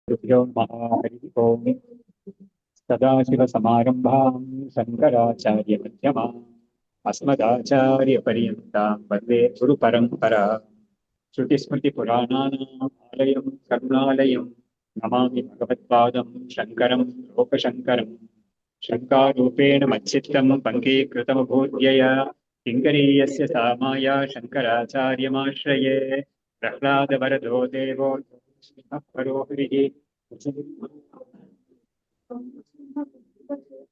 गुरुभ्यो नमः। हरि ओम्। सदाशिवसमारम्भां शङ्कराचार्यमध्यमाम् अस्मदाचार्यपर्यन्तां वन्दे गुरुपरम्परा। श्रुतिस्मृतिपुराणानाम् आलयं करुणालयं नमामि भगवत्पादं शङ्करं लोकशङ्करम्। शङ्कारूपेण मच्चित्तं पङ्कीकृतमभूद्यया किङ्करीयस्य सामाया शङ्कराचार्यमाश्रये। प्रह्लादवरदो देवो परो हरिः।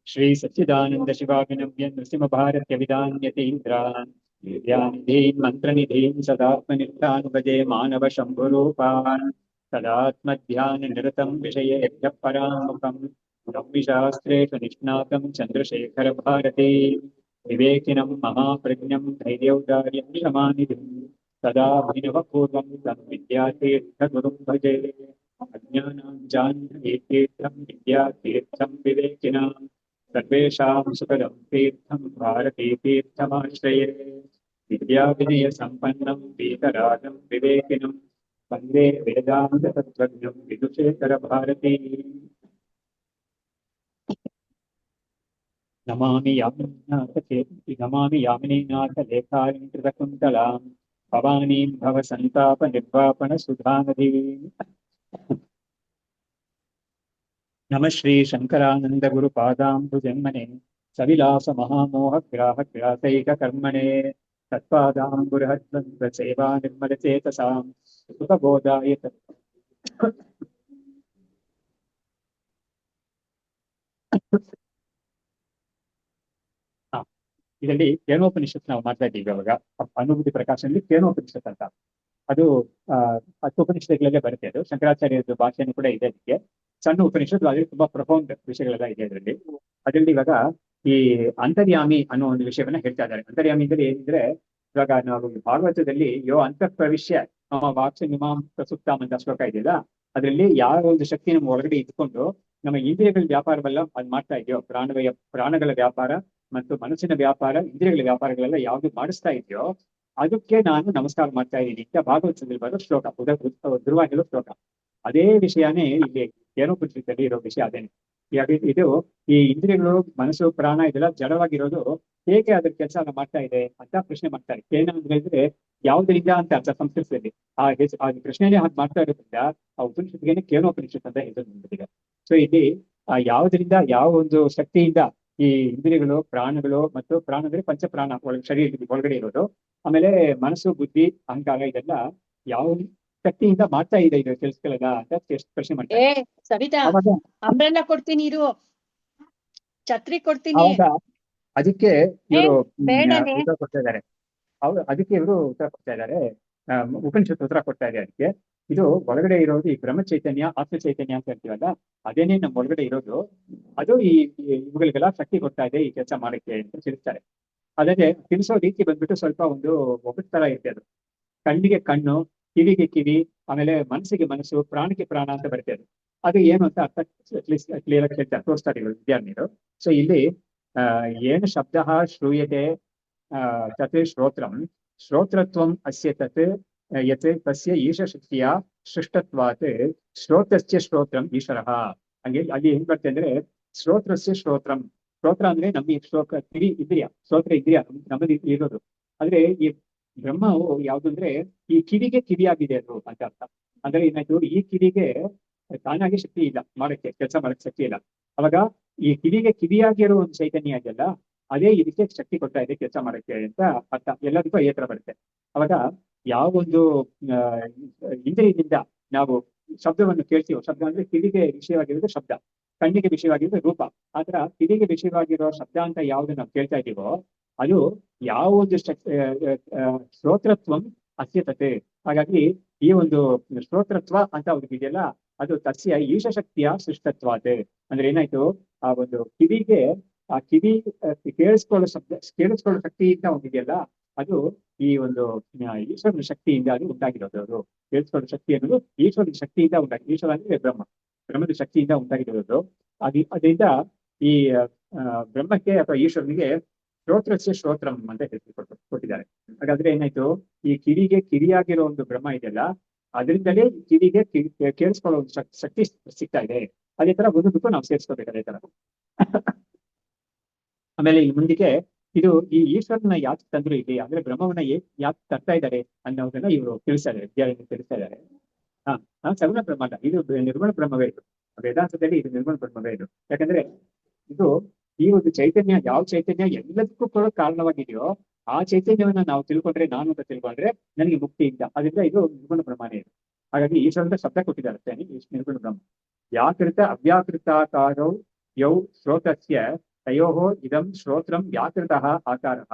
श्री सच्चिदानंद शिवाभिनव्य नृसिंह भारत्य विधान्यतीन्द्रान् विद्यानिधीन् मन्त्रनिधीन् सदात्मनिष्ठान् भजे मानव शम्भुरूपान्। सदात्मध्यान निरतं विषयेभ्यः पराङ्मुखम् ब्रह्मशास्त्रेषु निष्णातं चन्द्रशेखर भारती। विवेकिनं महाप्रज्ञं धैर्यौदार्यं क्षमानिधिं सदा अभिनवपूर्वं तं विद्यातीर्थगुरुं भजे। अज्ञानां जाह्नवीतीर्थं विद्यातीर्थं विवेकिनां सर्वेषां सुखदं तीर्थं भारतीतीर्थमाश्रये। विद्याविनयसम्पन्नं वीतरागं विवेकिनं वन्दे वेदान्ततत्त्वज्ञं विदुशेखर भारती। नमामि यामिनीनाथ लेखां कृतकुन्तलां भवानीं भवसन्तापनिर्वापणसुधानदीम्। नमः श्री शंकरानंद गुरु पादांबुजन्मने सविलास महामोहग्राहग्रासैक कर्मणे तत्पादांबुरहद्वन्द्व सेवा निर्मल चेतसां सुखबोधाय ಇದರಲ್ಲಿ ಕೇನೋಪನಿಷತ್ ನಾವು ಮಾಡ್ತಾ ಇದ್ದೀವಿ ಅವಾಗ ಅನುಭೂತಿ ಪ್ರಕಾಶನಲ್ಲಿ ಕೇನೋಪನಿಷತ್ ಅಂತ ಅದು ಹತ್ತು ಉಪನಿಷತ್ತುಗಳಲ್ಲೇ ಬರುತ್ತೆ. ಅದು ಶಂಕರಾಚಾರ್ಯದ ಭಾಷೆನೂ ಕೂಡ ಇದೆ. ಅದಕ್ಕೆ ಸಣ್ಣ ಉಪನಿಷತ್ತು ಅದ್ರಲ್ಲಿ ತುಂಬಾ ಪ್ರಫೌಂಡ್ ವಿಷಯಗಳೆಲ್ಲ ಇದೆ ಅದರಲ್ಲಿ ಇವಾಗ ಈ ಅಂತರ್ಯಾಮಿ ಅನ್ನೋ ಒಂದು ವಿಷಯವನ್ನ ಹೇಳ್ತಾ ಇದ್ದಾರೆ. ಅಂತರ್ಯಾಮಿ ಅಂದ್ರೆ ಏನಿದ್ರೆ ಇವಾಗ ನಾವು ಭಾಗವತದಲ್ಲಿ ಯೋ ಅಂತಃ ಪ್ರವಿಶ್ಯ ವಾಕ್ಸ ನಿಮಾಂ ಪ್ರಸುಪ್ತಾಂ ಅಂತ ಶ್ಲೋಕ ಇದೆಯಲ್ಲ, ಅದರಲ್ಲಿ ಯಾವ ಒಂದು ಶಕ್ತಿ ನಮ್ಮ ಒಳಗಡೆ ಇಟ್ಕೊಂಡು ನಮ್ಮ ಇಂದ್ರಿಯಗಳ ವ್ಯಾಪಾರವೆಲ್ಲ ಅದು ಮಾಡ್ತಾ ಇದೆಯೋ, ಪ್ರಾಣಗಳ ವ್ಯಾಪಾರ ಮತ್ತು ಮನಸ್ಸಿನ ವ್ಯಾಪಾರ, ಇಂದ್ರಿಯಗಳ ವ್ಯಾಪಾರಗಳೆಲ್ಲ ಯಾವ್ದು ಮಾಡಿಸ್ತಾ ಇದೆಯೋ ಅದಕ್ಕೆ ನಾನು ನಮಸ್ಕಾರ ಮಾಡ್ತಾ ಇದ್ದೀನಿ ಅಂತ ಭಾಗವತದಲ್ಲಿ ಬರೋ ಶ್ಲೋಕ, ಧ್ರುವಾಗಿರೋ ಶ್ಲೋಕ. ಅದೇ ವಿಷಯನೇ ಇಲ್ಲಿ ಕೇನೋಪನಿಷತ್ತಲ್ಲಿ ಇರೋ ವಿಷಯ ಅದೇನೆ. ಇದು ಈ ಇಂದ್ರಿಯಗಳು, ಮನಸ್ಸು, ಪ್ರಾಣ ಇದೆಲ್ಲ ಜಡವಾಗಿರೋದು ಹೇಗೆ ಅದ್ರ ಕೆಲಸ ಮಾಡ್ತಾ ಇದೆ ಅಂತ ಪ್ರಶ್ನೆ ಮಾಡ್ತಾರೆ. ಕೇನ ಅಂತ ಹೇಳಿದ್ರೆ ಯಾವುದರಿಂದ ಅಂತ ಅರ್ಥ ಸಂಸ್ಕೃತದಲ್ಲಿ. ಆ ಪ್ರಶ್ನೆನೇ ಹಾಗೆ ಮಾಡ್ತಾ ಇರೋದ್ರಿಂದ ಆ ಉಪನಿಷತ್ಗೆ ಕೇನೋಪನಿಷತ್ ಅಂತ ಹೆಸರು ಬಂದಿದೆ. ಸೊ ಇಲ್ಲಿ ಯಾವುದರಿಂದ, ಯಾವ ಒಂದು ಶಕ್ತಿಯಿಂದ ಈ ಇಂದ್ರಿಯಗಳು, ಪ್ರಾಣಗಳು ಮತ್ತು ಪ್ರಾಣ ಅಂದ್ರೆ ಪಂಚಪ್ರಾಣ ಶರೀರದ ಒಳಗಡೆ ಇರೋದು, ಆಮೇಲೆ ಮನಸ್ಸು, ಬುದ್ಧಿ, ಅಹಂಕಾರ ಇದೆಲ್ಲ ಯಾವ ಶಕ್ತಿಯಿಂದ ಮಾಡ್ತಾ ಇದೆ ಇದು ಕೆಲಸಗಳೆಲ್ಲ ಅಂತ ಪ್ರಶ್ನೆ ಮಾಡ್ತಾರೆ. ಛತ್ರಿ ಕೊಡ್ತೀನಿ. ಅದಕ್ಕೆ ಇವರು ಉತ್ತರ ಕೊಡ್ತಾ ಇದ್ದಾರೆ. ಅದಕ್ಕೆ ಇವರು ಉತ್ತರ ಕೊಡ್ತಾ ಇದ್ದಾರೆ, ಉಪನಿಷತ್ ಉತ್ತರ ಕೊಡ್ತಾ ಇದೆ. ಅದಕ್ಕೆ ಇದು ಒಳಗಡೆ ಇರೋದು ಈ ಬ್ರಹ್ಮ ಚೈತನ್ಯ, ಆತ್ಮ ಚೈತನ್ಯ ಅಂತ ಹೇಳ್ತೀವಲ್ಲ, ಅದೇನೇ ನಮ್ಮ ಒಳಗಡೆ ಇರೋದು. ಅದು ಈ ಇವುಗಳಿಗೆಲ್ಲ ಶಕ್ತಿ ಕೊಡ್ತಾ ಇದೆ ಈ ಕೆಲಸ ಮಾಡಕ್ಕೆ ಅಂತ ತಿಳಿಸ್ತಾರೆ. ಅದೇ ತಿಳಿಸೋ ರೀತಿ ಬಂದ್ಬಿಟ್ಟು ಸ್ವಲ್ಪ ಒಂದು ಒಬ್ಬಟ್ಟು ತರ ಇರುತ್ತೆ. ಅದು ಕಣ್ಣಿಗೆ ಕಣ್ಣು, ಕಿವಿಗೆ ಕಿವಿ, ಆಮೇಲೆ ಮನಸ್ಸಿಗೆ ಮನಸ್ಸು, ಪ್ರಾಣಕ್ಕೆ ಪ್ರಾಣ ಅಂತ ಬರುತ್ತೆ. ಅದು ಏನು ಅಂತ ಅರ್ಥ ಕ್ಲಿಯರ್ ಆಗಿ ಹೇಳ್ತಾರೆ, ತೋರಿಸ್ತಾರೆ ಇವರು ವಿದ್ಯಾರ್ಥಿಗಳು. ಸೊ ಇಲ್ಲಿ ಏನು ಶಬ್ದ ಶ್ರೂಯತೆ ತತ್ ಶ್ರೋತ್ರಂ ಶ್ರೋತ್ರತ್ವಂ ಅಸ್ಯ ತತ್ ಯತ್ ತಸ್ಯ ಈಶಶಕ್ತಿಯ ಸೃಷ್ಟತ್ವಾತ್ ಶ್ರೋತ್ರಸ್ಯ ಶ್ರೋತ್ರಂ ಈಶ್ವರಃ. ಹಂಗೆ ಅಲ್ಲಿ ಹೆಂಗ್ ಬರ್ತದೆ ಅಂದ್ರೆ ಶ್ರೋತ್ರಸ್ಯ ಶ್ರೋತ್ರಂ, ಶ್ರೋತ್ರ ಅಂದ್ರೆ ನಮ್ಮ ಕಿವಿ ಇಂದ್ರಿಯ, ಶ್ರೋತ್ರ ಇಂದ್ರಿಯ ನಮ್ಮದು ಇರೋದು. ಆದ್ರೆ ಈ ಬ್ರಹ್ಮವು ಯಾವ್ದು ಅಂದ್ರೆ ಈ ಕಿವಿಗೆ ಕಿವಿಯಾಗಿದೆ ಅದು ಅಂತ ಅರ್ಥ. ಅಂದ್ರೆ ಏನಾಯ್ತು, ಈ ಕಿವಿಗೆ ತಾನಾಗಿ ಶಕ್ತಿ ಇಲ್ಲ ಮಾಡಕ್ಕೆ, ಕೆಲಸ ಮಾಡಕ್ಕೆ ಶಕ್ತಿ ಇಲ್ಲ. ಅವಾಗ ಈ ಕಿವಿಗೆ ಕಿವಿಯಾಗಿರೋ ಒಂದು ಚೈತನ್ಯ ಇದೆಯಲ್ಲ, ಅದೇ ಇದಕ್ಕೆ ಶಕ್ತಿ ಕೊಡ್ತಾ ಇದೆ ಕೆಲಸ ಮಾಡಕ್ಕೆ ಅಂತ ಅರ್ಥ. ಎಲ್ಲದಕ್ಕೂ ಅದೇ ತರ ಬರುತ್ತೆ. ಅವಾಗ ಯಾವೊಂದು ಇಂದ್ರಿಯದಿಂದ ನಾವು ಶಬ್ದವನ್ನು ಕೇಳ್ತೀವೋ, ಶಬ್ದ ಅಂದ್ರೆ ಕಿವಿಗೆ ವಿಷಯವಾಗಿರೋದು ಶಬ್ದ, ಕಣ್ಣಿಗೆ ವಿಷಯವಾಗಿರೋದು ರೂಪ. ಆತರ ಕಿವಿಗೆ ವಿಷಯವಾಗಿರೋ ಶಬ್ದ ಅಂತ ಯಾವ್ದು ನಾವು ಕೇಳ್ತಾ ಇದೀವೋ ಅದು ಯಾವೊಂದು ಶ್ರೋತ್ರತ್ವಂ ಅಸ್ಯತತೆ. ಹಾಗಾಗಿ ಈ ಒಂದು ಶ್ರೋತ್ರತ್ವ ಅಂತ ಒಂದು ಇದೆಯಲ್ಲ, ಅದು ತಸ್ಯ ಈಶಶಕ್ತಿಯ ಸೃಷ್ಟತ್ವಾತ್. ಅಂದ್ರೆ ಏನಾಯ್ತು, ಆ ಒಂದು ಕಿವಿಗೆ, ಆ ಕಿವಿ ಕೇಳಿಸ್ಕೊಳ್ಳೋ ಶಕ್ತಿಯಿಂದ ಒಂದಿದೆಯಲ್ಲ, ಅದು ಈ ಒಂದು ಈಶ್ವರನ ಶಕ್ತಿಯಿಂದ ಅದು ಉಂಟಾಗಿರೋದು. ಅದು ಕೇಳಿಸ್ಕೊಳ್ಳೋ ಶಕ್ತಿ ಅನ್ನೋದು ಈಶ್ವರನ ಶಕ್ತಿಯಿಂದ ಉಂಟಾಗಿ, ಈಶ್ವರ ಅಂದ್ರೆ ಬ್ರಹ್ಮದ ಶಕ್ತಿಯಿಂದ ಉಂಟಾಗಿರೋದು. ಅದರಿಂದ ಈ ಬ್ರಹ್ಮಕ್ಕೆ ಅಥವಾ ಈಶ್ವರನಿಗೆ ಶ್ರೋತ್ರಸ್ಯ ಶ್ರೋತ್ರಂ ಅಂತ ಹೆಸರು ಕೊಟ್ಟಿದ್ದಾರೆ. ಹಾಗಾದ್ರೆ ಏನಾಯ್ತು, ಈ ಕಿವಿಗೆ ಕಿವಿಯಾಗಿರೋ ಒಂದು ಬ್ರಹ್ಮ ಇದೆಯಲ್ಲ, ಅದರಿಂದಲೇ ಕಿವಿಗೆ ಕೇಳಿಸ್ಕೊಳ್ಳೋ ಒಂದು ಶಕ್ತಿ ಸಿಗ್ತಾ ಇದೆ. ಅದೇ ತರ ಓದೋದಕ್ಕೂ ನಾವು ಸೇರಿಸ್ಕೋಬೇಕು ಅದೇ ತರ. ಆಮೇಲೆ ಈ ಮುಂದಕ್ಕೆ ಇದು ಈ ಈಶ್ವರನ ಯಾಕೆ ತಂದ್ರು ಇಲ್ಲಿ ಅಂದ್ರೆ ಬ್ರಹ್ಮವನ್ನ ಯಾಕೆ ತರ್ತಾ ಇದ್ದಾರೆ ಅನ್ನೋದನ್ನ ಇವರು ತಿಳಿಸ್ತಾ ಇದ್ದಾರೆ, ವಿದ್ಯಾರ್ಥಿ ತಿಳಿಸ್ತಾ ಇದ್ದಾರೆ. ಸಗುಣ ಬ್ರಹ್ಮ ಅಲ್ಲ, ಇದು ನಿರ್ಗುಣ ಬ್ರಹ್ಮವೇ ಇದು. ವೇದಾಂತದಲ್ಲಿ ಇದು ನಿರ್ಗುಣ ಬ್ರಹ್ಮವೇ ಇದು. ಯಾಕಂದ್ರೆ ಇದು ಈ ಒಂದು ಚೈತನ್ಯ, ಯಾವ ಚೈತನ್ಯ ಎಲ್ಲದಕ್ಕೂ ಕೂಡ ಕಾರಣವಾಗಿದೆಯೋ ಆ ಚೈತನ್ಯವನ್ನ ನಾವು ತಿಳ್ಕೊಂಡ್ರೆ, ನಾನು ಅಂತ ತಿಳ್ಕೊಂಡ್ರೆ ನನಗೆ ಮುಕ್ತಿ ಇಲ್ಲ. ಅದರಿಂದ ಇದು ನಿರ್ಗುಣ ಬ್ರಹ್ಮನೇ ಇದು. ಹಾಗಾಗಿ ಈಶ್ವರಂತ ಶಬ್ದ ಕೊಟ್ಟಿದ್ದಾರೆ ಅಷ್ಟೇ, ನಿರ್ಗುಣ ಬ್ರಹ್ಮ. ವ್ಯಾಕೃತ ಅವ್ಯಾಕೃತಾಕಾರೌ ಯೌ ಶ್ರೋತಸ್ಯ ತಯೋಃ ಇದಂ ಶ್ರೋತ್ರಂ ವ್ಯಾಕೃತಃ ಆಕಾರಃ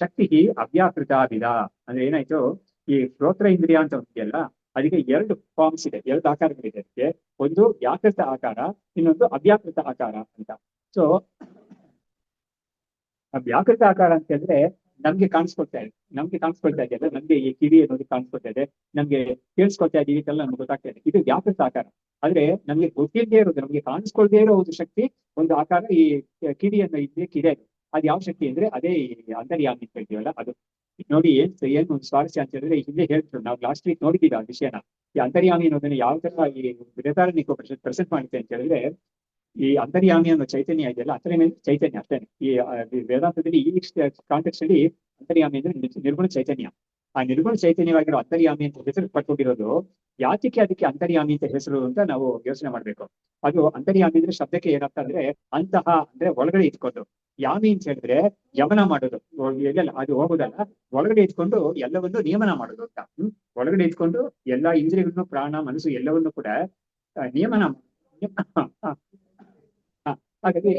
ಶಕ್ತಿ ಅವ್ಯಾಕೃತಾವಿದ. ಅಂದ್ರೆ ಏನಾಯ್ತು, ಈ ಶ್ರೋತ್ರ ಇಂದ್ರಿಯ ಅಂತ ಇದೆಯಲ್ಲ, ಅದಕ್ಕೆ ಎರಡು ಫಾರ್ಮ್ಸ್ ಇದೆ, ಎರಡು ಆಕಾರಗಳಿದೆ ಅದಕ್ಕೆ. ಒಂದು ವ್ಯಾಕೃತ ಆಕಾರ, ಇನ್ನೊಂದು ಅವ್ಯಾಕೃತ ಆಕಾರ ಅಂತ. ಸೊ ವ್ಯಾಕೃತ ಆಕಾರ ಅಂತ ಹೇಳಿದ್ರೆ ನಮ್ಗೆ ಕಾಣಿಸ್ಕೊಳ್ತಾ ಇದೆ, ಅಂದ್ರೆ ನಮ್ಗೆ ಈ ಕಿವಿ ಅನ್ನೋದು ಕಾಣಿಸ್ಕೊಳ್ತಾ ಇದೆ, ನಮ್ಗೆ ಕೇಳಿಸ್ಕೊಳ್ತಾ ಇದೀವಿ ಅಂತೆಲ್ಲ ನಮ್ಗೆ ಗೊತ್ತಾಗ್ತಾ ಇದೆ. ಇದು ವ್ಯಾಕೃತ ಆಕಾರ. ಆದ್ರೆ ನಮ್ಗೆ ಗೊತ್ತಿಲ್ಲದೆ ಇರೋದು, ನಮ್ಗೆ ಕಾಣಿಸ್ಕೊಳ್ದೇ ಇರೋ ಒಂದು ಶಕ್ತಿ, ಒಂದು ಆಕಾರ ಈ ಕಿವಿಯನ್ನು ಇದೆ. ಅದು ಯಾವ ಶಕ್ತಿ ಅಂದ್ರೆ ಅದೇ ಅಂತರ್ಯಾಮಿ ಅಂತ ಹೇಳ್ತೀವಲ್ಲ ಅದು. ನೋಡಿ ಏನ್ ಒಂದು ಸ್ವಾರಸ್ಯ ಅಂತ ಹೇಳಿದ್ರೆ, ಹಿಂದೆ ಹೇಳ್ತೀವಿ ನಾವು ಲಾಸ್ಟ್ ವೀಕ್ ನೋಡಿದ್ದೀವಿ ಆ ವಿಷಯನ. ಈ ಅಂತರ್ಯಾಮಿ ಅನ್ನೋದನ್ನ ಯಾವ ತರ ಈ ಬೃಹದಾರಣ್ಯಕ ಪ್ರೆಸೆಂಟ್ ಮಾಡುತ್ತೆ ಅಂತ ಹೇಳಿದ್ರೆ, ಈ ಅಂತರ್ಯಾಮಿ ಅನ್ನೋ ಚೈತನ್ಯ ಇದೆಯಲ್ಲ, ಅಂತರ್ಯಾಮಿ ಚೈತನ್ಯ ಅಷ್ಟೇ. ಈ ವೇದಾಂತದಲ್ಲಿ ಈ ಕಾಂಟೆಕ್ಸ್ಟ್ ಅಲ್ಲಿ ಅಂತರ್ಯಾಮಿ ಅಂದ್ರೆ ನಿರ್ಗುಣ ಚೈತನ್ಯ. ಆ ನಿರ್ಗುಣ ಚೈತನ್ಯವಾಗಿರೋ ಅಂತರ್ಯಾಮಿ ಅಂತ ಹೆಸರು ಪಟ್ಕೊಂಡಿರೋದು ಯಾತಕ್ಕೆ ಅದಕ್ಕೆ ಅಂತರ್ಯಾಮಿ ಅಂತ ಹೆಸರು ಅಂತ ನಾವು ಯೋಚನೆ ಮಾಡ್ಬೇಕು. ಅದು ಅಂತರ್ಯಾಮಿ ಅಂದ್ರೆ ಶಬ್ದಕ್ಕೆ ಏನರ್ಥ ಅಂದ್ರೆ ಅಂತಹ ಅಂದ್ರೆ ಒಳಗಡೆ ಇಟ್ಕೊಂಡು, ಯಾಮಿ ಅಂತ ಹೇಳಿದ್ರೆ ಯಮನ ಮಾಡೋದು, ಎಲ್ಲೆಲ್ಲ ಅದು ಹೋಗುದಲ್ಲ, ಒಳಗಡೆ ಇಟ್ಕೊಂಡು ಎಲ್ಲವನ್ನು ನಿಯಮನ ಮಾಡೋದು ಅಂತ. ಒಳಗಡೆ ಇಟ್ಕೊಂಡು ಎಲ್ಲಾ ಇಂದ್ರಿಯಗಳನ್ನು, ಪ್ರಾಣ, ಮನಸ್ಸು ಎಲ್ಲವನ್ನು ಕೂಡ ನಿಯಮನ ಹಾಗಾಗಿ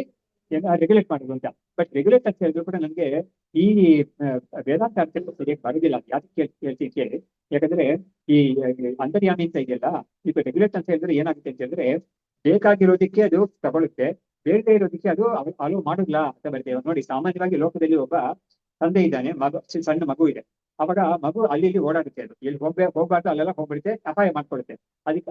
ರೆಗ್ಯುಲೇಟ್ ಮಾಡೋದು ಅಂತ. ಬಟ್ ರೆಗ್ಯುಲೇಟ್ ಅಂತ ಹೇಳಿದ್ರು ಕೂಡ ನಮ್ಗೆ ಈ ವೇದಾಂತ ಅರ್ಥಕ್ಕೆ ಸರಿಯಾಗಿ ಬರೋದಿಲ್ಲ. ಯಾಕೆ ಹೇಳ್ತೀನಿ ಕೇಳಿ. ಯಾಕಂದ್ರೆ ಈ ಅಂತರ್ಯಾಮಿ ಅಂತ ಇದೆಯಲ್ಲ, ಈಗ ರೆಗ್ಯುಲೇಟ್ ಅಂತ ಹೇಳಿದ್ರೆ ಏನಾಗುತ್ತೆ ಅಂತ ಹೇಳಿದ್ರೆ, ಬೇಕಾಗಿರೋದಕ್ಕೆ ಅದು ತಗೊಳುತ್ತೆ, ಬೇಡದೇ ಇರೋದಕ್ಕೆ ಅದು ಅಲೋ ಮಾಡೋದಿಲ್ಲ ಅಂತ ಬರ್ತೇವೆ. ನೋಡಿ, ಸಾಮಾನ್ಯವಾಗಿ ಲೋಕದಲ್ಲಿ ಒಬ್ಬ ತಂದೆ ಇದ್ದಾನೆ, ಸಣ್ಣ ಮಗು ಇದೆ. ಅವಾಗ ಮಗು ಅಲ್ಲಿ ಇಲ್ಲಿ ಓಡಾಡುತ್ತೆ, ಅದು ಎಲ್ಲಿ ಹೋಗ್ಬಾರ್ದು ಅಲ್ಲೆಲ್ಲ ಹೋಗ್ಬಿಡುತ್ತೆ, ಅಪಾಯ ಮಾಡ್ಕೊಡುತ್ತೆ.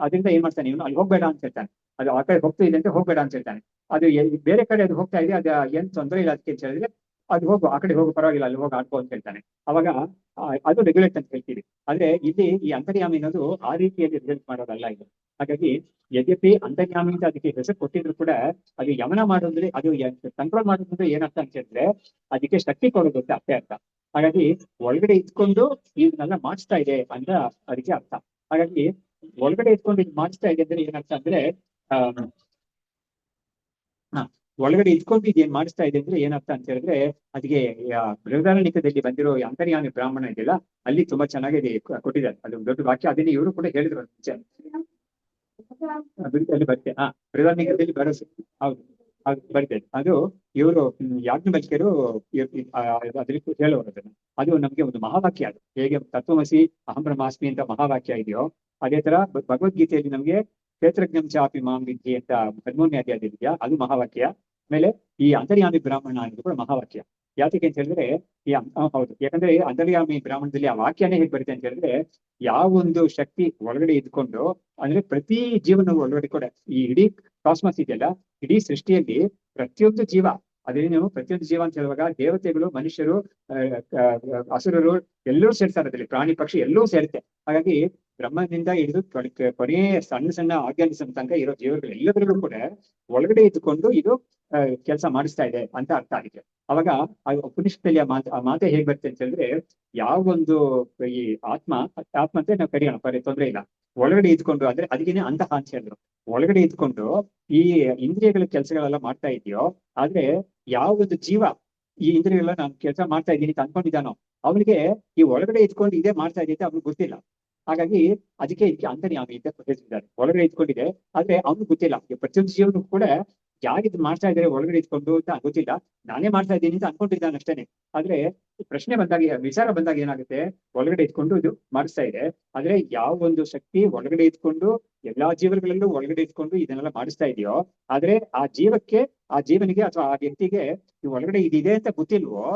ಅದರಿಂದ ಏನ್ ಮಾಡ್ತಾನೆ ಇವನು, ಅಲ್ಲಿ ಹೋಗ್ಬೇಡ ಅಂತ ಹೇಳ್ತಾನೆ. ಅದು ಆ ಕಡೆ ಹೋಗ್ತಾ ಇದೆ ಅಂತ ಹೋಗ್ಬೇಡ ಅಂತ ಹೇಳ್ತಾನೆ. ಅದು ಬೇರೆ ಕಡೆ ಅದು ಹೋಗ್ತಾ ಇದೆ, ಅದು ಏನ್ ತೊಂದರೆ ಇಲ್ಲ ಅದಕ್ಕೆ ಅಂತ ಹೇಳಿದ್ರೆ, ಅದು ಹೋಗು, ಆ ಕಡೆ ಹೋಗು, ಪರವಾಗಿಲ್ಲ, ಅಲ್ಲಿ ಹೋಗಿ ಆಡ್ಕೋ ಅಂತ ಹೇಳ್ತಾನೆ. ಅವಾಗ ಅದು ರೆಗ್ಯುಲೇಟ್ ಅಂತ ಹೇಳ್ತೀವಿ. ಆದ್ರೆ ಇಲ್ಲಿ ಈ ಅಂತರ್ಯಾಮಿ ಅನ್ನೋದು ಆ ರೀತಿಯಲ್ಲಿ ರೆಗ್ಯುಲೇಟ್ ಮಾಡೋದಲ್ಲ ಇದು. ಹಾಗಾಗಿ ಯದ್ಯಪಿ ಅಂತರ್ಯಾಮಿ ಅಂತ ಅದಕ್ಕೆ ಹೆಸರು ಕೊಟ್ಟಿದ್ರು ಕೂಡ, ಅದು ಯಮನ ಮಾಡೋದ್ರೆ, ಅದು ಕಂಟ್ರೋಲ್ ಮಾಡೋದಂದ್ರೆ ಏನರ್ಥ ಅಂತ ಹೇಳಿದ್ರೆ ಅದಕ್ಕೆ ಶಕ್ತಿ ಕೊಡೋದು ಅಂತ ಅರ್ಥ. ಹಾಗಾಗಿ ಒಳಗಡೆ ಇಟ್ಕೊಂಡು ಇದನ್ನೆಲ್ಲ ಮಾಡಿಸ್ತಾ ಇದೆ ಅಂತ ಅದಕ್ಕೆ ಅರ್ಥ. ಹಾಗಾಗಿ ಒಳಗಡೆ ಇಟ್ಕೊಂಡು ಇದು ಮಾಡಿಸ್ತಾ ಇದೆ ಅಂದ್ರೆ ಏನರ್ಥ ಅಂದ್ರೆ ಒಳಗಡೆ ಇಟ್ಕೊಂಡು ಇದೇನ್ ಮಾಡಿಸ್ತಾ ಇದೆ ಅಂದ್ರೆ ಏನರ್ಥ ಅಂತ ಹೇಳಿದ್ರೆ, ಅದಕ್ಕೆ ಬೃಹದಾರಣ್ಯಕದಲ್ಲಿ ಬಂದಿರೋ ಅಂತರ್ಯಾಮಿ ಬ್ರಾಹ್ಮಣ ಇದೆಯಲ್ಲ, ಅಲ್ಲಿ ತುಂಬಾ ಚೆನ್ನಾಗಿ ಕೊಟ್ಟಿದ್ದಾರೆ. ಅದು ದೊಡ್ಡ ವಾಕ್ಯ, ಅದನ್ನೇ ಇವರು ಕೂಡ ಹೇಳಿದ್ರು ಮುಂಚೆ. ಅಲ್ಲಿ ಬರುತ್ತೆ, ಬೃಹದಾರಣ್ಯಕದಲ್ಲಿ ಬರೋದು. ಹೌದು, ಅದು ಬರ್ತದೆ. ಅದು ಇವರು ಯಾಜ್ಞವಲ್ಕ್ಯರು ಅದ್ರಲ್ಲಿ ಹೇಳೋರು ಅದನ್ನ. ಅದು ನಮ್ಗೆ ಒಂದು ಮಹಾವಾಕ್ಯ. ಅದು ಹೇಗೆ ತತ್ವಮಸಿ ಅಹಂ ಬ್ರಹ್ಮಾಸ್ಮಿ ಅಂತ ಮಹಾವಾಕ್ಯ ಇದೆಯೋ, ಅದೇ ತರ ಭಗವದ್ಗೀತೆಯಲ್ಲಿ ನಮ್ಗೆ ಕ್ಷೇತ್ರಜ್ಞಂ ಚಾಪಿ ಮಾಂ ವಿದ್ಯೆ ಅಂತ 13ನೇ ಅಧ್ಯಾಯದಲ್ಲಿ ಇದೆಯಾ, ಅದು ಮಹಾವಾಕ್ಯ. ಆಮೇಲೆ ಈ ಅಂತರ್ಯಾಮಿ ಬ್ರಾಹ್ಮಣ ಅನ್ನೋದು ಕೂಡ ಮಹಾವಾಕ್ಯ. ಯಾತಕ್ಕೆ ಅಂತ ಹೇಳಿದ್ರೆ ಹೌದು, ಯಾಕಂದ್ರೆ ಅಂತರ್ಯಾಮಿ ಬ್ರಾಹ್ಮಣದಲ್ಲಿ ಆ ವಾಕ್ಯನೇ ಹೇಗೆ ಬರುತ್ತೆ ಅಂತ ಹೇಳಿದ್ರೆ, ಯಾವೊಂದು ಶಕ್ತಿ ಒಳಗಡೆ ಇದ್ಕೊಂಡು, ಅಂದ್ರೆ ಪ್ರತಿ ಜೀವನ ಒಳಗಡೆ ಕೂಡ ಈ ಇಡೀ ಕಾಸ್ಮಸ್ ಇದೆಯಲ್ಲ, ಇಡೀ ಸೃಷ್ಟಿಯಲ್ಲಿ ಪ್ರತಿಯೊಂದು ಜೀವ, ಅದೇನು ಪ್ರತಿಯೊಂದು ಜೀವ ಅಂತ ಹೇಳುವಾಗ ದೇವತೆಗಳು, ಮನುಷ್ಯರು, ಅಸುರರು ಎಲ್ಲರೂ ಸೇರ್ತಾರೆ ಅದರಲ್ಲಿ, ಪ್ರಾಣಿ ಪಕ್ಷಿ ಎಲ್ಲವೂ ಸೇರುತ್ತೆ. ಹಾಗಾಗಿ ಬ್ರಹ್ಮದಿಂದ ಹಿಡಿದು ಕೊನೆಯ ಸಣ್ಣ ಸಣ್ಣ ಆರ್ಗ್ಯಾನಿಸಮ್ ತನಕ ಇರೋ ಜೀವಗಳು ಎಲ್ಲದರಲ್ಲೂ ಕೂಡ ಒಳಗಡೆ ಇದ್ದುಕೊಂಡು ಇದು ಕೆಲಸ ಮಾಡಿಸ್ತಾ ಇದೆ ಅಂತ ಅರ್ಥ ಆಗಿದೆ. ಅವಾಗ ಉಪನಿಷತ್ತಲ್ಲಿ ಆ ಮಾತೆ ಹೇಗ್ ಬರುತ್ತೆ ಅಂತ ಹೇಳಿದ್ರೆ, ಯಾವೊಂದು ಈ ಆತ್ಮ ಅಂತ ನಾವು ಕರೆಯೋಣ, ತೊಂದರೆ ಇಲ್ಲ, ಒಳಗಡೆ ಇದ್ಕೊಂಡು, ಅಂದ್ರೆ ಅದಕ್ಕೇನೆ ಅಂತಹ ಅಂತ ಹೇಳಿದ್ರು, ಒಳಗಡೆ ಇದ್ಕೊಂಡು ಈ ಇಂದ್ರಿಯಗಳ ಕೆಲಸಗಳೆಲ್ಲ ಮಾಡ್ತಾ ಇದೆಯೋ, ಆದ್ರೆ ಯಾವೊಂದು ಜೀವ ಈ ಇಂದ್ರಿಯಗಳ ನಾನು ಕೆಲಸ ಮಾಡ್ತಾ ಇದ್ದೀನಿ ಅಂತ ಅನ್ಕೊಂಡಿದ್ದಾನೋ, ಅವನಿಗೆ ಈ ಒಳಗಡೆ ಇದ್ಕೊಂಡು ಇದೇ ಮಾಡ್ತಾ ಇದೆ ಅಂತ ಅವ್ನಿಗೆ ಗೊತ್ತಿಲ್ಲ. ಹಾಗಾಗಿ ಅದಕ್ಕೆ ಇದಕ್ಕೆ ಅಂತರ್ಯಾಮಿ ಅಂತ ಹೇಳ್ತಿದ್ದಾರೆ. ಒಳಗಡೆ ಇದ್ಕೊಂಡಿದೆ, ಆದ್ರೆ ಅವ್ನಿಗೆ ಗೊತ್ತಿಲ್ಲ. ಪ್ರತಿಯೊಂದು ಜೀವನಕ್ಕೂ ಕೂಡ ಯಾರಿದ್ ಮಾಡ್ತಾ ಇದ್ದಾರೆ ಒಳಗಡೆ ಇದ್ಕೊಂಡು ಅಂತ ಗೊತ್ತಿಲ್ಲ, ನಾನೇ ಮಾಡ್ತಾ ಇದ್ದೀನಿ ಅಂತ ಅನ್ಕೊಂಡಿದ್ದಾನೆ ಅಷ್ಟೇನೆ. ಆದ್ರೆ ಪ್ರಶ್ನೆ ಬಂದಾಗ, ವಿಚಾರ ಬಂದಾಗ ಏನಾಗುತ್ತೆ, ಒಳಗಡೆ ಇದ್ಕೊಂಡು ಇದು ಮಾಡಿಸ್ತಾ ಇದೆ. ಆದ್ರೆ ಯಾವ ಒಂದು ಶಕ್ತಿ ಒಳಗಡೆ ಇದ್ಕೊಂಡು ಎಲ್ಲಾ ಜೀವಗಳಲ್ಲೂ ಒಳಗಡೆ ಇದ್ಕೊಂಡು ಇದನ್ನೆಲ್ಲ ಮಾಡಿಸ್ತಾ ಇದೆಯೋ, ಆದ್ರೆ ಆ ಜೀವನಿಗೆ ಅಥವಾ ಆ ವ್ಯಕ್ತಿಗೆ ಈ ಒಳಗಡೆ ಇದಿದೆ ಅಂತ ಗೊತ್ತಿಲ್ವೋ,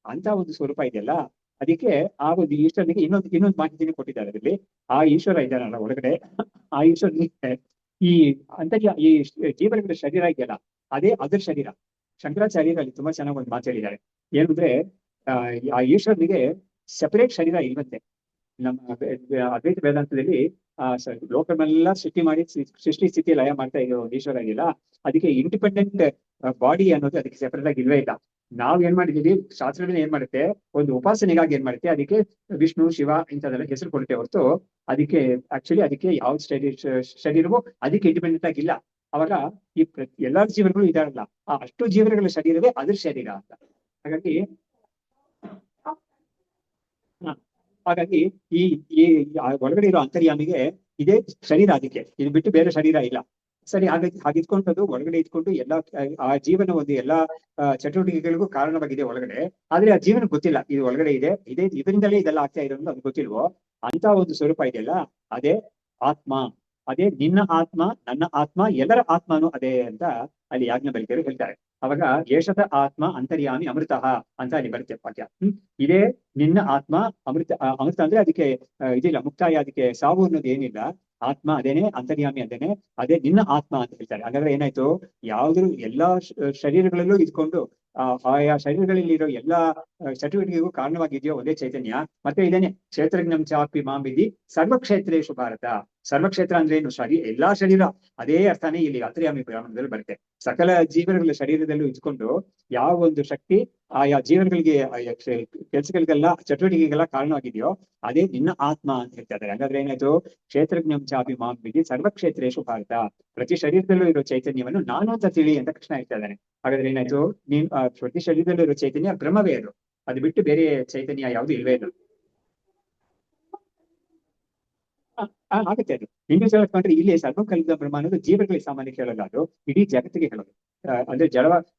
ಅಂತ ಒಂದು ಸ್ವರೂಪ ಇದೆಯಲ್ಲ, ಅದಕ್ಕೆ ಆ ಒಂದು ಈಶ್ವರನಿಗೆ ಇನ್ನೊಂದು ಮಾಹಿತಿನೇ ಕೊಟ್ಟಿದ್ದಾರೆ ಅದರಲ್ಲಿ. ಆ ಈಶ್ವರ ಇದ್ದಾನಲ್ಲ ಒಳಗಡೆ, ಆ ಈಶ್ವರನಿಗೆ ಈ ಈ ಜೀವನಗಳ ಶರೀರ ಇದೆಯಲ್ಲ, ಅದೇ ಅದ್ರ ಶರೀರ. ಶಂಕರಾಚಾರ್ಯರಲ್ಲಿ ತುಂಬಾ ಚೆನ್ನಾಗಿ ಒಂದು ಮಾತು ಹೇಳಿದ್ದಾರೆ. ಏನಂದ್ರೆ ಆ ಈಶ್ವರನಿಗೆ ಸೆಪರೇಟ್ ಶರೀರ ಇಲ್ವಂತೆ. ನಮ್ಮ ಅದ್ವೈತ ವೇದಾಂತದಲ್ಲಿ ಲೋಕನೆಲ್ಲ ಸೃಷ್ಟಿ ಮಾಡಿ ಸೃಷ್ಟಿ ಸ್ಥಿತಿ ಲಯ ಮಾಡ್ತಾ ಇರೋ ಈಶ್ವರ ಇದೆಯಲ್ಲ, ಅದಕ್ಕೆ ಇಂಡಿಪೆಂಡೆಂಟ್ ಬಾಡಿ ಅನ್ನೋದು ಅದಕ್ಕೆ ಸೆಪರೇಟ್ ಆಗಿ ಇಲ್ವೇ ಇಲ್ಲ. ನಾವ್ ಏನ್ ಮಾಡಿದೀವಿ, ಶಾಸ್ತ್ರದಲ್ಲಿ ಏನ್ ಮಾಡುತ್ತೆ, ಒಂದು ಉಪಾಸನೆಗಾಗಿ ಏನ್ ಮಾಡುತ್ತೆ, ಅದಕ್ಕೆ ವಿಷ್ಣು ಶಿವ ಇಂಥದೆಲ್ಲ ಹೆಸರು ಕೊಡುತ್ತೆ ಹೊರತು ಅದಕ್ಕೆ ಆಕ್ಚುಲಿ ಅದಕ್ಕೆ ಯಾವ ಶರೀರವೋ ಅದಕ್ಕೆ ಇಂಡಿಪೆಂಡೆಂಟ್ ಆಗಿಲ್ಲ. ಅವಾಗ ಈ ಎಲ್ಲಾ ಜೀವನಗಳು ಇದಾರಲ್ಲ, ಆ ಅಷ್ಟು ಜೀವನಗಳ ಶರೀರವೇ ಅದ್ರ ಶರೀರ ಅಂತ. ಹಾಗಾಗಿ ಹಾಗಾಗಿ ಈ ಈ ಒಳಗಡೆ ಇರೋ ಅಂತರ್ಯಾಮಿಗೆ ಇದೇ ಶರೀರ, ಅದಕ್ಕೆ ಇದು ಬಿಟ್ಟು ಬೇರೆ ಶರೀರ ಇಲ್ಲ. ಸರಿ, ಹಾಗೆ ಇದ್ಕೊಂಡು ಒಳಗಡೆ ಇದ್ಕೊಂಡು ಎಲ್ಲಾ ಆ ಜೀವನ ಒಂದು ಎಲ್ಲಾ ಚಟುವಟಿಕೆಗಳಿಗೂ ಕಾರಣವಾಗಿದೆ ಒಳಗಡೆ. ಆದ್ರೆ ಆ ಜೀವನ ಗೊತ್ತಿಲ್ಲ ಇದು ಒಳಗಡೆ ಇದೆ ಇದರಿಂದಲೇ ಇದೆಲ್ಲ ಆಗ್ತಾ ಇರೋದು ಅದು ಗೊತ್ತಿಲ್ವೋ ಅಂತ ಒಂದು ಸ್ವರೂಪ ಇದೆಯಲ್ಲ, ಅದೇ ಆತ್ಮ. ಅದೇ ನಿನ್ನ ಆತ್ಮ, ನನ್ನ ಆತ್ಮ, ಎಲ್ಲರ ಆತ್ಮನು ಅದೇ ಅಂತ ಅಲ್ಲಿ ಯಾಜ್ಞವಲ್ಕ್ಯರು ಹೇಳ್ತಾರೆ. ಅವಾಗ ಏಷತ ಆತ್ಮ ಅಂತರ್ಯಾಮಿ ಅಮೃತ ಅಂತ ಅಲ್ಲಿ ಬರುತ್ತೆ ವಾಕ್ಯ. ಇದೇ ನಿನ್ನ ಆತ್ಮ ಅಮೃತ. ಅಮೃತ ಅಂದ್ರೆ ಅದಕ್ಕೆ ಇದಿಲ್ಲ, ಮುಕ್ತಾಯ, ಅದಕ್ಕೆ ಸಾವು ಅನ್ನೋದು ಏನಿಲ್ಲ. ಆತ್ಮ ಅದೇನೆ, ಅಂತರ್ಯಾಮಿ ಅದೇನೆ, ಅದೇ ನಿನ್ನ ಆತ್ಮ ಅಂತ ಹೇಳ್ತಾರೆ. ಹಾಗಾದ್ರೆ ಏನಾಯ್ತು, ಯಾವ್ದು ಎಲ್ಲಾ ಶರೀರಗಳಲ್ಲೂ ಇದ್ಕೊಂಡು ಆಯಾ ಶರೀರಗಳಲ್ಲಿ ಇರೋ ಎಲ್ಲಾ ಚಟುವಟಿಕೆಗೂ ಕಾರಣವಾಗಿದೆಯೋ ಒಂದೇ ಚೈತನ್ಯ. ಮತ್ತೆ ಇದೇನೆ ಕ್ಷೇತ್ರಜ್ಞಂ ಚಾಪಿ ಮಾಂಬಿದಿ ಸರ್ವಕ್ಷೇತ್ರೇಶು ಭಾರತ. ಸರ್ವಕ್ಷೇತ್ರ ಅಂದ್ರೆ ಏನು, ಎಲ್ಲಾ ಶರೀರ, ಅದೇ ಅರ್ಥನೇ ಇಲ್ಲಿ ಅಂತರ್ಯಾಮಿ ಬ್ರಾಹ್ಮಣದಲ್ಲಿ ಬರುತ್ತೆ. ಸಕಲ ಜೀವನಗಳ ಶರೀರದಲ್ಲೂ ಇದ್ಕೊಂಡು ಯಾವ ಒಂದು ಶಕ್ತಿ ಆಯಾ ಜೀವನಗಳಿಗೆ ಕೆಲಸಗಳಿಗೆಲ್ಲ ಚಟುವಟಿಕೆಗೆಲ್ಲ ಕಾರಣವಾಗಿದೆಯೋ ಅದೇ ನಿನ್ನ ಆತ್ಮ ಅಂತ ಹೇಳ್ತಾ ಇದ್ದಾರೆ. ಹಾಗಾದ್ರೆ ಏನಾಯ್ತು, ಕ್ಷೇತ್ರಜ್ಞಂ ಚಾಪಿ ಮಾಂಬಿದಿ ಸರ್ವಕ್ಷೇತ್ರೇಶು ಭಾರತ. ಪ್ರತಿ ಶರೀರದಲ್ಲೂ ಇರೋ ಚೈತನ್ಯವನ್ನು ನಾನು ಅಂತ ತಿಳಿ ಅಂತ ಕೃಷ್ಣ ಹೇಳ್ತಾ ಇದ್ದಾನೆ. ಹಾಗಾದ್ರೆ ಏನಾಯ್ತು, ನೀನ್ ಪ್ರತಿ ಶರೀರದಲ್ಲೂ ಇರೋ ಚೈತನ್ಯ ಬ್ರಹ್ಮವೇ ಅದು ಬಿಟ್ಟು ಬೇರೆ ಚೈತನ್ಯ ಯಾವುದು ಇಲ್ವೇ ಇಲ್ಲ. ಆಗುತ್ತೆ ಅದು ಇಂಡಿವಿಜುವಲ್ ಕಂಡ್ರೆ. ಇಲ್ಲಿ ಸರ್ವಕಲ್ಪಿತ ಬ್ರಹ್ಮ ಅನ್ನೋದು ಜೀವಗಳಿಗೆ ಸಾಮಾನ್ಯಕ್ಕೆ ಹೇಳಲ್ಲ, ಅದು ಇಡೀ ಜಗತ್ತಿಗೆ ಹೇಳೋದು. ಅಂದ್ರೆ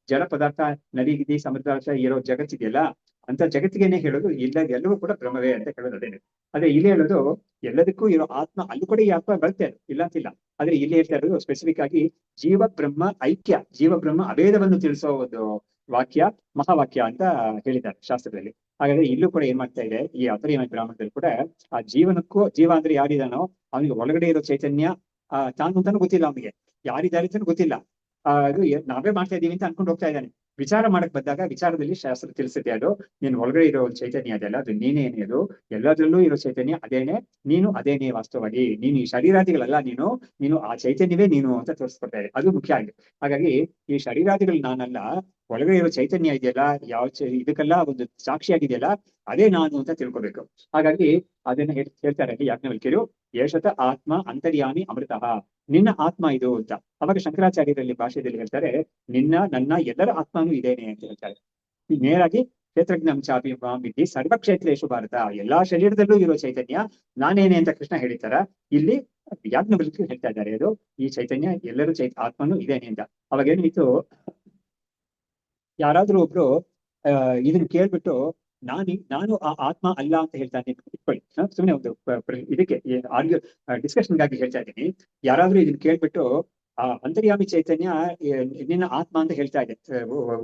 ಜಡ ಪದಾರ್ಥ, ನದಿ ಗಿದಿ ಸಮುದ್ರ ಇರೋ ಜಗತ್ತಿದೆಯಲ್ಲ, ಅಂತ ಜಗತ್ತಿಗೆನೆ ಹೇಳೋದು ಎಲ್ಲವೂ ಕೂಡ ಬ್ರಹ್ಮವೇ ಅಂತ ಹೇಳೋದು ಅದೇನೆ. ಅದೇ ಇಲ್ಲಿ ಹೇಳೋದು ಎಲ್ಲದಕ್ಕೂ ಇರೋ ಆತ್ಮ, ಅಲ್ಲೂ ಕೂಡ ಈ ಆತ್ಮ ಬರುತ್ತೆ, ಇಲ್ಲ ಅಂತಿಲ್ಲ. ಆದ್ರೆ ಇಲ್ಲಿ ಹೇಳ್ತಾ ಇರೋದು ಸ್ಪೆಸಿಫಿಕ್ ಆಗಿ ಜೀವ ಬ್ರಹ್ಮ ಐಕ್ಯ, ಜೀವ ಬ್ರಹ್ಮ ಅಭೇದವನ್ನು ತಿಳಿಸೋ ಒಂದು ವಾಕ್ಯ, ಮಹಾವಾಕ್ಯ ಅಂತ ಹೇಳಿದ್ದಾರೆ ಶಾಸ್ತ್ರದಲ್ಲಿ. ಹಾಗಾದ್ರೆ ಇಲ್ಲೂ ಕೂಡ ಏನ್ ಮಾಡ್ತಾ ಇದೆ, ಈ ಅಂತರ್ಯಾಮಿ ಬ್ರಾಹ್ಮಣದಲ್ಲಿ ಕೂಡ ಆ ಜೀವನಕ್ಕೂ, ಜೀವ ಅಂದ್ರೆ ಯಾರಿದಾನೋ ಅವನಿಗೆ ಒಳಗಡೆ ಇರೋ ಚೈತನ್ಯ ತಾನು ಅಂತಾನು ಗೊತ್ತಿಲ್ಲ, ಅವನಿಗೆ ಯಾರಿದ್ದಾರೆ ಅಂತಾನು ಗೊತ್ತಿಲ್ಲ. ಅದು ನಾವೇ ಮಾಡ್ತಾ ಇದೀವಿ ಅಂತ ಅನ್ಕೊಂಡು ಹೋಗ್ತಾ ಇದ್ದಾನೆ. ವಿಚಾರ ಮಾಡಕ್ ಬಂದಾಗ ವಿಚಾರದಲ್ಲಿ ಶಾಸ್ತ್ರ ತಿಳಿಸುತ್ತೆ, ಅದು ನೀನ್ ಒಳಗಡೆ ಇರೋ ಒಂದು ಚೈತನ್ಯ ಅದೆಲ್ಲ, ಅದು ನೀನೇನೇ, ಅದು ಎಲ್ಲದರಲ್ಲೂ ಇರೋ ಚೈತನ್ಯ ಅದೇನೆ, ನೀನು ಅದೇನೇ ವಾಸ್ತವವಾಗಿ. ನೀನು ಈ ಶರೀರಾದಿಗಳಲ್ಲ, ನೀನು ಆ ಚೈತನ್ಯವೇ ನೀನು ಅಂತ ತೋರಿಸ್ಕೊಡ್ತಾ ಇದೆ. ಅದು ಮುಖ್ಯ ಆಗಿದೆ. ಹಾಗಾಗಿ ಈ ಶರೀರಾದಿಗಳು ನಾನಲ್ಲ, ಒಳಗಡೆ ಇರೋ ಚೈತನ್ಯ ಇದೆಯಲ್ಲ, ಇದಕ್ಕೆಲ್ಲ ಒಂದು ಸಾಕ್ಷಿಯಾಗಿದೆಯಲ್ಲ, ಅದೇ ನಾನು ಅಂತ ತಿಳ್ಕೊಬೇಕು. ಹಾಗಾಗಿ ಅದನ್ನ ಹೇಳ್ತಾರೆ ಅಲ್ಲಿ ಯಾಜ್ಞವಲ್ಕ್ಯರು, ಏಷತ ಆತ್ಮ ಅಂತರ್ಯಾಮಿ ಅಮೃತ, ನಿನ್ನ ಆತ್ಮ ಇದು ಅಂತ. ಅವಾಗ ಶಂಕರಾಚಾರ್ಯರಲ್ಲಿ ಭಾಷೆಯಲ್ಲಿ ಹೇಳ್ತಾರೆ, ನಿನ್ನ ನನ್ನ ಎಲ್ಲರ ಆತ್ಮನೂ ಇದೇನೆ ಅಂತ ಹೇಳ್ತಾರೆ. ನೇರಾಗಿ ಕ್ಷೇತ್ರಜ್ಞಂ ಚಾಪಿ ಮಾಂಬಿದಿ ಸರ್ವಕ್ಷೇತ್ರೇಶು ಭಾರತ, ಎಲ್ಲಾ ಶರೀರದಲ್ಲೂ ಇರೋ ಚೈತನ್ಯ ನಾನೇನೆ ಅಂತ ಕೃಷ್ಣ ಹೇಳಿರ್ತಾರ. ಇಲ್ಲಿ ಯಾಜ್ಞವಲ್ಕ್ಯರು ಹೇಳ್ತಾ ಇದ್ದಾರೆ, ಅದು ಈ ಚೈತನ್ಯ ಎಲ್ಲರೂ ಆತ್ಮನೂ ಇದೇನೆ ಅಂತ. ಅವಾಗ ಏನಿತ್ತು, ಯಾರಾದ್ರೂ ಒಬ್ರು ಇದನ್ನ ಕೇಳ್ಬಿಟ್ಟು ನಾನು ಆ ಆತ್ಮ ಅಲ್ಲ ಅಂತ ಹೇಳ್ತಾನೆ ಇಟ್ಕೊಳ್ಳಿ, ಸುಮ್ಮನೆ ಒಂದು ಇದಕ್ಕೆ ಡಿಸ್ಕಷನ್ಗಾಗಿ ಹೇಳ್ತಾ ಇದ್ದೀನಿ. ಯಾರಾದ್ರೂ ಇದನ್ನ ಕೇಳ್ಬಿಟ್ಟು ಆ ಅಂತರ್ಯಾಮಿ ಚೈತನ್ಯ ನಿನ್ನ ಆತ್ಮ ಅಂತ ಹೇಳ್ತಾ ಇದೆ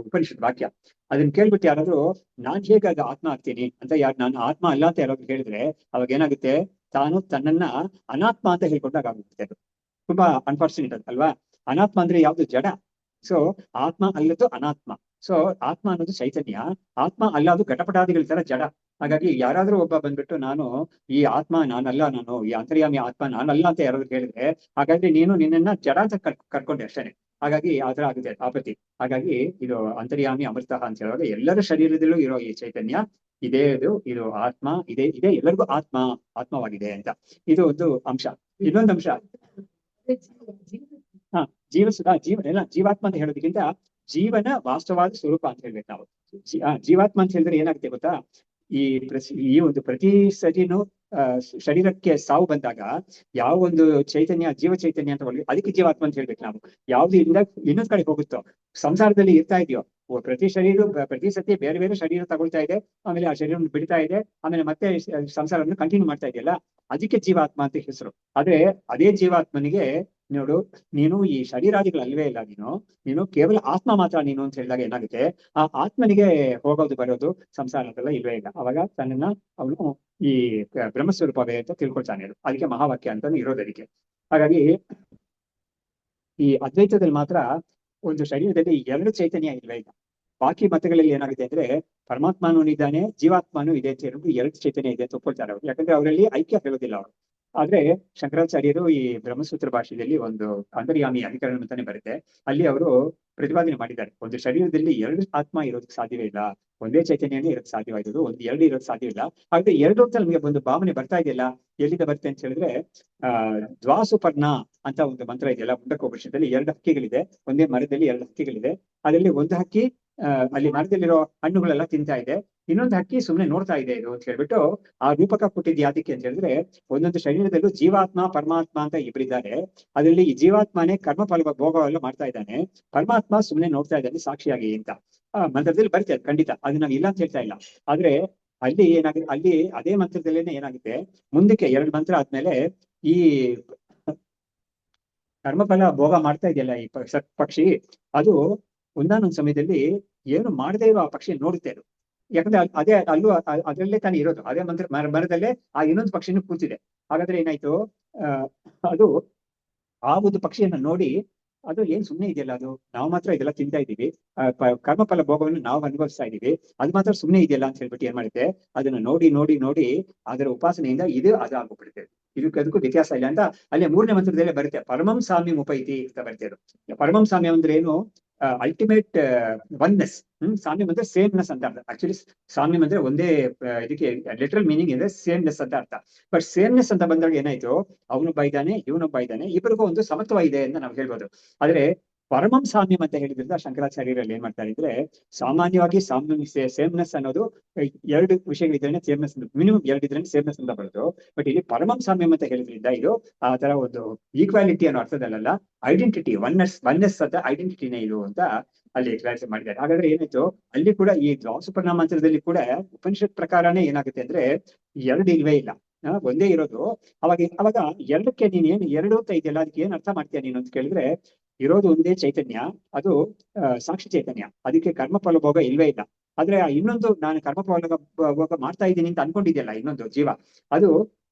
ಉಪನಿಷತ್ ವಾಕ್ಯ, ಅದನ್ನ ಕೇಳ್ಬಿಟ್ಟು ಯಾರಾದ್ರೂ ನಾನ್ ಹೇಗೆ ಅದು ಆತ್ಮ ಆಗ್ತೀನಿ ಅಂತ ನಾನು ಆತ್ಮ ಅಲ್ಲ ಅಂತ ಯಾರಾದ್ರೂ ಹೇಳಿದ್ರೆ, ಅವಾಗ ಏನಾಗುತ್ತೆ, ತಾನು ತನ್ನನ್ನ ಅನಾತ್ಮ ಅಂತ ಹೇಳ್ಕೊಂಡಾಗ ಆಗುತ್ತೆ. ಅದು ತುಂಬಾ ಅನ್ಫಾರ್ಚುನೇಟ್ ಅಲ್ವಾ. ಅನಾತ್ಮ ಅಂದ್ರೆ ಯಾವ್ದು, ಜಡ. ಸೊ ಆತ್ಮ ಅಲ್ಲದ್ದು ಅನಾತ್ಮ. ಸೊ ಆತ್ಮ ಅನ್ನೋದು ಚೈತನ್ಯ, ಆತ್ಮ ಅಲ್ಲ ಅದು ಘಟಪಟಾದಿಗಳ ತರ ಜಡ. ಹಾಗಾಗಿ ಯಾರಾದ್ರೂ ಒಬ್ಬ ಬಂದ್ಬಿಟ್ಟು ನಾನು ಈ ಆತ್ಮ ನಾನಲ್ಲ, ನಾನು ಈ ಅಂತರ್ಯಾಮಿ ಆತ್ಮ ನಾನಲ್ಲ ಅಂತ ಯಾರಾದ್ರೂ ಹೇಳಿದ್ರೆ, ಹಾಗಾದ್ರೆ ನೀನು ನಿನ್ನನ್ನ ಜಡ ಅಂತ ಕರ್ಕೊಂಡೆ ಅಷ್ಟೇನೆ. ಹಾಗಾಗಿ ಆತರ ಆಗುತ್ತೆ ಆಪತ್ತಿ. ಹಾಗಾಗಿ ಇದು ಅಂತರ್ಯಾಮಿ ಅಮೃತ ಅಂತ ಹೇಳುವಾಗ ಎಲ್ಲರ ಶರೀರದಲ್ಲೂ ಇರೋ ಈ ಚೈತನ್ಯ ಇದು ಆತ್ಮ ಇದೆ ಎಲ್ಲರಿಗೂ ಆತ್ಮವಾಗಿದೆ ಅಂತ. ಇದು ಒಂದು ಅಂಶ. ಇನ್ನೊಂದು ಅಂಶ, ಜೀವಾತ್ಮ ಅಂತ ಹೇಳೋದಕ್ಕಿಂತ ಜೀವನ ವಾಸ್ತವಾದ ಸ್ವರೂಪ ಅಂತ ಹೇಳ್ಬೇಕು ನಾವು. ಜೀವಾತ್ಮ ಅಂತ ಹೇಳಿದ್ರೆ ಏನಾಗುತ್ತೆ ಗೊತ್ತಾ, ಈ ಒಂದು ಪ್ರತಿ ಸರಿನೂ ಶರೀರಕ್ಕೆ ಸಾವು ಬಂದಾಗ ಯಾವ ಒಂದು ಚೈತನ್ಯ, ಜೀವ ಚೈತನ್ಯ ಅಂತ ಅದಕ್ಕೆ ಜೀವಾತ್ಮ ಅಂತ ಹೇಳ್ಬೇಕು ನಾವು. ಯಾವ್ದು ಇನ್ನೊಂದ್ ಕಡೆ ಹೋಗುತ್ತೋ, ಸಂಸಾರದಲ್ಲಿ ಇರ್ತಾ ಇದೆಯೋ, ಪ್ರತಿ ಸತಿ ಬೇರೆ ಬೇರೆ ಶರೀರ ತಗೊಳ್ತಾ ಇದೆ, ಆಮೇಲೆ ಆ ಶರೀರವನ್ನು ಬಿಡ್ತಾ ಇದೆ, ಆಮೇಲೆ ಮತ್ತೆ ಸಂಸಾರವನ್ನು ಕಂಟಿನ್ಯೂ ಮಾಡ್ತಾ ಇದೆಯಲ್ಲ, ಅದಕ್ಕೆ ಜೀವಾತ್ಮ ಅಂತ ಹೆಸರು. ಆದ್ರೆ ಅದೇ ಜೀವಾತ್ಮನಿಗೆ ನೋಡು, ನೀನು ಈ ಶರೀರಾದಿಗಳಲ್ವೇ ಇಲ್ಲ, ನೀನು ಕೇವಲ ಆತ್ಮ ಮಾತ್ರ ನೀನು ಅಂತ ಹೇಳಿದಾಗ ಏನಾಗುತ್ತೆ, ಆ ಆತ್ಮನಿಗೆ ಹೋಗೋದು ಬರೋದು ಸಂಸಾರದಲ್ಲ ಇಲ್ವೇ ಇಲ್ಲ. ಅವಾಗ ತನ್ನನ್ನ ಅವನು ಈ ಬ್ರಹ್ಮಸ್ವರೂಪವೇ ಅಂತ ತಿಳ್ಕೊಳ್ತಾನೆ. ಅದಕ್ಕೆ ಮಹಾವಾಕ್ಯ ಅಂತ ಇರೋದು ಅದಕ್ಕೆ. ಹಾಗಾಗಿ ಈ ಅದ್ವೈತದಲ್ಲಿ ಮಾತ್ರ ಒಂದು ಶರೀರದಲ್ಲಿ ಎರಡು ಚೈತನ್ಯ ಇಲ್ವೇ ಇಲ್ಲ. ಬಾಕಿ ಮತಗಳಲ್ಲಿ ಏನಾಗುತ್ತೆ ಅಂದ್ರೆ ಪರಮಾತ್ಮನೂ ಇದ್ದಾನೆ, ಜೀವಾತ್ಮನೂ ಇದೆ ಅಂತ ಹೇಳ್ಬಿಟ್ಟು ಎರಡು ಚೈತನ್ಯ ಇದೆ ಅಂತ ಒಪ್ಕೊಳ್ತಾರೆ ಅವರು. ಯಾಕಂದ್ರೆ ಅವರಲ್ಲಿ ಐಕ್ಯ ಹೇಳೋದಿಲ್ಲ ಅವರು. ಆದ್ರೆ ಶಂಕರಾಚಾರ್ಯರು ಈ ಬ್ರಹ್ಮಸೂತ್ರ ಭಾಷೆಯಲ್ಲಿ ಒಂದು ಅಂತರ್ಯಾಮಿ ಅಧಿಕರಣ ಅಂತಾನೆ ಬರುತ್ತೆ, ಅಲ್ಲಿ ಅವರು ಪ್ರತಿಪಾದನೆ ಮಾಡಿದ್ದಾರೆ, ಒಂದು ಶರೀರದಲ್ಲಿ ಎರಡು ಆತ್ಮ ಇರೋದಕ್ಕೆ ಸಾಧ್ಯವೇ ಇಲ್ಲ, ಒಂದೇ ಚೈತನ್ಯನೇ ಇರೋಕ್ಕೆ ಸಾಧ್ಯವಾಯಿತು, ಒಂದು ಎರಡು ಇರೋಕ್ಕೆ ಸಾಧ್ಯವಿಲ್ಲ. ಹಾಗೆ ಎರಡು ಅಂತ ನಮಗೆ ಒಂದು ಭಾವನೆ ಬರ್ತಾ ಇದೆಯಲ್ಲ, ಎಲ್ಲಿಂದ ಬರುತ್ತೆ ಅಂತ ಹೇಳಿದ್ರೆ ದ್ವಾಸುಪರ್ಣ ಅಂತ ಒಂದು ಮಂತ್ರ ಇದೆಯಲ್ಲ ಮುಂಡಕೋಪನಿಷತ್ತಲ್ಲಿ, ಎರಡು ಹಕ್ಕಿಗಳಿದೆ, ಒಂದೇ ಮರದಲ್ಲಿ ಎರಡು ಹಕ್ಕಿಗಳಿದೆ. ಅದರಲ್ಲಿ ಒಂದು ಹಕ್ಕಿ ಅಲ್ಲಿ ಮರದಲ್ಲಿರೋ ಹಣ್ಣುಗಳೆಲ್ಲ ತಿಂತಾ ಇದೆ, ಇನ್ನೊಂದು ಹಕ್ಕಿ ಸುಮ್ಮನೆ ನೋಡ್ತಾ ಇದೆ ಇದು ಅಂತ ಹೇಳ್ಬಿಟ್ಟು ಆ ರೂಪಕ ಕೊಟ್ಟಿದ್ ಯಾದಕ್ಕೆ ಅಂತ ಹೇಳಿದ್ರೆ, ಒಂದೊಂದು ಶರೀರದಲ್ಲೂ ಜೀವಾತ್ಮ ಪರಮಾತ್ಮ ಅಂತ ಇಬ್ಬರಿದ್ದಾರೆ. ಅದರಲ್ಲಿ ಈ ಜೀವಾತ್ಮನೇ ಕರ್ಮಫಲ ಭೋಗವೆಲ್ಲ ಮಾಡ್ತಾ ಇದ್ದಾನೆ, ಪರಮಾತ್ಮ ಸುಮ್ಮನೆ ನೋಡ್ತಾ ಇದ್ದಾನೆ ಸಾಕ್ಷಿಯಾಗಿ ಅಂತ ಮಂತ್ರದಲ್ಲಿ ಬರ್ತದೆ. ಖಂಡಿತ ಅದು ನಾವು ಇಲ್ಲ ಅಂತ ಹೇಳ್ತಾ ಇಲ್ಲ. ಆದ್ರೆ ಅಲ್ಲಿ ಏನಾಗುತ್ತೆ, ಅಲ್ಲಿ ಅದೇ ಮಂತ್ರದಲ್ಲೇನೆ ಏನಾಗುತ್ತೆ, ಮುಂದಕ್ಕೆ ಎರಡು ಮಂತ್ರ ಆದ್ಮೇಲೆ ಈ ಕರ್ಮಫಲ ಭೋಗ ಮಾಡ್ತಾ ಇದೆಯಲ್ಲ ಈ ಪಕ್ಷಿ, ಅದು ಒಂದಾನೊಂದು ಸಮಯದಲ್ಲಿ ಏನು ಮಾಡದೇ ಇರೋ ಆ ಪಕ್ಷಿ ನೋಡುತ್ತೆ ಅದು. ಯಾಕಂದ್ರೆ ಅದೇ ಅಲ್ಲೂ ಅದರಲ್ಲೇ ತಾನೇ ಇರೋದು, ಅದೇ ಮಂತ್ರ ಮರದಲ್ಲೇ ಆ ಇನ್ನೊಂದು ಪಕ್ಷಿನೂ ಕೂತಿದೆ. ಹಾಗಾದ್ರೆ ಏನಾಯ್ತು, ಅದು ಆ ಒಂದು ಪಕ್ಷಿಯನ್ನ ನೋಡಿ ಅದು ಏನ್ ಸುಮ್ಮನೆ ಇದೆಯಲ್ಲ, ಅದು ನಾವು ಮಾತ್ರ ಇದೆಲ್ಲ ತಿಂತಾ ಇದ್ದೀವಿ, ಕರ್ಮಫಲ ಭೋಗವನ್ನು ನಾವು ಅನುಭವಿಸ್ತಾ ಇದೀವಿ, ಅದು ಮಾತ್ರ ಸುಮ್ಮನೆ ಇದೆಯಲ್ಲ ಅಂತ ಹೇಳ್ಬಿಟ್ಟು ಏನ್ ಮಾಡುತ್ತೆ, ಅದನ್ನ ನೋಡಿ ನೋಡಿ ನೋಡಿ ಅದರ ಉಪಾಸನೆಯಿಂದ ಇದು ಅದು ಆಗೋಗ್ಬಿಡುತ್ತೆ. ಅದಕ್ಕೂ ವ್ಯತ್ಯಾಸ ಇಲ್ಲ ಅಂತ ಅಲ್ಲಿ ಮೂರನೇ ಮಂತ್ರದಲ್ಲೇ ಬರುತ್ತೆ, ಪರಮಂ ಸಾಮ್ಯಂ ಉಪೈತಿ ಅಂತ ಬರುತ್ತೆ. ಅದು ಪರಮಂ ಸಾಮ್ಯ ಅಂದ್ರೆ ಏನು, ಅಲ್ಟಿಮೇಟ್ ಒನ್ನೆಸ್. ಸಾಮ್ಯಂ ಅಂದ್ರೆ ಸೇಮ್ನೆಸ್ ಅಂತ ಅರ್ಥ. ಆಕ್ಚುಲಿ ಸಾಮ್ಯಂ ಅಂದ್ರೆ ಒಂದೇ, ಇದಕ್ಕೆ ಲಿಟರಲ್ ಮೀನಿಂಗ್ ಇದೆ ಸೇಮ್ನೆಸ್ ಅಂತ ಅರ್ಥ. ಬಟ್ ಸೇಮ್ನೆಸ್ ಅಂತ ಬಂದಾಗ ಏನಾಯ್ತು, ಅವನೊಬ್ಬ ಇದ್ದಾನೆ ಇವನೊಬ್ಬ ಇದ್ದಾನೆ, ಇಬ್ಬರಿಗೂ ಒಂದು ಸಮತ್ವ ಇದೆ ಅಂತ ನಾವು ಹೇಳ್ಬೋದು. ಆದ್ರೆ ಪರಮಂ ಸಾಮ್ಯಂ ಅಂತ ಹೇಳಿದ್ರಿಂದ ಶಂಕರಾಚಾರ್ಯರಲ್ಲಿ ಏನ್ ಮಾಡ್ತಾರೆ ಅಂದ್ರೆ, ಸಾಮಾನ್ಯವಾಗಿ ಸಾಮ್ಯಂ ಸೇಮ್ನೆಸ್ ಅನ್ನೋದು ಎರಡು ವಿಷಯಗಳಿದ್ರೆ ಸೇಮ್ನೆಸ್, ಮಿನಿಮಮ್ ಎರಡು ಇದ್ರೆ ಸೇಮ್ನೆಸ್ ಅಂತ ಬರೋದು. ಬಟ್ ಇಲ್ಲಿ ಪರಮಂ ಸಾಮ್ಯಂ ಅಂತ ಹೇಳಿದ್ರಿಂದ ಇದು ಆ ತರ ಒಂದು ಈಕ್ವಾಲಿಟಿ ಅನ್ನೋ ಅರ್ಥದಲ್ಲ, ಐಡೆಂಟಿಟಿ, ಒನ್ನೆಸ್ ಅಂತ ಐಡೆಂಟಿಟಿನೇ ಇದು ಅಂತ ಅಲ್ಲಿ ಕ್ಲಾರಿಫೈ ಮಾಡಿದ್ದಾರೆ. ಹಾಗಾದ್ರೆ ಏನಾಯ್ತು, ಅಲ್ಲಿ ಕೂಡ ಈ ದ್ವಾಸುಪರ್ಣ ಮಂತ್ರದಲ್ಲಿ ಕೂಡ ಉಪನಿಷತ್ ಪ್ರಕಾರನೇ ಏನಾಗುತ್ತೆ ಅಂದ್ರೆ ಎರಡು ಇಲ್ವೇ ಇಲ್ಲ, ಒಂದೇ ಇರೋದು. ಅವಾಗ ಎರಡಕ್ಕೆ ನೀನ್ ಏನು ಎರಡು ಅಂತ ಇದೆಯಲ್ಲ, ಅದಕ್ಕೆ ಏನ್ ಅರ್ಥ ಮಾಡ್ತೀಯ ನೀನು ಅಂತ ಕೇಳಿದ್ರೆ, ಇರೋದು ಒಂದೇ ಚೈತನ್ಯ, ಅದು ಸಾಕ್ಷಿ ಚೈತನ್ಯ, ಅದಕ್ಕೆ ಕರ್ಮಫಲ ಭೋಗ ಇಲ್ವೇ ಇಲ್ಲ. ಆದ್ರೆ ಇನ್ನೊಂದು ನಾನು ಕರ್ಮಫಲ ಭೋಗ ಮಾಡ್ತಾ ಇದ್ದೀನಿ ಅಂತ ಅನ್ಕೊಂಡಿದ್ಯಲ್ಲ ಇನ್ನೊಂದು ಜೀವ, ಅದು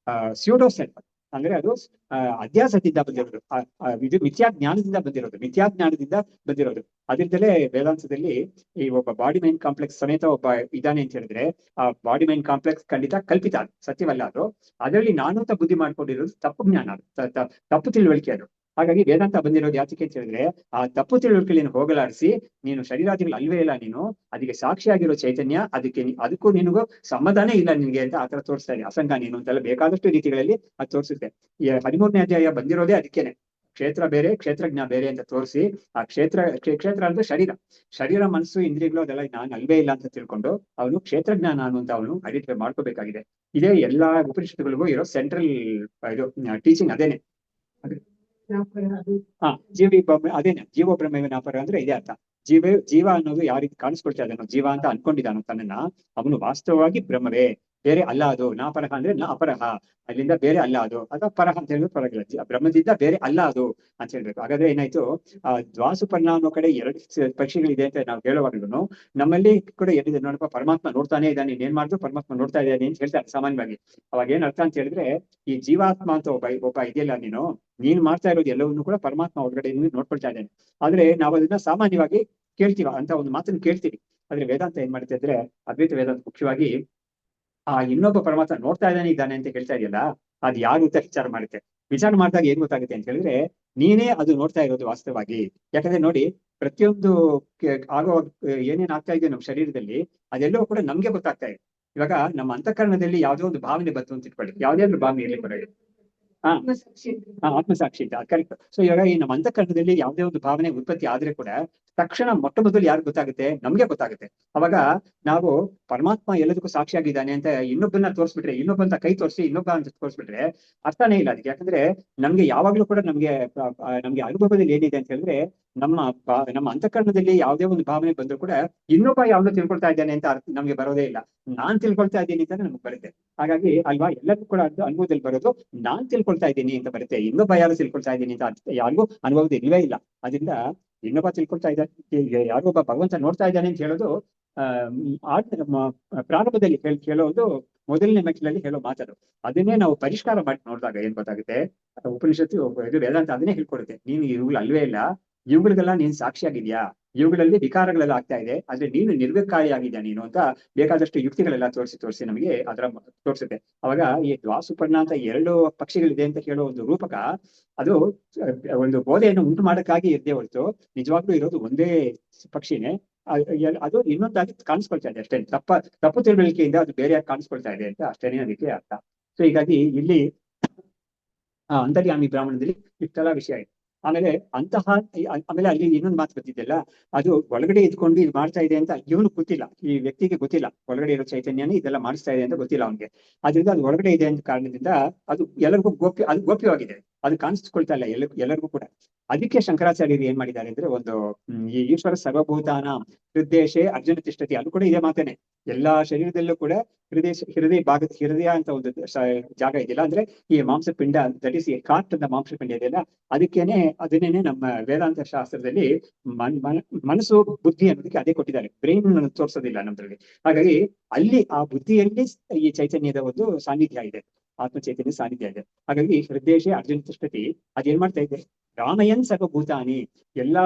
ಸ್ಯೂಡೋ ಸೆಲ್ಫ್, ಅಂದ್ರೆ ಅದು ಅಧ್ಯಾಸದಿಂದ ಬಂದಿರೋದು, ಇದು ಮಿಥ್ಯಾಜ್ಞಾನದಿಂದ ಬಂದಿರೋದು. ಅದರಿಂದಲೇ ವೇದಾಂತದಲ್ಲಿ ಈ ಒಬ್ಬ ಬಾಡಿ ಮೈಂಡ್ ಕಾಂಪ್ಲೆಕ್ಸ್ ಸಮೇತ ಒಬ್ಬ ಇದ್ದಾನೆ ಅಂತ ಹೇಳಿದ್ರೆ, ಆ ಬಾಡಿ ಮೈಂಡ್ ಕಾಂಪ್ಲೆಕ್ಸ್ ಖಂಡಿತ ಕಲ್ಪಿತ, ಸತ್ಯವಲ್ಲ ಅದು. ಅದರಲ್ಲಿ ನಾನು ಅಂತ ಬುದ್ಧಿ ಮಾಡ್ಕೊಂಡಿರೋದು ತಪ್ಪು ಜ್ಞಾನ, ಅದು ತಪ್ಪು ತಿಳುವಳಿಕೆ ಅದು. ಹಾಗಾಗಿ ವೇದಾಂತ ಬಂದಿರೋದು ಯಾತಕ್ಕೆ ಅಂತ ಹೇಳಿದ್ರೆ, ಆ ತಪ್ಪು ತಿಳುವಳಿಕೆಯನ್ನು ಹೋಗಲಾಡಿಸಿ, ನೀನು ಶರೀರಾದಿಗಳು ಅಲ್ವೇ ಇಲ್ಲ, ನೀನು ಅದಕ್ಕೆ ಸಾಕ್ಷಿಯಾಗಿರೋ ಚೈತನ್ಯ, ಅದಕ್ಕೂ ನಿನಗೂ ಸಮಾಧಾನ ಇಲ್ಲ ನಿನ್ಗೆ ಅಂತ ಆತರ ತೋರಿಸ್ತಾ ಇದೆ. ಅಸಂಗ ನೀನು ಅಂತೆಲ್ಲ ಬೇಕಾದಷ್ಟು ರೀತಿಗಳಲ್ಲಿ ಅದು ತೋರಿಸುತ್ತೆ. ಈ 13ನೇ ಅಧ್ಯಾಯ ಬಂದಿರೋದೇ ಅದಕ್ಕೇನೆ, ಕ್ಷೇತ್ರ ಬೇರೆ ಕ್ಷೇತ್ರಜ್ಞ ಬೇರೆ ಅಂತ ತೋರಿಸಿ, ಆ ಕ್ಷೇತ್ರ ಅಂದ್ರೆ ಶರೀರ ಮನಸ್ಸು ಇಂದ್ರಿಯಗಳು ಅದೆಲ್ಲ ನಾನು ಅಲ್ವೇ ಇಲ್ಲ ಅಂತ ತಿಳ್ಕೊಂಡು ಅವನು ಕ್ಷೇತ್ರಜ್ಞ ನಾನು ಅಂತ ಅವನು ಐಡೆಂಟಿಫೈ ಮಾಡ್ಕೋಬೇಕಾಗಿದೆ. ಇದೇ ಎಲ್ಲಾ ಉಪನಿಷತ್ತುಗಳಿಗೂ ಇರೋ ಸೆಂಟ್ರಲ್ ಇದು ಟೀಚಿಂಗ್ ಅದೇನೆ. ಅದೇನೆ ಜೀವ ಬ್ರಹ್ಮವೇ ನಾಪರ ಅಂದ್ರೆ ಇದೇ ಅರ್ಥ. ಜೀವ ಅನ್ನೋದು ಯಾರಿಗೆ ಕಾಣಿಸ್ಕೊಳ್ತಾ ಇದ್ದಾನೋ, ಜೀವ ಅಂತ ಅನ್ಕೊಂಡಿದ್ದಾನೋ ತನ್ನನ್ನ, ಅವನು ವಾಸ್ತವವಾಗಿ ಬ್ರಹ್ಮವೇ, ಬೇರೆ ಅಲ್ಲ ಅದು. ನಾಪರಹ ಅಂದ್ರೆ ನ ಅಪರಹ, ಅಲ್ಲಿಂದ ಬೇರೆ ಅಲ್ಲ ಅದು, ಅಥವಾ ಪರಹ ಅಂತ ಹೇಳಿದ್ರೆ ಪರವಾಗಿಲ್ಲ, ಬ್ರಹ್ಮದಿಂದ ಬೇರೆ ಅಲ್ಲ ಅದು ಅಂತ ಹೇಳ್ಬೇಕು. ಹಾಗಾದ್ರೆ ಏನಾಯ್ತು, ಆ ದ್ವಾಸುಪರ್ಣ ಅನ್ನೋ ಕಡೆ ಎರಡು ಪಕ್ಷಿಗಳಿದೆ ಅಂತ ನಾವು ಹೇಳುವಾಗ್ಲೂ ನಮ್ಮಲ್ಲಿ ಕೂಡ ಏನಿದೆ ನೋಡಪ್ಪ, ಪರಮಾತ್ಮ ನೋಡ್ತಾನೆ ಇದ್ದಾನೆ, ಇನ್ನೇನ್ ಮಾಡಿದ್ರು ಪರಮಾತ್ಮ ನೋಡ್ತಾ ಇದ್ದಾನೆ ಅಂತ ಹೇಳ್ತಾರೆ ಸಾಮಾನ್ಯವಾಗಿ. ಅವಾಗ ಏನ್ ಅರ್ಥ ಅಂತ ಹೇಳಿದ್ರೆ, ಈ ಜೀವಾತ್ಮ ಅಂತ ಒಬ್ಬ ಇದೆಯಲ್ಲ, ನೀನ್ ಮಾಡ್ತಾ ಇರೋದು ಎಲ್ಲವನ್ನೂ ಕೂಡ ಪರಮಾತ್ಮ ಒಳಗಡೆ ನೋಡ್ಕೊಳ್ತಾ ಇದ್ದಾನೆ. ಆದ್ರೆ ನಾವು ಅದನ್ನ ಸಾಮಾನ್ಯವಾಗಿ ಕೇಳ್ತೀವ ಅಂತ ಒಂದು ಮಾತನ್ನು ಕೇಳ್ತೀವಿ. ಆದ್ರೆ ವೇದಾಂತ ಏನ್ ಮಾಡುತ್ತೆ ಅಂದ್ರೆ, ಅದ್ವೈತ ವೇದಾಂತ ಮುಖ್ಯವಾಗಿ ಆ ಇನ್ನೊಬ್ಬ ಪರಮಾತ್ಮ ನೋಡ್ತಾ ಇದ್ದಾನೆ ಅಂತ ಹೇಳ್ತಾ ಇದೆಯಲ್ಲ, ಅದು ಯಾರು ಅಂತ ವಿಚಾರ ಮಾಡಿದಾಗ ಏನ್ ಗೊತ್ತಾಗುತ್ತೆ ಅಂತ ಹೇಳಿದ್ರೆ, ನೀನೇ ಅದು ನೋಡ್ತಾ ಇರೋದು ವಾಸ್ತವವಾಗಿ. ಯಾಕಂದ್ರೆ ನೋಡಿ, ಪ್ರತಿಯೊಂದು ಆಗೋ ಏನೇನ್ ಆಗ್ತಾ ಇದೆ ನಮ್ಮ ಶರೀರದಲ್ಲಿ, ಅದೆಲ್ಲವೂ ಕೂಡ ನಮ್ಗೆ ಗೊತ್ತಾಗ್ತಾ ಇದೆ. ಇವಾಗ ನಮ್ಮ ಅಂತಃಕರಣದಲ್ಲಿ ಯಾವ್ದೋ ಒಂದು ಭಾವನೆ ಬಂತು ಅಂತ ಇಟ್ಕೊಳ್ಳಿ, ಯಾವುದೇ ಒಂದು ಭಾವನೆ ಇರ್ಲಿ ಕೂಡ, ಆತ್ಮಸಾಕ್ಷಿ ಅಂತ ಕರೆಕ್ಟ್. ಸೊ ಇವಾಗ ಈ ನಮ್ಮ ಅಂತಃಕರಣದಲ್ಲಿ ಯಾವುದೇ ಒಂದು ಭಾವನೆ ಉತ್ಪತ್ತಿ ಆದ್ರೆ ಕೂಡ ತಕ್ಷಣ ಮೊಟ್ಟ ಮೊದಲು ಯಾರು ಗೊತ್ತಾಗುತ್ತೆ, ನಮ್ಗೆ ಗೊತ್ತಾಗುತ್ತೆ. ಅವಾಗ ನಾವು ಪರಮಾತ್ಮ ಎಲ್ಲದಕ್ಕೂ ಸಾಕ್ಷಿಯಾಗಿದ್ದಾನೆ ಅಂತ ಇನ್ನೊಬ್ಬನ ತೋರಿಸ್ಬಿಟ್ರೆ, ಇನ್ನೊಬ್ಬಂತ ಕೈ ತೋರಿಸಿ ಇನ್ನೊಬ್ಬ ಅಂತ ತೋರಿಸ್ಬಿಟ್ರೆ ಅರ್ಥನೇ ಇಲ್ಲ ಅದಕ್ಕೆ. ಯಾಕಂದ್ರೆ ನಮ್ಗೆ ಯಾವಾಗ್ಲೂ ಕೂಡ ನಮ್ಗೆ ಅನುಭವದಲ್ಲಿ ಏನಿದೆ ಅಂತ ಹೇಳಿದ್ರೆ, ನಮ್ಮ ಅಂತಃಕರಣದಲ್ಲಿ ಯಾವುದೇ ಒಂದು ಭಾವನೆ ಬಂದ್ರು ಕೂಡ ಇನ್ನೊಬ್ಬ ಯಾವ್ದೋ ತಿಳ್ಕೊಳ್ತಾ ಇದ್ದಾನೆ ಅಂತ ನಮ್ಗೆ ಬರೋದೇ ಇಲ್ಲ, ನಾನ್ ತಿಳ್ಕೊಳ್ತಾ ಇದ್ದೀನಿ ಅಂತ ನಮ್ಗೆ ಬರುತ್ತೆ. ಹಾಗಾಗಿ ಅಲ್ವಾ, ಎಲ್ಲರಿಗೂ ಕೂಡ ಅನುಭವದಲ್ಲಿ ಬರೋದು ನಾನ್ ತಿಳ್ಕೊಳ್ತಾ ಇದ್ದೀನಿ ಅಂತ ಬರುತ್ತೆ, ಇನ್ನೊಬ್ಬ ಯಾರು ತಿಳ್ಕೊಳ್ತಾ ಇದ್ದೀನಿ ಅಂತ ಯಾರಿಗೂ ಅನುಭವದ ಇಲ್ವೇ ಇಲ್ಲ. ಅದರಿಂದ ಇನ್ನೊಬ್ಬ ತಿಳ್ಕೊಳ್ತಾ ಇದ್ದಾನೆ, ಯಾರೋ ಒಬ್ಬ ಭಗವಂತ ನೋಡ್ತಾ ಇದ್ದಾನೆ ಅಂತ ಹೇಳೋದು ಪ್ರಾರಂಭದಲ್ಲಿ ಹೇಳೋದು ಮೊದಲನೇ ಮೆಟ್ಟಿಲಲ್ಲಿ ಹೇಳೋ ಮಾತದು. ಅದನ್ನೇ ನಾವು ಪರಿಷ್ಕಾರ ಮಾಡಿ ನೋಡಿದಾಗ ಏನ್ ಗೊತ್ತಾಗುತ್ತೆ, ಉಪನಿಷತ್ತು ಇದು ವೇದಾಂತ ಅದನ್ನೇ ಹೇಳ್ಕೊಡುತ್ತೆ, ನೀನು ಇವುಗಳು ಅಲ್ವೇ ಇಲ್ಲ, ಇವುಗಳಿಗೆಲ್ಲ ನೀನ್ ಸಾಕ್ಷಿಯಾಗಿದ್ಯಾ, ಇವುಗಳಲ್ಲಿ ವಿಕಾರಗಳೆಲ್ಲ ಆಗ್ತಾ ಇದೆ, ಆದ್ರೆ ನೀನು ನಿರ್ವಿಕಾರಿಯಾಗಿದ್ಯಾ ನೀನು ಅಂತ ಬೇಕಾದಷ್ಟು ಯುಕ್ತಿಗಳೆಲ್ಲ ತೋರಿಸಿ ನಮಗೆ ಅದರ ತೋರಿಸುತ್ತೆ. ಅವಾಗ ಈ ದ್ವಾಸುಪರ್ಣ ಅಂತ 2 ಪಕ್ಷಿಗಳಿದೆ ಅಂತ ಹೇಳೋ ಒಂದು ರೂಪಕ ಅದು ಒಂದು ಬೋಧೆಯನ್ನು ಉಂಟು ಮಾಡಕ್ಕಾಗಿ ಇದ್ದೇ ಹೊರತು ನಿಜವಾಗ್ಲೂ ಇರೋದು ಒಂದೇ ಪಕ್ಷಿನೇ. ಅದು ಇನ್ನೊಂದಾಗಿ ಕಾಣಿಸ್ಕೊಳ್ತಾ ಇದೆ ಅಷ್ಟೇ. ತಪ್ಪು ತಿಳುವಳಿಕೆಯಿಂದ ಅದು ಬೇರೆಯಾಗಿ ಕಾಣಿಸ್ಕೊಳ್ತಾ ಇದೆ ಅಂತ ಅಷ್ಟೇನೇ ಅದಕ್ಕೆ ಅರ್ಥ. ಸೊ ಹೀಗಾಗಿ ಇಲ್ಲಿ ಅಂತರ್ಯಾಮಿ ಬ್ರಾಹ್ಮಣದಲ್ಲಿ ಇಷ್ಟೆಲ್ಲ ವಿಷಯ ಇದೆ. ಆಮೇಲೆ ಆಮೇಲೆ ಅಲ್ಲಿ ಇನ್ನೊಂದು ಮಾತು ಬರ್ತಿದ್ದೆಲ್ಲ, ಅದು ಒಳಗಡೆ ಇದ್ಕೊಂಡು ಇದು ಮಾಡ್ತಾ ಇದೆ ಅಂತ ಇವನು ಗೊತ್ತಿಲ್ಲ, ಈ ವ್ಯಕ್ತಿಗೆ ಗೊತ್ತಿಲ್ಲ ಒಳಗಡೆ ಇರೋ ಚೈತನ್ಯನೇ ಇದೆಲ್ಲ ಮಾಡಿಸ್ತಾ ಇದೆ ಅಂತ ಗೊತ್ತಿಲ್ಲ ಅವನಿಗೆ. ಅದರಿಂದ ಅದು ಒಳಗಡೆ ಇದೆ ಅಂತ ಕಾರಣದಿಂದ ಅದು ಎಲ್ಲರಿಗೂ ಗೋಪ್ಯವಾಗಿದೆ, ಅದು ಕಾಣಿಸ್ಕೊಳ್ತಾ ಇಲ್ಲ ಎಲ್ಲರಿಗೂ ಕೂಡ. ಅದಕ್ಕೆ ಶಂಕರಾಚಾರ್ಯರು ಏನ್ ಮಾಡಿದ್ದಾರೆ ಅಂದ್ರೆ, ಒಂದು ಈ ಈಶ್ವರ ಸರ್ವಭೂತಾನ ಹೃದಯಶೇ ಅರ್ಜುನ ತಿಷ್ಠತಿ, ಅದು ಕೂಡ ಇದೇ ಮಾತೇನೆ. ಎಲ್ಲಾ ಶರೀರದಲ್ಲೂ ಕೂಡ ಹೃದಯ ಅಂತ ಒಂದು ಜಾಗ ಇದೆಯಲ್ಲ, ಅಂದ್ರೆ ಈ ಮಾಂಸಪಿಂಡ, ದಟ್ ಇಸ್ ಕಾರ್ಟ್ ಅಂತ ಮಾಂಸಪಿಂಡ ಇದೆಯಲ್ಲ, ಅದನ್ನೇನೆ ನಮ್ಮ ವೇದಾಂತ ಶಾಸ್ತ್ರದಲ್ಲಿ ಮನಸ್ಸು ಬುದ್ಧಿ ಅನ್ನೋದಕ್ಕೆ ಅದೇ ಕೊಟ್ಟಿದ್ದಾರೆ, ಬ್ರೈನ್ ತೋರಿಸೋದಿಲ್ಲ ನಮ್ದ್ರಲ್ಲಿ. ಹಾಗಾಗಿ ಅಲ್ಲಿ ಆ ಬುದ್ಧಿಯಲ್ಲಿ ಈ ಚೈತನ್ಯದ ಒಂದು ಸಾನ್ನಿಧ್ಯ ಇದೆ, ಆತ್ಮ ಚೈತನ್ಯ ಸಾನ್ನಿಧ್ಯ ಇದೆ. ಹಾಗಾಗಿ ಹೃದಯಶೇ ಅರ್ಜುನ ತಿಷ್ಠತಿ ಅದೇನ್ ಮಾಡ್ತಾ ಇದೆ, ರಾಮಯನ್ ಸರ್ವಭೂತಾನಿ, ಎಲ್ಲಾ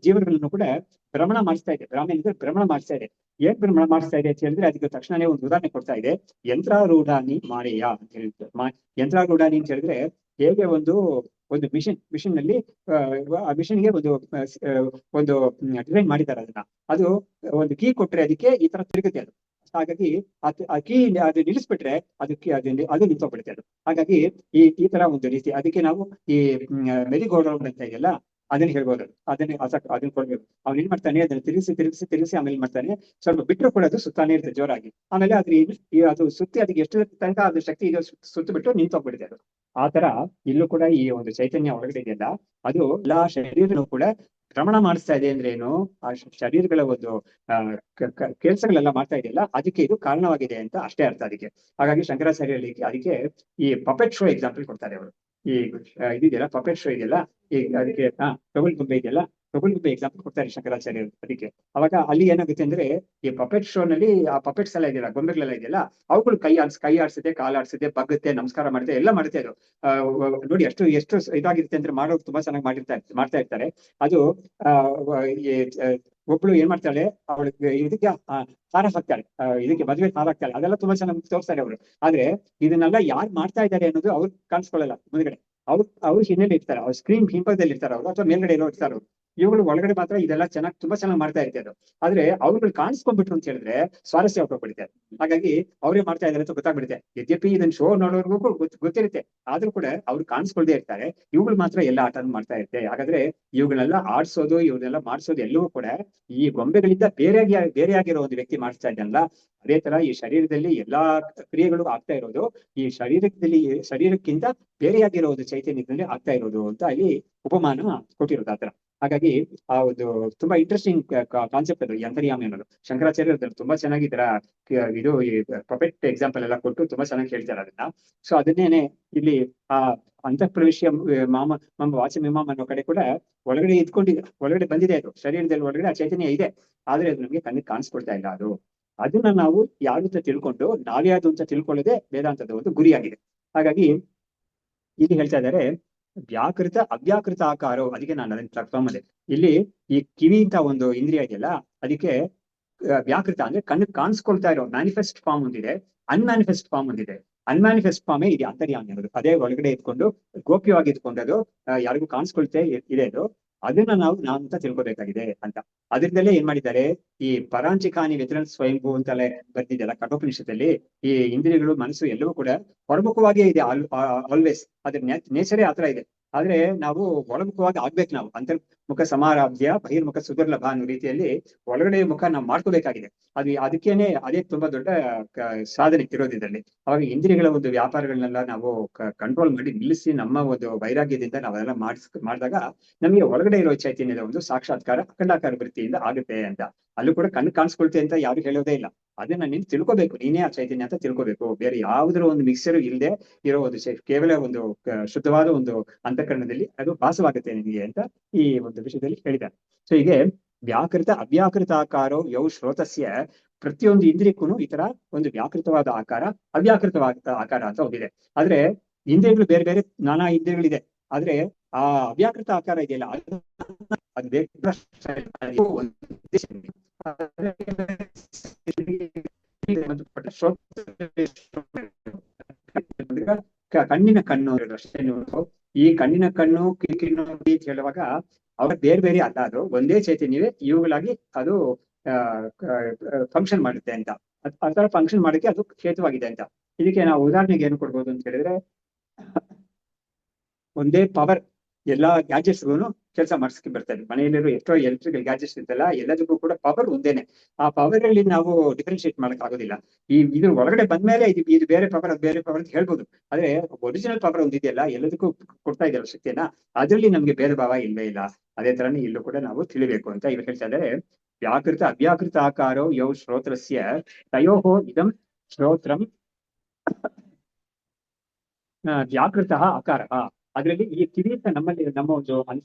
ಜೀವನಗಳನ್ನು ಕೂಡ ಭ್ರಮಣ ಮಾಡಿಸ್ತಾ ಇದೆ. ರಾಮಯನ್ ಅಂದ್ರೆ ಭ್ರಮಣ ಮಾಡಿಸ್ತಾ ಇದೆ. ಏನ್ ಭ್ರಮಣ ಮಾಡಿಸ್ತಾ ಇದೆ ಅಂತ ಹೇಳಿದ್ರೆ, ಅದಕ್ಕೆ ತಕ್ಷಣನೇ ಒಂದು ಉದಾಹರಣೆ ಕೊಡ್ತಾ ಇದೆ. ಯಂತ್ರಾರೂಢಾನಿ ಮಾರೇಯ ಅಂತ ಹೇಳಿದ್ರೆ, ಯಂತ್ರಾರೂಢಾನಿ ಅಂತ ಹೇಳಿದ್ರೆ ಹೇಗೆ ಒಂದು ಮಿಷನ್ ನಲ್ಲಿ ಆ ಮಿಷನ್ಗೆ ಒಂದು ಡಿಸೈನ್ ಮಾಡಿದ್ದಾರೆ. ಅದು ಒಂದು ಕೀ ಕೊಟ್ರೆ ಅದಕ್ಕೆ ಈ ತರ ತಿರುಗುತ್ತೆ ಅದು. ಹಾಗಾಗಿ ಆ ಕೀ ಅದು ನಿಲ್ಲಿಸ್ಬಿಟ್ರೆ ಅದು ನಿಂತೋಗ್ಬಿಡುತ್ತೆ ಅದು. ಹಾಗಾಗಿ ಈ ತರ ಒಂದು ರೀತಿ, ಅದಕ್ಕೆ ನಾವು ಈ ಮೆರಿಗೋಲ್ಡ್ ಅಂತ ಇದೆಯಲ್ಲ ಅದನ್ನ ಹೇಳ್ಬೋದು. ಅದನ್ನ ಕೊಡ್ಬೇಕು. ಅವ್ನು ಏನ್ ಮಾಡ್ತಾನೆ, ಅದನ್ನ ತಿರುಗಿಸಿ ಆಮೇಲೆ ಮಾಡ್ತಾನೆ, ಸ್ವಲ್ಪ ಬಿಟ್ಟರು ಕೂಡ ಅದು ಸುತ್ತಾನೆ ಇರ್ತದೆ ಜೋರಾಗಿ. ಆಮೇಲೆ ಅದು ಸುತ್ತಿ ಅದಕ್ಕೆ ಎಷ್ಟು ತನಕ ಅದು ಶಕ್ತಿ ಇದೆಯೋ ಸುತ್ತು ಬಿಟ್ಟು ನಿಂತೋಗ್ಬಿಡುತ್ತೆ ಅದು. ಆ ತರ ಇಲ್ಲೂ ಕೂಡ ಈ ಒಂದು ಚೈತನ್ಯ ಒಳಗಡೆ ಇದೆಯಲ್ಲ, ಅದು ಎಲ್ಲಾ ಶರೀರನು ಕೂಡ ಭ್ರಮಣ ಮಾಡಿಸ್ತಾ ಇದೆ. ಅಂದ್ರೆ ಏನು, ಆ ಶರೀರಗಳ ಒಂದು ಕೆಲಸಗಳೆಲ್ಲ ಮಾಡ್ತಾ ಇದೆಯಲ್ಲ, ಅದಕ್ಕೆ ಇದು ಕಾರಣವಾಗಿದೆ ಅಂತ ಅಷ್ಟೇ ಅರ್ಥ ಅದಕ್ಕೆ. ಹಾಗಾಗಿ ಶಂಕರಾಚಾರ್ಯರಲ್ಲಿ ಅದಕ್ಕೆ ಈ ಪಪೆಟ್ ಶೋ ಎಕ್ಸಾಂಪಲ್ ಕೊಡ್ತಾರೆ ಅವರು. ಈ ಇದಿದೆಯಲ್ಲ ಪಪೆಟ್ ಶೋ ಇದೆಯಲ್ಲ, ಈ ಅದಕ್ಕೆ ತೊಗಲ್ಗುಂಬೆ ಇದೆಯಲ್ಲ, ತೊಗಲ್ಗುಂಬೆ ಎಕ್ಸಾಂಪಲ್ ಕೊಡ್ತಾರೆ ಶಂಕರಾಚಾರ್ಯರು ಅದಕ್ಕೆ. ಅವಾಗ ಅಲ್ಲಿ ಏನಾಗುತ್ತೆ ಅಂದ್ರೆ, ಈ ಪಪೆಟ್ ಶೋ ನಲ್ಲಿ ಆ ಪಪೆಟ್ಸ್ ಎಲ್ಲ ಇದೆಯಲ್ಲ, ಗೊಂಬೆಗಳೆಲ್ಲ ಇದೆಯಲ್ಲ, ಅವುಗಳು ಕೈ ಆಡ್ಸುತ್ತೆ, ಕಾಲಾಡ್ಸುತ್ತೆ, ಬಗ್ಗುತ್ತೆ, ನಮಸ್ಕಾರ ಮಾಡುತ್ತೆ, ಎಲ್ಲ ಮಾಡುತ್ತೆ. ಅದು ನೋಡಿ ಎಷ್ಟು ಇದಾಗಿರುತ್ತೆ ಅಂದ್ರೆ, ಮಾಡೋರು ತುಂಬಾ ಚೆನ್ನಾಗಿ ಮಾಡ್ತಾ ಇರ್ತಾರೆ. ಅದು ಒಬ್ಳು ಏನ್ ಮಾಡ್ತಾಳೆ, ಅವಳಿಗೆ ಇದಕ್ಕೆ ಹಾರ ಹಾಕ್ತಾಳೆ, ಇದಕ್ಕೆ ಮದುವೆ ಹಾರ ಹಾಕ್ತಾಳೆ, ಅದೆಲ್ಲ ತುಂಬಾ ಚೆನ್ನಾಗಿ ತೋರಿಸ್ತಾರೆ ಅವರು. ಆದ್ರೆ ಇದನ್ನೆಲ್ಲ ಯಾರು ಮಾಡ್ತಾ ಇದ್ದಾರೆ ಅನ್ನೋದು ಅವ್ರು ಕಾಣಿಸ್ಕೊಳ್ಳಲ್ಲ ಮುಂದ್ಗಡೆ. ಅವ್ರು ಹಿನ್ನೆಲೆ ಇರ್ತಾರೆ, ಅವ್ರು ಸ್ಕ್ರೀನ್ ಹಿಂಪದಲ್ಲಿ ಇರ್ತಾರೆ ಅವರು, ಅಥವಾ ಮೇಲ್ಗಡೆ ಇರೋ ಇರ್ತಾರೆ ಅವರು. ಇವುಗಳು ಒಳಗಡೆ ಮಾತ್ರ ಇದೆಲ್ಲ ತುಂಬಾ ಚೆನ್ನಾಗಿ ಮಾಡ್ತಾ ಇರ್ತಾರೆ ಅದು. ಆದ್ರೆ ಅವ್ರುಗಳು ಕಾಣಿಸ್ಕೊಂಡ್ಬಿಟ್ರು ಅಂತ ಹೇಳಿದ್ರೆ ಸ್ವಾರಸ್ಯ ಹೋಗ್ಬಿಡುತ್ತೆ. ಹಾಗಾಗಿ ಅವ್ರೇ ಮಾಡ್ತಾ ಇದಾರೆ ಅಂತ ಗೊತ್ತಾಗ್ಬಿಡುತ್ತೆ. ಯದ್ಯಪಿ ಇದನ್ನ ಶೋ ನೋಡೋರ್ಗೂ ಗೊತ್ತಿರುತ್ತೆ, ಆದ್ರೂ ಕೂಡ ಅವ್ರು ಕಾಣಿಸ್ಕೊಳ್ದೇ ಇರ್ತಾರೆ. ಇವುಗಳು ಮಾತ್ರ ಎಲ್ಲ ಆಟ ಮಾಡ್ತಾ ಇರುತ್ತೆ. ಹಾಗಾದ್ರೆ ಇವುಗಳೆಲ್ಲ ಆಡ್ಸೋದು, ಇವ್ರನ್ನೆಲ್ಲ ಮಾಡಿಸೋದು ಎಲ್ಲವೂ ಕೂಡ ಈ ಗೊಂಬೆಗಳಿಂದ ಬೇರೆಯಾಗಿರೋ ಒಂದು ವ್ಯಕ್ತಿ ಮಾಡಿಸ್ತಾ ಇದ್ದಾನಲ್ಲ, ಅದೇ ತರ ಈ ಶರೀರದಲ್ಲಿ ಎಲ್ಲಾ ಕ್ರಿಯೆಗಳು ಆಗ್ತಾ ಇರೋದು ಈ ಶರೀರಕ್ಕಿಂತ ಬೇರೆಯಾಗಿರೋ ಒಂದು ಚೈತನ್ಯದಲ್ಲಿ ಆಗ್ತಾ ಇರೋದು ಅಂತ ಇಲ್ಲಿ ಉಪಮಾನ ಕೊಟ್ಟಿರೋದು ಆತರ. ಹಾಗಾಗಿ ಆ ಒಂದು ತುಂಬಾ ಇಂಟ್ರೆಸ್ಟಿಂಗ್ ಕಾನ್ಸೆಪ್ಟ್ ಅದು ಅಂತರ್ಯಾಮಿ ಅನ್ನೋದು. ಶಂಕರಾಚಾರ್ಯರು ತುಂಬಾ ಚೆನ್ನಾಗಿ ಈ ತರ ಇದು ಈ ಪಪೆಟ್ ಎಕ್ಸಾಂಪಲ್ ಎಲ್ಲ ಕೊಟ್ಟು ತುಂಬಾ ಚೆನ್ನಾಗಿ ಹೇಳ್ತಾರೆ ಅದನ್ನ. ಸೊ ಅದನ್ನೇನೆ ಇಲ್ಲಿ ಆ ಅಂತಃಪ್ರವೇಶ ವಾಚಮಿಮಾಮ್ ಅನ್ನೋ ಕಡೆ ಕೂಡ ಒಳಗಡೆ ಒಳಗಡೆ ಬಂದಿದೆ ಅದು, ಶರೀರದಲ್ಲಿ ಒಳಗಡೆ ಆ ಚೈತನ್ಯ ಇದೆ. ಆದ್ರೆ ಅದು ನಮ್ಗೆ ಕಣ್ಣಿಗೆ ಕಾಣಿಸ್ಕೊಳ್ತಾ ಇಲ್ಲ. ಅದನ್ನ ನಾವು ಯಾರು ಅಂತ ತಿಳ್ಕೊಂಡು ನಾವ್ಯಾವುದು ಅಂತ ತಿಳ್ಕೊಳ್ಳೋದೇ ವೇದಾಂತದ ಒಂದು ಗುರಿಯಾಗಿದೆ. ಹಾಗಾಗಿ ಇಲ್ಲಿ ಹೇಳ್ತಾ ಇದ್ದಾರೆ, ವ್ಯಾಕೃತ ಅವ್ಯಾಕೃತ ಆಕಾರೋ, ಅದಕ್ಕೆ ನಾನು ಅದನ್ನ ತಗೊಂಬಂದೆ. ಇಲ್ಲಿ ಈ ಕಿವಿ ಅಂತ ಒಂದು ಇಂದ್ರಿಯ ಇದೆಯಲ್ಲ, ಅದಕ್ಕೆ ವ್ಯಾಕೃತ ಅಂದ್ರೆ ಕಣ್ಣಿಗೆ ಕಾಣಿಸ್ಕೊಳ್ತಾ ಇರೋ ಮ್ಯಾನಿಫೆಸ್ಟ್ ಫಾರ್ಮ್ ಒಂದಿದೆ, ಅನ್ಮ್ಯಾನಿಫೆಸ್ಟ್ ಫಾರ್ಮ್ ಒಂದಿದೆ. ಅನ್ಮ್ಯಾನಿಫೆಸ್ಟ್ ಫಾರ್ಮೇ ಇದೆ ಅಂತರ್ಯಾಮಿ ಅನ್ನೋದು. ಅದೇ ಒಳಗಡೆ ಇದ್ಕೊಂಡು ಗೋಪ್ಯವಾಗಿ ಇದ್ಕೊಂಡದು, ಯಾರಿಗೂ ಕಾಣಿಸ್ಕೊಳ್ತೇ ಇದೆ ಅದು. ಅದನ್ನ ನಾವು ಅಂತ ತಿಳ್ಕೊಬೇಕಾಗಿದೆ ಅಂತ. ಅದರಿಂದಲೇ ಏನ್ ಮಾಡಿದ್ದಾರೆ, ಈ ಪರಾಂಚಿಕಾನಿ ವ್ಯತಿರಣ ಸ್ವಯಂಭೂ ಅಂತಲೇ ಬರ್ತಿದೆಯಲ್ಲ ಕಠೋಪನಿಷತ್ತಲ್ಲಿ, ಈ ಇಂದ್ರಿಯಗಳು ಮನಸ್ಸು ಎಲ್ಲವೂ ಕೂಡ ಹೊರಮುಖವಾಗಿಯೇ ಇದೆ ಆಲ್ವೇಸ್. ಅದ್ರ ನೇಚರೇ ಆತರ ಇದೆ. ಆದ್ರೆ ನಾವು ಒಳಮುಖವಾಗಿ ಆಗ್ಬೇಕು. ನಾವು ಅಂತರ್ಮುಖ ಸಮಾರಾಧ್ಯ ಬಹಿರ್ಮುಖ ಸುದುರ್ಲಭ ಅನ್ನೋ ರೀತಿಯಲ್ಲಿ ಒಳಗಡೆ ಮುಖ ನಾವು ಮಾಡ್ಕೋಬೇಕಾಗಿದೆ. ಅದಕ್ಕೇನೆ ಅದೇ ತುಂಬಾ ದೊಡ್ಡ ಸಾಧನೆ ಇರೋದ್ರಲ್ಲಿ. ಅವಾಗ ಇಂದ್ರಿಯಗಳ ಒಂದು ವ್ಯಾಪಾರಗಳನ್ನೆಲ್ಲ ನಾವು ಕಂಟ್ರೋಲ್ ಮಾಡಿ ನಿಲ್ಲಿಸಿ ನಮ್ಮ ಒಂದು ವೈರಾಗ್ಯದಿಂದ ನಾವೆಲ್ಲ ಮಾಡಿದಾಗ ನಮಗೆ ಒಳಗಡೆ ಇರೋ ಚೈತನ್ಯದ ಒಂದು ಸಾಕ್ಷಾತ್ಕಾರ ಅಖಂಡಾಕಾರ ವೃತ್ತಿಯಿಂದ ಆಗುತ್ತೆ ಅಂತ. ಅಲ್ಲೂ ಕೂಡ ಕಣ್ಣು ಕಾಣಿಸ್ಕೊಳ್ತೆ ಅಂತ ಯಾರು ಹೇಳೋದೇ ಇಲ್ಲ. ಅದನ್ನ ನೀನು ತಿಳ್ಕೊಬೇಕು, ನೀನೇ ಆ ಚೈತನ್ಯ ಅಂತ ತಿಳ್ಕೊಬೇಕು. ಬೇರೆ ಯಾವುದರ ಒಂದು ಮಿಕ್ಸರ್ ಇಲ್ಲದೆ ಇರೋ ಒಂದು ಕೇವಲ ಒಂದು ಶುದ್ಧವಾದ ಒಂದು ಅಂತಃಕರಣದಲ್ಲಿ ಅದು ಭಾಸವಾಗುತ್ತೆ ನಿನಗೆ ಅಂತ ಈ ಒಂದು ವಿಷಯದಲ್ಲಿ ಹೇಳಿದ್ದಾರೆ. ಸೊ ಹೀಗೆ ವ್ಯಾಕೃತ ಅವ್ಯಾಕೃತ ಆಕಾರೋ ಯೌ ಶ್ರೋತಸ್ಯ, ಪ್ರತಿಯೊಂದು ಇಂದ್ರಿಯಕ್ಕೂ ಈ ತರ ಒಂದು ವ್ಯಾಕೃತವಾದ ಆಕಾರ, ಅವ್ಯಾಕೃತವಾದ ಆಕಾರ ಅಂತ ಒಂದಿದೆ. ಆದ್ರೆ ಇಂದ್ರಿಯಗಳು ಬೇರೆ ಬೇರೆ ನಾನಾ ಇಂದ್ರಿಯಗಳಿದೆ. ಆದ್ರೆ ಆ ಅವ್ಯಾಕೃತ ಆಕಾರ ಇದೆಯಲ್ಲ, ಅದು ಬೇಕಾದ ಕಣ್ಣಿನ ಕಣ್ಣು ಅಷ್ಟೇ. ಈ ಕಣ್ಣಿನ ಕಣ್ಣು ಕಿರಿಕಿರಿ ಅಂತ ಹೇಳುವಾಗ ಅವ್ರ ಬೇರೆ ಬೇರೆ ಅಲ್ಲ, ಅದು ಒಂದೇ ಚೈತನ್ಯವೇ ಇವುಗಳಾಗಿ ಅದು ಫಂಕ್ಷನ್ ಮಾಡುತ್ತೆ ಅಂತ, ಆ ತರ ಫಂಕ್ಷನ್ ಮಾಡಕ್ಕೆ ಅದು ಹೇತುವಾಗಿದೆ ಅಂತ. ಇದಕ್ಕೆ ನಾವು ಉದಾಹರಣೆಗೆ ಏನು ಕೊಡ್ಬೋದು ಅಂತ ಹೇಳಿದ್ರೆ, ಒಂದೇ ಪವರ್ ಎಲ್ಲಾ ಗ್ಯಾಜೆಟ್ಸ್ಗೂ ಕೆಲಸ ಮಾಡಿಸ್ಕೊಂಡು ಬರ್ತಾರೆ. ಮನೆಯಲ್ಲಿರೋ ಎಷ್ಟೋ ಎಲೆಕ್ಟ್ರಿಕಲ್ ಗ್ಯಾಜೆಟ್ಸ್ ಇರ್ತಲ್ಲ, ಎಲ್ಲದಕ್ಕೂ ಕೂಡ ಪವರ್ ಒಂದೇನೆ. ಆ ಪವರ್ ಅಲ್ಲಿ ನಾವು ಡಿಫ್ರೆನ್ಶಿಯೇಟ್ ಮಾಡಕ್ ಆಗೋದಿಲ್ಲ. ಇದ್ರ ಒಳಗಡೆ ಬಂದ್ಮೇಲೆ ಇದು ಬೇರೆ ಪವರ್, ಅದು ಬೇರೆ ಪವರ್ ಅಂತ ಹೇಳ್ಬೋದು. ಆದ್ರೆ ಒರಿಜಿನಲ್ ಪವರ್ ಒಂದಿದೆಯಲ್ಲ, ಎಲ್ಲದಕ್ಕೂ ಕೊಡ್ತಾ ಇದೆಯಲ್ಲ ಶಕ್ತಿಯನ್ನ, ಅದ್ರಲ್ಲಿ ನಮ್ಗೆ ಭೇದ ಭಾವ ಇಲ್ವೇ ಇಲ್ಲ. ಅದೇ ತರನೇ ಇಲ್ಲೂ ಕೂಡ ನಾವು ತಿಳಿಬೇಕು ಅಂತ ಇವ್ರು ಹೇಳ್ತಾ ಇದ್ದಾರೆ. ವ್ಯಾಕೃತ ಅವ್ಯಾಕೃತ ಆಕಾರೋ ಯೌ ಶ್ರೋತ್ರಸ್ಯ ತಯೋಹೋ ಇದಂ ಶ್ರೋತ್ರಂ ವ್ಯಾಕೃತ ಆಕಾರ. ಅದರಲ್ಲಿ ಈ ಕಿವಿ ಅಂತ ನಮ್ಮಲ್ಲಿ ನಮ್ಮ ಒಂದು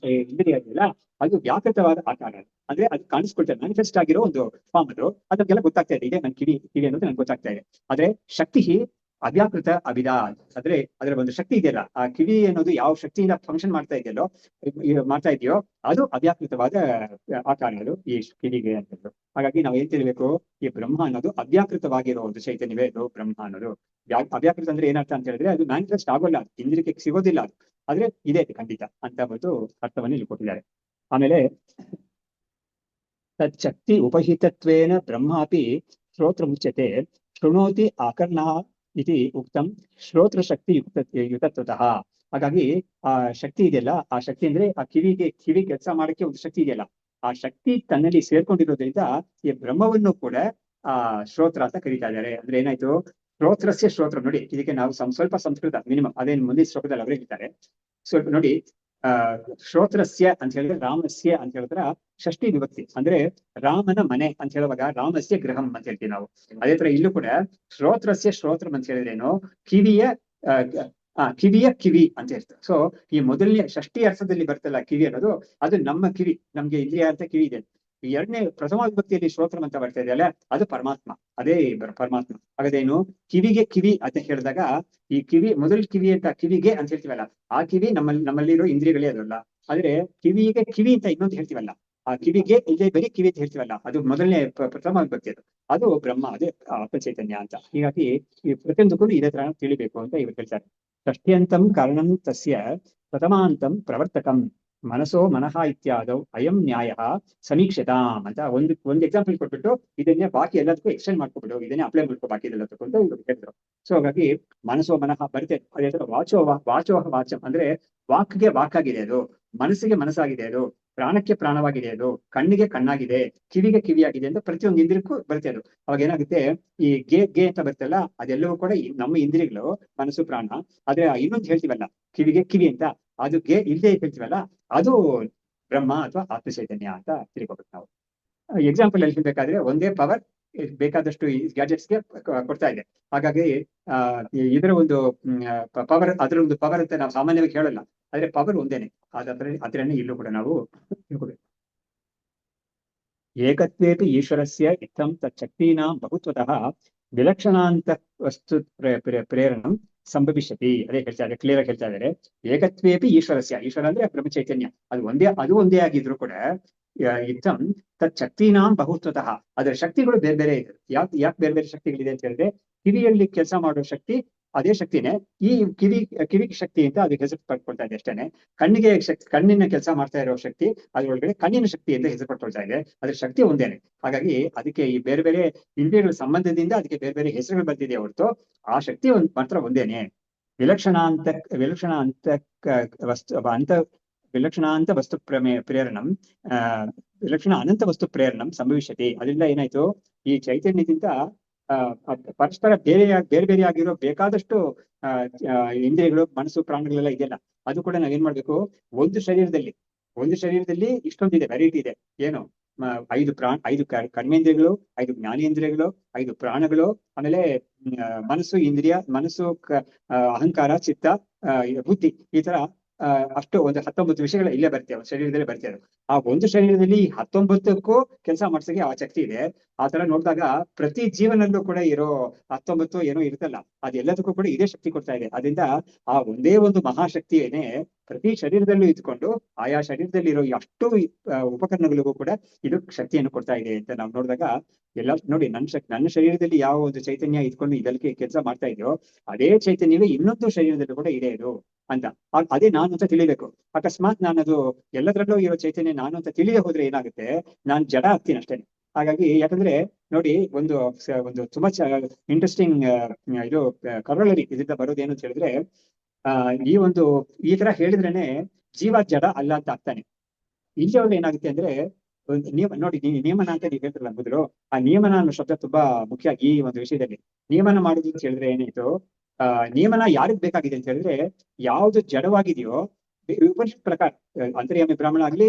ಇಂದ್ರಿಯ ಇದೆಯಲ್ಲ, ಅದು ವ್ಯಾಕೃತವಾದ ಆಕಾರ. ಅಂದ್ರೆ ಅದು ಕಾಣಿಸ್ಕೊಳ್ತದೆ, ಮ್ಯಾನಿಫೆಸ್ಟ್ ಆಗಿರೋ ಒಂದು ಫಾರ್ಮ್. ಅದು ಅದಕ್ಕೆಲ್ಲ ಗೊತ್ತಾಗ್ತಾ ಇದೆ, ಇದೆ ನನ್ ಕಿವಿ ಅನ್ನೋದು ನನ್ಗೆ ಗೊತ್ತಾಗ್ತಾ ಇದೆ. ಆದ್ರೆ ಶಕ್ತಿ ಅವ್ಯಾಕೃತ ಅಭಿದಾ, ಅಂದ್ರೆ ಅದರ ಒಂದು ಶಕ್ತಿ ಇದೆಯಲ್ಲ, ಆ ಕಿವಿ ಅನ್ನೋದು ಯಾವ ಶಕ್ತಿಯಿಂದ ಫಂಕ್ಷನ್ ಮಾಡ್ತಾ ಇದೆಯೋ ಅದು ಅವ್ಯಾಕೃತವಾದ ಆಕಾರ, ಅದು ಈ ಕಿವಿಗೆ ಅಂತ. ಹಾಗಾಗಿ ನಾವು ಏನ್ ತಿಳಿಬೇಕು, ಈ ಬ್ರಹ್ಮ ಅನ್ನೋದು ಅವ್ಯಾಕೃತವಾಗಿರೋ ಒಂದು ಚೈತನ್ಯವೇ ಇದು ಬ್ರಹ್ಮ ಅನ್ನೋದು. ಅವ್ಯಾಕೃತ ಅಂದ್ರೆ ಏನರ್ಥ ಅಂತ ಹೇಳಿದ್ರೆ, ಅದು ಮ್ಯಾನಿಫೆಸ್ಟ್ ಆಗೋಲ್ಲ, ಇಂದ್ರಿಯಕ್ಕೆ ಸಿಗೋದಿಲ್ಲ ಅದು, ಆದ್ರೆ ಇದೆ ಖಂಡಿತ ಅಂತ ಒಂದು ಅರ್ಥವನ್ನು ಇಲ್ಲಿ ಕೊಟ್ಟಿದ್ದಾರೆ. ಆಮೇಲೆ ತಚ್ಚಕ್ತಿ ಉಪಹಿತತ್ವೇನ ಬ್ರಹ್ಮ ಅಪಿ ಶ್ರೋತ್ರ ಮುಚ್ಯತೆ ಶೃಣೋತಿ ಆಕರ್ಣ ಇತಿ ಉಕ್ತಂ ಶ್ರೋತ್ರ ಶಕ್ತಿ ಯುತತ್ವತಃ. ಹಾಗಾಗಿ ಆ ಶಕ್ತಿ ಇದೆಯಲ್ಲ, ಆ ಶಕ್ತಿ ಅಂದ್ರೆ ಆ ಕಿವಿ ಕೆಲಸ ಮಾಡಕ್ಕೆ ಒಂದು ಶಕ್ತಿ ಇದೆಯಲ್ಲ, ಆ ಶಕ್ತಿ ತನ್ನಲ್ಲಿ ಸೇರ್ಕೊಂಡಿರೋದ್ರಿಂದ ಈ ಬ್ರಹ್ಮವನ್ನು ಕೂಡ ಆ ಶ್ರೋತ್ರ ಅಂತ ಕರೀತಾ ಇದ್ದಾರೆ. ಅಂದ್ರೆ ಏನಾಯ್ತು, ಶ್ರೋತ್ರಸ್ಯ ಶ್ರೋತ್ರ ನೋಡಿ, ಇದಕ್ಕೆ ನಾವು ಸ್ವಲ್ಪ ಸಂಸ್ಕೃತ ಮಿನಿಮಮ್ ಅದೇನು ಮುಂದಿನ ಶ್ಲೋಕದಲ್ಲಿ ಅವರೇ ಹೇಳ್ತಾರೆ. ಸ್ವಲ್ಪ ನೋಡಿ, ಶ್ರೋತ್ರಸ್ಯ ಅಂತ ಹೇಳಿದ್ರೆ ರಾಮಸ್ಯ ಅಂತ ಹೇಳಿದ್ರೆ ಷಷ್ಠಿ ವಿಭಕ್ತಿ, ಅಂದ್ರೆ ರಾಮನ ಮನೆ ಅಂತ ಹೇಳುವಾಗ ರಾಮಸ್ಯ ಗೃಹಂ ಅಂತ ಹೇಳ್ತೀವಿ ನಾವು. ಅದೇ ತರ ಇಲ್ಲೂ ಕೂಡ ಶ್ರೋತ್ರಸ್ಯ ಶ್ರೋತ್ರಂ ಅಂತ ಹೇಳಿದ್ರೇನು, ಕಿವಿಯ ಕಿವಿ ಅಂತ ಹೇಳ್ತಾರೆ. ಸೊ ಈ ಮೊದಲನೇ ಷಷ್ಠಿ ಅರ್ಥದಲ್ಲಿ ಬರ್ತಲ್ಲ ಕಿವಿ ಅನ್ನೋದು, ಅದು ನಮ್ಮ ಕಿವಿ, ನಮ್ಗೆ ಇಂದ್ರಿಯ ಅಂತ ಕಿವಿ ಇದೆ. ಎರಡನೇ ಪ್ರಥಮ ವಿಭಕ್ತಿಯಲ್ಲಿ ಶ್ರೋತ್ರಂ ಅಂತ ಬರ್ತಾ ಇದೆಯಲ್ಲ, ಅದು ಪರಮಾತ್ಮ, ಅದೇ ಪರಮಾತ್ಮ. ಹಾಗಾದೇನು, ಕಿವಿ ಅಂತ ಹೇಳಿದಾಗ ಈ ಮೊದಲ ಕಿವಿ ಅಂತ ಕಿವಿಗೆ ಅಂತ ಹೇಳ್ತೀವಲ್ಲ, ಆ ಕಿವಿ ನಮ್ಮಲ್ಲಿರೋ ಇಂದ್ರಿಯಗಳೇ ಅದಲ್ಲ. ಆದ್ರೆ ಕಿವಿಗೆ ಕಿವಿ ಅಂತ ಇನ್ನೊಂದು ಹೇಳ್ತೀವಲ್ಲ, ಆ ಕಿವಿಗೆ ಇಲ್ಲೇ ಬರೀ ಕಿವಿ ಅಂತ ಹೇಳ್ತೀವಲ್ಲ, ಅದು ಮೊದಲನೇ ಪ್ರಥಮ ವಿಭಕ್ತಿ, ಅದು ಬ್ರಹ್ಮ, ಅದೇ ಆತ್ಮ ಚೈತನ್ಯ ಅಂತ. ಹೀಗಾಗಿ ಈ ಪ್ರತಿಯೊಂದಕ್ಕೂ ಇದೇ ತರ ತಿಳಿಬೇಕು ಅಂತ ಇವರು ಹೇಳ್ತಾರೆ. ಷಷ್ಠ್ಯಂತಂ ಕಾರಣಂ ತಸ್ಯ ಪ್ರಥಮಾಂತಂ ಪ್ರವರ್ತಕಂ ಮನಸೋ ಮನಃ ಇತ್ಯಾದೌ ಅಯಂ ನ್ಯಾಯ ಸಮೀಕ್ಷತಾಂ ಅಂತ ಒಂದು ಎಕ್ಸಾಂಪಲ್ ಕೊಟ್ಬಿಟ್ಟು ಇದನ್ನೇ ಬಾಕಿ ಎಲ್ಲದಕ್ಕೂ ಎಕ್ಸ್ಟೆಂಡ್ ಮಾಡ್ಕೊಬಿಟ್ಟು ಇದನ್ನೇ ಅಪ್ಲೈ ಮಾಡ್ಕೋ ಬಾಕಿ ಎಲ್ಲದಕ್ಕೂ ಅಂತ ಇವರು ಹೇಳಿದ್ರು. ಸೊ ಹಾಗಾಗಿ ಮನಸೋ ಮನಃ ಬರುತ್ತೆ. ಅದೇ ತರ ವಾಚೋಹ ವಾಚಂ ಅಂದ್ರೆ ವಾಕ್ಗೆ ವಾಕಾಗಿದೆ ಅದು, ಮನಸ್ಸಿಗೆ ಮನಸ್ಸಾಗಿದೆ ಅದು, ಪ್ರಾಣಕ್ಕೆ ಪ್ರಾಣವಾಗಿದೆ ಅದು, ಕಣ್ಣಿಗೆ ಕಣ್ಣಾಗಿದೆ, ಕಿವಿಗೆ ಕಿವಿಯಾಗಿದೆ ಅಂತ ಪ್ರತಿಯೊಂದು ಇಂದ್ರಿಯಕ್ಕೂ ಬರುತ್ತೆ ಅದು. ಅವಾಗ ಏನಾಗುತ್ತೆ, ಈ ಗೆ ಅಂತ ಬರ್ತಲ್ಲ, ಅದೆಲ್ಲವೂ ಕೂಡ ನಮ್ಮ ಇಂದ್ರಿಯಗಳು, ಮನಸ್ಸು ಪ್ರಾಣ. ಆದ್ರೆ ಇನ್ನೊಂದು ಹೇಳ್ತೀವಲ್ಲ ಕಿವಿಗೆ ಕಿವಿ ಅಂತ, ಅದು ಗೆ ಇಲ್ಲದೆ ಹೇಳ್ತೀವಲ್ಲ, ಅದು ಬ್ರಹ್ಮ ಅಥವಾ ಆತ್ಮ ಚೈತನ್ಯ ಅಂತ ತಿಳ್ಕೊಬೇಕು ನಾವು. ಎಕ್ಸಾಂಪಲ್ ಅಲ್ಲಿ ಹೇಳ್ಬೇಕಾದ್ರೆ ಒಂದೇ ಪವರ್ ಬೇಕಾದಷ್ಟು ಈ ಗ್ಯಾಜೆಟ್ಸ್ಗೆ ಕೊಡ್ತಾ ಇದೆ. ಹಾಗಾಗಿ ಇದರ ಒಂದು ಪವರ್, ಅದರ ಒಂದು ಪವರ್ ಅಂತ ನಾವು ಸಾಮಾನ್ಯವಾಗಿ ಹೇಳಲ್ಲ, ಆದ್ರೆ ಪವರ್ ಒಂದೇನೆ. ಅದರನ್ನೇ ಇಲ್ಲೂ ಕೂಡ ನಾವು ತಿಳ್ಕೊಬೇಕು. ಏಕತ್ವೇಪಿ ಈಶ್ವರಸ್ಯ ಇತ್ತಂ ತಚ್ಚಕ್ತೀನಾಂ ಬಹುತ್ವತಃ ವಿಲಕ್ಷಣಾಂತ ವಸ್ತು ಪ್ರೇರಣಂ ಸಂಭವಿಷ್ಯತಿ. ಅದೇ ಹೇಳ್ತಾ ಇದ್ದಾರೆ, ಕ್ಲಿಯರ್ ಆಗಿ ಹೇಳ್ತಾ ಇದ್ದಾರೆ. ಏಕತ್ವೇಪಿ ಈಶ್ವರಸ್ಯ, ಈಶ್ವರ ಅಂದ್ರೆ ಬ್ರಹ್ಮ ಚೈತನ್ಯ, ಅದು ಒಂದೇ ಆಗಿದ್ರು ಕೂಡ ಇತ್ತಂ ತಚ್ಚಕ್ತೀನಾಂ ಬಹುತ್ವತಃ, ಅದರ ಶಕ್ತಿಗಳು ಬೇರೆ ಬೇರೆ ಇದೆ. ಯಾಕೆ ಬೇರೆ ಬೇರೆ ಶಕ್ತಿಗಳಿದೆ ಅಂತ ಹೇಳಿದ್ರೆ, ಕಿವಿಯಲ್ಲಿ ಕೆಲಸ ಮಾಡೋ ಶಕ್ತಿ ಅದೇ ಶಕ್ತಿನೇ ಈ ಕಿವಿಗೆ ಶಕ್ತಿ ಅಂತ ಅದಕ್ಕೆ ಹೆಸರು ಪಡ್ಕೊಳ್ತಾ ಇದೆ ಅಷ್ಟೇನೆ. ಕಣ್ಣಿನ ಕೆಲಸ ಮಾಡ್ತಾ ಇರೋ ಶಕ್ತಿ ಅದರೊಳಗಡೆ ಕಣ್ಣಿನ ಶಕ್ತಿ ಅಂತ ಹೆಸರು ಪಡ್ಕೊಳ್ತಾ ಇದೆ, ಅದ್ರ ಶಕ್ತಿ ಒಂದೇನೆ. ಹಾಗಾಗಿ ಅದಕ್ಕೆ ಈ ಬೇರೆ ಬೇರೆ ಇಂದ್ರಿಯಗಳ ಸಂಬಂಧದಿಂದ ಅದಕ್ಕೆ ಬೇರೆ ಬೇರೆ ಹೆಸರುಗಳು ಬಂದಿದೆ ಹೊರತು ಆ ಶಕ್ತಿ ಮಾತ್ರ ಒಂದೇನೆ. ವಿಲಕ್ಷಣಾಂತ ವಸ್ತು ಪ್ರೇರಣಂ ವಿಲಕ್ಷಣ ಅನಂತ ವಸ್ತು ಪ್ರೇರಣಂ ಸಂಭವಿಷ್ಯತಿ. ಅದರಿಂದ ಏನಾಯ್ತು, ಈ ಚೈತನ್ಯದಿಂದ ಪರಸ್ಪರ ಬೇರೆ ಬೇರೆ ಆಗಿರೋ ಬೇಕಾದಷ್ಟು ಇಂದ್ರಿಯಗಳು, ಮನಸ್ಸು, ಪ್ರಾಣಗಳೆಲ್ಲ ಇದೆಯಲ್ಲ, ಅದು ಕೂಡ ನಾವೇನ್ ಮಾಡ್ಬೇಕು, ಒಂದು ಶರೀರದಲ್ಲಿ ಇಷ್ಟೊಂದಿದೆ, ವೆರೈಟಿ ಇದೆ. ಏನು, 5 ಕರ್ಮೇಂದ್ರಿಯಗಳು, 5 ಜ್ಞಾನೇಂದ್ರಿಯಗಳು, 5 ಪ್ರಾಣಗಳು, ಆಮೇಲೆ ಮನಸ್ಸು ಅಹಂಕಾರ, ಚಿತ್ತ, ಬುದ್ಧಿ, ಈ ತರ ಅಷ್ಟು ಒಂದು 19 ವಿಷಯಗಳು ಇಲ್ಲೇ ಬರ್ತೇವೆ, ಶರೀರದಲ್ಲಿ ಬರ್ತೇವೆ. ಆ ಒಂದು ಶರೀರದಲ್ಲಿ 19ಕ್ಕೂ ಕೆಲಸ ಮಾಡ್ಸಕ್ಕೆ ಆ ಶಕ್ತಿ ಇದೆ. ಆ ತರ ನೋಡಿದಾಗ ಪ್ರತಿ ಜೀವನಲ್ಲೂ ಕೂಡ ಇರೋ 19 ಏನೋ ಇರುತ್ತಲ್ಲ, ಅದೆಲ್ಲದಕ್ಕೂ ಕೂಡ ಇದೇ ಶಕ್ತಿ ಕೊಡ್ತಾ ಇದೆ. ಅದರಿಂದ ಆ ಒಂದೇ ಒಂದು ಮಹಾಶಕ್ತಿಯೇನೆ ಪ್ರತಿ ಶರೀರದಲ್ಲೂ ಇದ್ಕೊಂಡು ಆಯಾ ಶರೀರದಲ್ಲಿ ಇರೋ ಅಷ್ಟು ಉಪಕರಣಗಳಿಗೂ ಕೂಡ ಇದು ಶಕ್ತಿಯನ್ನು ಕೊಡ್ತಾ ಇದೆ ಅಂತ ನಾವು ನೋಡಿದಾಗ ಎಲ್ಲ ನೋಡಿ ನನ್ನ ಶರೀರದಲ್ಲಿ ಯಾವ ಒಂದು ಚೈತನ್ಯ ಇದ್ಕೊಂಡು ಇದಕ್ಕೆ ಕೆಲಸ ಮಾಡ್ತಾ ಇದೆಯೋ ಅದೇ ಚೈತನ್ಯವೇ ಇನ್ನೊಂದು ಶರೀರದಲ್ಲೂ ಕೂಡ ಇದೆ ಇದು ಅಂತ ಅದೇ ನಾನು ಅಂತ ತಿಳಿಬೇಕು. ಅಕಸ್ಮಾತ್ ನಾನು ಅದು ಎಲ್ಲದರಲ್ಲೂ ಇರೋ ಚೈತನ್ಯ ನಾನು ಅಂತ ತಿಳಿದೇ ಹೋದ್ರೆ ಏನಾಗುತ್ತೆ, ನಾನು ಜಡ ಆಗ್ತೀನಿ ಅಷ್ಟೇ. ಹಾಗಾಗಿ ಯಾಕಂದ್ರೆ ನೋಡಿ ಒಂದು ತುಂಬಾ ಇಂಟ್ರೆಸ್ಟಿಂಗ್ ಇದು ಕರೋಳರಿ ಇದರಿಂದ ಬರೋದೇನು ಅಂತ ಹೇಳಿದ್ರೆ ಈ ತರ ಹೇಳಿದ್ರೇನೆ ಜೀವ ಜಡ ಅಲ್ಲ ಅಂತ ಆಗ್ತಾನೆ. ಇಲ್ಲಿ ಅವ್ರು ಏನಾಗುತ್ತೆ ಅಂದ್ರೆ ಒಂದು ನೋಡಿ ನಿಯಮನ ಅಂತ ನೀವು ಹೇಳ್ತಿರಲ್ಲ ಮೊದಲು, ಆ ನಿಯಮನ ಅನ್ನೋ ಶಬ್ದ ತುಂಬಾ ಮುಖ್ಯ ಈ ಒಂದು ವಿಷಯದಲ್ಲಿ. ನಿಯಮನ ಮಾಡುದು ಅಂತ ಹೇಳಿದ್ರೆ ಏನಾಯ್ತು, ನಿಯಮನ ಯಾರಿಗ್ ಬೇಕಾಗಿದೆ ಅಂತ ಹೇಳಿದ್ರೆ ಯಾವ್ದು ಜಡವಾಗಿದೆಯೋ ಉಪನಿಷತ್ ಪ್ರಕಾರ ಅಂತರ್ಯಾಮಿ ಬ್ರಾಹ್ಮಣ ಆಗ್ಲಿ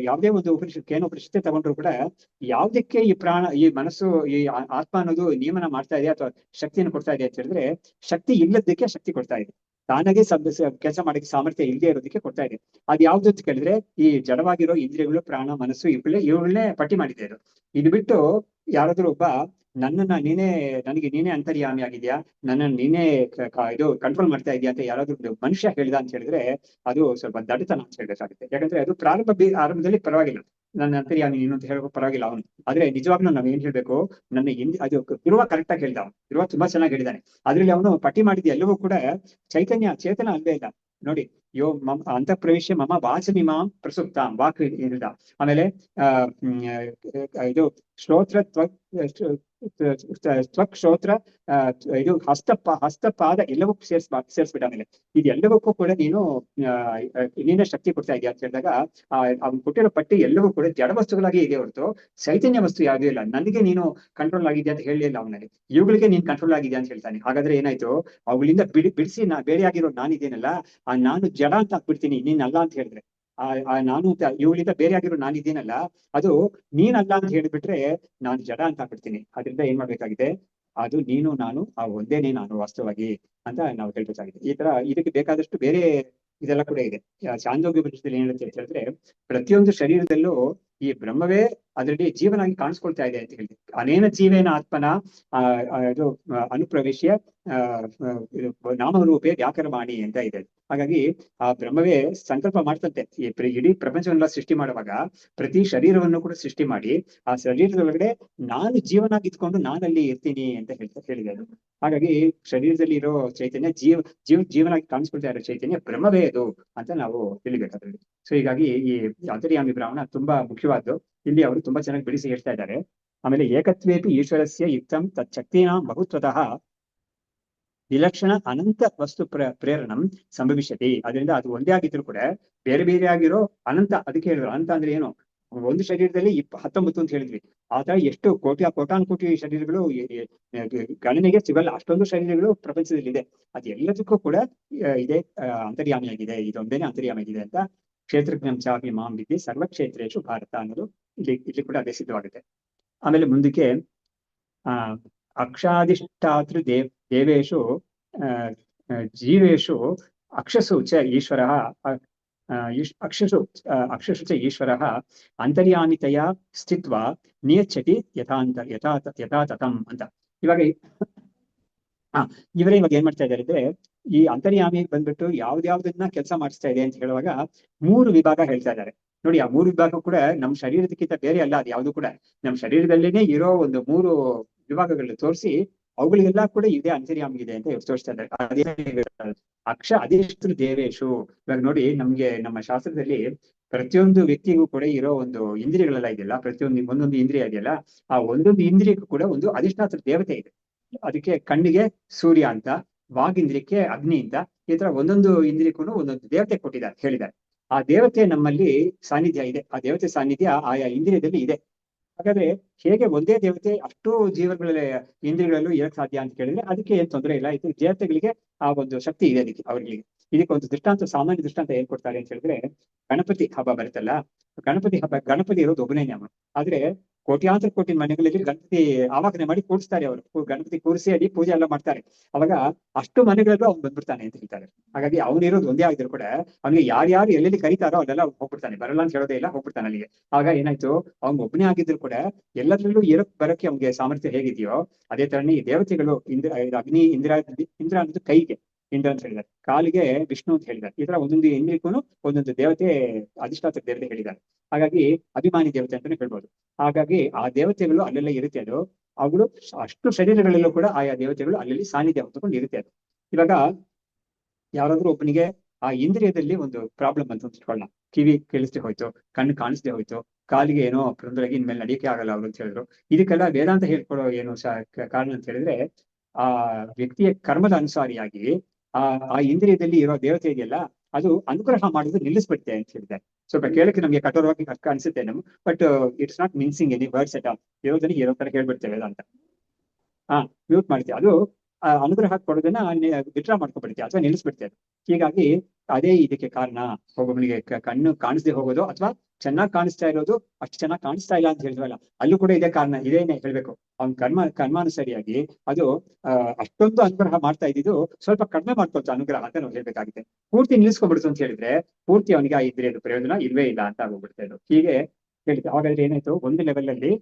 ಯಾವುದೇ ಒಂದು ಉಪನಿಷತ್ತೆ ತಗೊಂಡ್ರು ಕೂಡ ಯಾವ್ದಕ್ಕೆ ಈ ಮನಸ್ಸು ಈ ಆತ್ಮ ಅನ್ನೋದು ನಿಯಮನ ಮಾಡ್ತಾ ಇದೆ ಅಥವಾ ಶಕ್ತಿಯನ್ನು ಕೊಡ್ತಾ ಇದೆ ಅಂತ ಹೇಳಿದ್ರೆ ಶಕ್ತಿ ಇಲ್ಲದಕ್ಕೆ ಶಕ್ತಿ ಕೊಡ್ತಾ ಇದೆ, ತಾನಾಗೆ ಕೆಲಸ ಮಾಡಕ್ಕೆ ಸಾಮರ್ಥ್ಯ ಇಲ್ಲದೆ ಇರೋದಕ್ಕೆ ಕೊಡ್ತಾ ಇದೆ. ಅದ್ ಯಾವ್ದು ಅಂತ ಕೇಳಿದ್ರೆ ಈ ಜಡವಾಗಿರೋ ಇಂದ್ರಿಯಗಳು ಪ್ರಾಣ ಮನಸ್ಸು ಇವುಗಳನ್ನೇ ಪಟ್ಟಿ ಮಾಡಿದೆ. ಇದು ಬಿಟ್ಟು ಯಾರಾದ್ರೂ ಒಬ್ಬ ನನಗೆ ನೀನೇ ಅಂತರ್ಯಾಮಿ ಆಗಿದ್ಯಾ, ನನ್ನನ್ನು ನೀನೇ ಇದು ಕಂಟ್ರೋಲ್ ಮಾಡ್ತಾ ಇದೆಯಾ ಅಂತ ಯಾರಾದ್ರೂ ಮನುಷ್ಯ ಹೇಳಿದ ಅಂತ ಹೇಳಿದ್ರೆ ಅದು ಸ್ವಲ್ಪ ದಡತನ ಅಂತ ಹೇಳ್ಬೇಕಾಗುತ್ತೆ. ಯಾಕಂದ್ರೆ ಅದು ಆರಂಭದಲ್ಲಿ ಪರವಾಗಿಲ್ಲ, ನನ್ನ ಅಂತರ್ಯಾಮಿ ನೀನು ಅಂತ ಹೇಳೋ ಪರವಾಗಿಲ್ಲ ಅವನು. ಆದ್ರೆ ನಿಜವಾಗ್ಲೂ ನಾವ್ ಏನ್ ಹೇಳ್ಬೇಕು, ಅದು ಧ್ರುವ ಕರೆಕ್ಟ್ ಆಗಿ ಹೇಳ್ದ, ಧ್ರುವ ತುಂಬಾ ಚೆನ್ನಾಗಿ ಹೇಳಿದಾನೆ. ಅದ್ರಲ್ಲಿ ಅವನು ಪಟ್ಟಿ ಮಾಡಿದ ಎಲ್ಲವೂ ಕೂಡ ಚೇತನ ಅಲ್ವೇ ಇಲ್ಲ. ನೋಡಿ ಅಂತ ಪ್ರವೇಶ ಮಮ ವಾಚಮಿಮಾಂ ಪ್ರಸುಪ್ತ ವಾಕ್ ಹೇಳ್ದ. ಆಮೇಲೆ ಇದು ಶ್ರೋತ್ರ ತ್ವಕ್ ಶ್ರೋತ್ರ ಇದು ಹಸ್ತಪಾದ ಎಲ್ಲವೂ ಸೇರಿಸ್ಬಿಟ್ಟ. ಆಮೇಲೆ ಇದೆಲ್ಲವಕ್ಕೂ ಕೂಡ ನೀನೇ ಶಕ್ತಿ ಕೊಡ್ತಾ ಇದೆಯಾ ಅಂತ ಹೇಳಿದಾಗ ಅವ್ನು ಕೊಟ್ಟಿರೋ ಪಟ್ಟಿ ಎಲ್ಲವೂ ಕೂಡ ಜಡ ವಸ್ತುಗಳಾಗಿ ಇದೆ ಹೊರತು ಚೈತನ್ಯ ವಸ್ತು ಯಾವುದೂ ಇಲ್ಲ. ನನಗೆ ನೀನು ಕಂಟ್ರೋಲ್ ಆಗಿದ್ಯಾ ಅಂತ ಹೇಳಿಲ್ಲ ಅವನಲ್ಲಿ, ಇವುಗಳಿಗೆ ನೀನ್ ಕಂಟ್ರೋಲ್ ಆಗಿದ್ಯಾ ಅಂತ ಹೇಳ್ತಾನೆ. ಹಾಗಾದ್ರೆ ಏನಾಯ್ತು, ಅವುಗಳಿಂದ ಬಿಡಿಸಿ ಬೇರೆಯಾಗಿರೋ ನಾನಿದ್ದೇನಲ್ಲ ಆ ನಾನು ಜಡ ಅಂತ ಹಾಕ್ಬಿಡ್ತೀನಿ, ನೀನಲ್ಲ ಅಂತ ಹೇಳಿದ್ರೆ ನಾನು ಇವುಗಳಿಂದ ಬೇರೆ ಆಗಿರೋ ನಾನಿದ್ದೀನಲ್ಲ ಅದು ನೀನಲ್ಲ ಅಂತ ಹೇಳಿಬಿಟ್ರೆ ನಾನು ಜಡ ಅಂತ ಹಾಕ್ಬಿಡ್ತೀನಿ. ಅದರಿಂದ ಏನ್ ಮಾಡ್ಬೇಕಾಗಿದೆ, ಅದು ನೀನು ನಾನು ಒಂದೇನೆ ನಾನು ವಾಸ್ತವವಾಗಿ ಅಂತ ನಾವು ಹೇಳ್ಬೇಕಾಗಿದೆ. ಈ ತರ ಇದಕ್ಕೆ ಬೇಕಾದಷ್ಟು ಬೇರೆ ಇದೆಲ್ಲ ಕೂಡ ಇದೆ. ಚಾಂದೋಗ್ಯ ಉಪನಿಷತ್ತಲ್ಲಿ ಏನ್ ಹೇಳುತ್ತೆ ಅಂತ ಹೇಳಿದ್ರೆ ಪ್ರತಿಯೊಂದು ಶರೀರದಲ್ಲೂ ಈ ಬ್ರಹ್ಮವೇ ಅದರಲ್ಲಿ ಜೀವನಾಗಿ ಕಾಣಿಸ್ಕೊಳ್ತಾ ಇದೆ ಅಂತ ಹೇಳಿದೆ. ಅನೇನ ಜೀವೇನ ಆತ್ಮನ ಇದು ಅನುಪ್ರವೇಶ್ಯ ನಾಮರೂಪೇ ವ್ಯಾಕರವಾಣಿ ಅಂತ ಇದೆ. ಹಾಗಾಗಿ ಆ ಬ್ರಹ್ಮವೇ ಸಂಕಲ್ಪ ಮಾಡ್ತಂತೆ ಇಡೀ ಪ್ರಪಂಚವನ್ನೆಲ್ಲ ಸೃಷ್ಟಿ ಮಾಡುವಾಗ ಪ್ರತಿ ಶರೀರವನ್ನು ಕೂಡ ಸೃಷ್ಟಿ ಮಾಡಿ ಆ ಶರೀರದೊಳಗಡೆ ನಾನು ಜೀವನಾಗಿ ಇದ್ಕೊಂಡು ನಾನಲ್ಲಿ ಇರ್ತೀನಿ ಅಂತ ಹೇಳಿದೆ ಅದು. ಹಾಗಾಗಿ ಶರೀರದಲ್ಲಿ ಇರೋ ಚೈತನ್ಯ ಜೀವನಾಗಿ ಕಾಣಿಸ್ಕೊಳ್ತಾ ಇರೋ ಚೈತನ್ಯ ಬ್ರಹ್ಮವೇ ಅದು ಅಂತ ನಾವು ತಿಳಿಬೇಕಾದ್ರಲ್ಲಿ. ಸೊ ಹೀಗಾಗಿ ಈ ಅಂತರ್ಯಾಮಿ ಬ್ರಾಹ್ಮಣ ತುಂಬಾ ಮುಖ್ಯವಾದ್ದು ಇಲ್ಲಿ ಅವರು ತುಂಬಾ ಚೆನ್ನಾಗಿ ಬಿಡಿಸಿ ಹೇಳ್ತಾ ಇದ್ದಾರೆ. ಆಮೇಲೆ ಏಕತ್ವೇಪಿ ಈಶ್ವರಸ್ಯ ಯುಕ್ತಂ ತಚ್ಚಕ್ತಿನಾಂ ಬಹುತ್ವತಃ ವಿಲಕ್ಷಣ ಅನಂತ ವಸ್ತು ಪ್ರೇರಣಂ ಸಂಭವಿಷ್ಯತಿ. ಅದರಿಂದ ಅದು ಒಂದೇ ಆಗಿದ್ರು ಕೂಡ ಬೇರೆ ಬೇರೆ ಆಗಿರೋ ಅನಂತ, ಅದಕ್ಕೆ ಹೇಳಿದ್ರು ಅನಂತ ಅಂದ್ರೆ ಏನು, ಒಂದು ಶರೀರದಲ್ಲಿ 19 ಅಂತ ಹೇಳಿದ್ವಿ, ಆತರ ಎಷ್ಟು ಕೋಟಾನು ಕೋಟಿ ಶರೀರಗಳು ಗಣನೆಗೆ ಸಿಗಲ್ಲ, ಅಷ್ಟೊಂದು ಶರೀರಗಳು ಪ್ರಪಂಚದಲ್ಲಿ ಇದೆ. ಅದೆಲ್ಲದಕ್ಕೂ ಕೂಡ ಇದೇ ಅಂತರ್ಯಾಮಿಯಾಗಿದೆ, ಇದೊಂದೇನೆ ಅಂತರ್ಯಾಮಿಯಾಗಿದೆ ಅಂತ ಕ್ಷೇತ್ರಜ್ಞಂ ಚಾಪಿ ಮಾಂ ವಿದ್ಯೆ ಸರ್ವಕ್ಷೇತ್ರೇಶು ಭಾರತ ಅನ್ನೋದು ಇಲ್ಲಿ ಕೂಡ ಅದೇ ಸಿದ್ಧವಾಗುತ್ತೆ. ಆಮೇಲೆ ಮುಂದಕ್ಕೆ ಅಕ್ಷಾಧಿಷ್ಠಾತೃ ದೇವೇಶು ಜೀವೇಶು ಅಕ್ಷಸು ಚ ಈಶ್ವರ ಅಕ್ಷಸು ಚ ಈಶ್ವರ ಅಂತರ್ಯಾಮಿತಯ ಸ್ಥಿತ್ವ ನಿಯಚ್ಛತಿ ಯಥಾ ತಥಂ ಅಂತ. ಇವಾಗ ಏನ್ ಮಾಡ್ತಾ ಇದ್ದಾರೆ ಅಂದ್ರೆ ಈ ಅಂತರ್ಯಾಮಿ ಬಂದ್ಬಿಟ್ಟು ಯಾವ್ದಾವ್ದನ್ನ ಕೆಲಸ ಮಾಡಿಸ್ತಾ ಇದೆ ಅಂತ ಹೇಳುವಾಗ 3 ವಿಭಾಗ ಹೇಳ್ತಾ ಇದ್ದಾರೆ. ನೋಡಿ ಆ 3 ವಿಭಾಗ ಕೂಡ ನಮ್ಮ ಶರೀರದಕ್ಕಿಂತ ಬೇರೆ ಅಲ್ಲ, ಅದು ಯಾವ್ದು ಕೂಡ ನಮ್ಮ ಶರೀರದಲ್ಲೇನೆ ಇರೋ ಒಂದು 3 ವಿಭಾಗಗಳನ್ನ ತೋರಿಸಿ ಅವುಗಳಿಗೆಲ್ಲ ಕೂಡ ಇದೇ ಅಂತರ್ಯಾಮಿ ಇದೆ ಅಂತ ತೋರಿಸ್ತಾ ಇದ್ದಾರೆ. ಅಕ್ಷ ಅಧಿಷ್ಠೃ ದೇವೇಶು. ಇವಾಗ ನೋಡಿ ನಮ್ಗೆ ನಮ್ಮ ಶಾಸ್ತ್ರದಲ್ಲಿ ಪ್ರತಿಯೊಂದು ವ್ಯಕ್ತಿಗೂ ಕೂಡ ಇರೋ ಒಂದು ಇಂದ್ರಿಯಗಳೆಲ್ಲ ಇದೆಯಲ್ಲ, ಒಂದೊಂದು ಇಂದ್ರಿಯ ಇದೆಯಲ್ಲ, ಆ ಒಂದೊಂದು ಇಂದ್ರಿಯಕ್ಕೂ ಕೂಡ ಒಂದು ಅಧಿಷ್ಠಾತೃ ದೇವತೆ ಇದೆ. ಅದಕ್ಕೆ ಕಣ್ಣಿಗೆ ಸೂರ್ಯ ಅಂತ, ವಾಗೀಂದ್ರಿಯಕ್ಕೆ ಅಗ್ನಿ ಅಂತ, ಈ ತರ ಒಂದೊಂದು ಇಂದ್ರಿಯಕ್ಕೂ ಒಂದೊಂದು ದೇವತೆ ಹೇಳಿದ್ದಾರೆ. ಆ ದೇವತೆ ನಮ್ಮಲ್ಲಿ ಸಾನ್ನಿಧ್ಯ ಇದೆ, ಆ ದೇವತೆ ಸಾನ್ನಿಧ್ಯ ಆಯಾ ಇಂದ್ರಿಯದಲ್ಲಿ ಇದೆ. ಹಾಗಾದ್ರೆ ಹೇಗೆ ಒಂದೇ ದೇವತೆ ಅಷ್ಟು ಇಂದ್ರಿಯಗಳಲ್ಲೂ ಇರಕ್ ಸಾಧ್ಯ ಅಂತ ಕೇಳಿದ್ರೆ ಅದಕ್ಕೆ ಏನ್ ತೊಂದರೆ ಇಲ್ಲ. ಇದು ದೇವತೆಗಳಿಗೆ ಆ ಒಂದು ಶಕ್ತಿ ಇದೆ ಅವರಿಗೆ. ಇದಕ್ಕೆ ಒಂದು ಸಾಮಾನ್ಯ ದೃಷ್ಟಾಂತ ಏನ್ ಕೊಡ್ತಾರೆ ಅಂತ ಹೇಳಿದ್ರೆ, ಗಣಪತಿ ಹಬ್ಬ ಬರುತ್ತಲ್ಲ, ಗಣಪತಿ ಇರೋದು ಒಬ್ಬನೇ ನಾಮ. ಆದ್ರೆ ಕೋಟ್ಯಾಂತರ ಕೋಟಿ ಮನೆಗಳಲ್ಲಿ ಗಣಪತಿ ಆವಾಹನೆ ಮಾಡಿ ಕೂರಿಸ್ತಾರೆ. ಅವರು ಗಣಪತಿ ಕೂರಿಸಿ ಅಲ್ಲಿ ಪೂಜೆ ಎಲ್ಲ ಮಾಡ್ತಾರೆ. ಅವಾಗ ಅಷ್ಟು ಮನೆಗಳಲ್ಲೂ ಅವ್ನು ಬಂದ್ಬಿಡ್ತಾನೆ ಅಂತ ಹೇಳ್ತಾರೆ. ಹಾಗಾಗಿ ಅವನಿರೋದು ಒಂದೇ ಆಗಿದ್ರು ಕೂಡ ಅವ್ನಿಗೆ ಯಾರ್ಯಾರು ಎಲ್ಲೆಲ್ಲಿ ಕರೀತಾರೋ ಅಲ್ಲೆಲ್ಲ ಹೋಗ್ಬಿಡ್ತಾನೆ, ಬರಲ್ಲ ಅಂತ ಹೇಳೋದೇ ಇಲ್ಲ, ಹೋಗ್ಬಿಡ್ತಾನೆ ಅಲ್ಲಿಗೆ. ಆಗ ಏನಾಯ್ತು, ಅವ್ನ್ ಒಬ್ಬನೇ ಆಗಿದ್ರು ಕೂಡ ಎಲ್ಲರಲ್ಲೂ ಬರಕ್ಕೆ ಅವ್ನಿಗೆ ಸಾಮರ್ಥ್ಯ ಹೇಗಿದೆಯೋ ಅದೇ ತರನೇ ಈ ದೇವತೆಗಳು ಅಗ್ನಿ ಇಂದ್ರ ಅನ್ನೋದು ಕೈಗೆ, ಇಂದ್ರ ಅಂತ ಹೇಳಿದ್ದಾರೆ, ಕಾಲಿಗೆ ವಿಷ್ಣು ಅಂತ ಹೇಳಿದ್ದಾರೆ. ಈ ತರ ಒಂದೊಂದು ಇಂದ್ರಿಯಕ್ಕೂ ಒಂದೊಂದು ದೇವತೆ, ಅಧಿಷ್ಠಾತ್ರ ದೇವತೆ ಹೇಳಿದ್ದಾರೆ. ಹಾಗಾಗಿ ಅಭಿಮಾನಿ ದೇವತೆ ಅಂತಾನೆ ಹೇಳ್ಬೋದು. ಹಾಗಾಗಿ ಆ ದೇವತೆಗಳು ಅಲ್ಲೆಲ್ಲ ಇರುತ್ತೆ. ಅದು ಅವುಗಳು ಅಷ್ಟು ಶರೀರಗಳಲ್ಲೂ ಕೂಡ ಆಯಾ ದೇವತೆಗಳು ಅಲ್ಲಲ್ಲಿ ಸಾನ್ನಿಧ್ಯ ಹೊಂದ್ಕೊಂಡು ಇರುತ್ತೆ. ಅದು ಇವಾಗ ಯಾರಾದ್ರೂ ಒಬ್ಬನಿಗೆ ಆ ಇಂದ್ರಿಯದಲ್ಲಿ ಒಂದು ಪ್ರಾಬ್ಲಮ್ ಅಂತ ಇಟ್ಕೊಳ್ಳೋಣ, ಕಿವಿ ಕೇಳಿಸ್ದೆ ಹೋಯ್ತು, ಕಣ್ಣು ಕಾಣಿಸ್ದೆ ಹೋಯ್ತು, ಕಾಲಿಗೆ ಏನೋ ತೊಂದರೆಗೆ ಇನ್ಮೇಲೆ ನಡೆಯಕ್ಕೆ ಆಗಲ್ಲ ಅವ್ರು ಅಂತ ಹೇಳಿದ್ರು. ಇದಕ್ಕೆಲ್ಲ ವೇದಾಂತ ಹೇಳ್ಕೊಡೋ ಏನು ಕಾರಣ ಅಂತ ಹೇಳಿದ್ರೆ, ಆ ವ್ಯಕ್ತಿಯ ಕರ್ಮದ ಅನುಸಾರಿಯಾಗಿ ಆ ಇಂದ್ರಿಯದಲ್ಲಿ ಇರೋ ದೇವತೆ ಇದೆಯಲ್ಲ, ಅದು ಅನುಗ್ರಹ ಮಾಡೋದು ನಿಲ್ಲಿಸ್ಬಿಡುತ್ತೆ ಅಂತ ಹೇಳಿದ್ದಾರೆ. ಸ್ವಲ್ಪ ಕೇಳಕ್ಕೆ ನಮ್ಗೆ ಕಠೋರವಾಗಿ ಅನ್ಸುತ್ತೆ ನಮ್, but it's not mincing any words at all. ಇರೋದನ್ನ ಇರೋ ತರ ಹೇಳ್ಬಿಡ್ತೇವೆ ಅಂತ. ಮ್ಯೂಟ್ ಮಾಡ್ತೀವಿ. ಅದು ಅನುಗ್ರಹ ಕೊಡೋದನ್ನ ವಿಡ್ರಾ ಮಾಡ್ಕೊಬಿಡುತ್ತೆ ಅಥವಾ ನಿಲ್ಲಿಸ್ಬಿಡ್ತೆ ಅದು. ಹೀಗಾಗಿ ಅದೇ ಇದಕ್ಕೆ ಕಾರಣ. ಒಬ್ಬೊಬ್ಬನಿಗೆ ಕಣ್ಣು ಕಾಣಿಸ್ದೆ ಹೋಗೋದು ಅಥವಾ ಚೆನ್ನಾಗಿ ಕಾಣಿಸ್ತಾ ಇರೋದು, ಅಷ್ಟು ಚೆನ್ನಾಗಿ ಕಾಣಿಸ್ತಾ ಇಲ್ಲ ಅಂತ ಹೇಳಿದ್ವಲ್ಲ, ಅಲ್ಲೂ ಕೂಡ ಇದೇ ಕಾರಣ. ಇದೇನೆ ಹೇಳ್ಬೇಕು, ಅವ್ನ ಕರ್ಮಾನುಸರಿಯಾಗಿ ಅದು ಅಷ್ಟೊಂದು ಅನುಗ್ರಹ ಮಾಡ್ತಾ ಇದ್ದಿದ್ದು ಸ್ವಲ್ಪ ಕಡಿಮೆ ಮಾಡ್ಕೊಳ್ತು ಅನುಗ್ರಹ ಅಂತ ನಾವು ಹೇಳ್ಬೇಕಾಗಿದೆ. ಪೂರ್ತಿ ನಿಲ್ಲಿಸ್ಕೊಬಿಡ್ತು ಅಂತ ಹೇಳಿದ್ರೆ ಪೂರ್ತಿ ಅವನಿಗೆ ಆ ಇಂದ್ರಿಯದ ಪ್ರಯೋಜನ ಇಲ್ವೇ ಇಲ್ಲ ಅಂತ ಆಗೋಗ್ಬಿಡ್ತಾ ಇದು. ಹೀಗೆ ಹೇಳಿದೆ. ಹಾಗಾದ್ರೆ ಏನಾಯ್ತು, ಒಂದು ಲೆವೆಲ್ ಅಲ್ಲಿ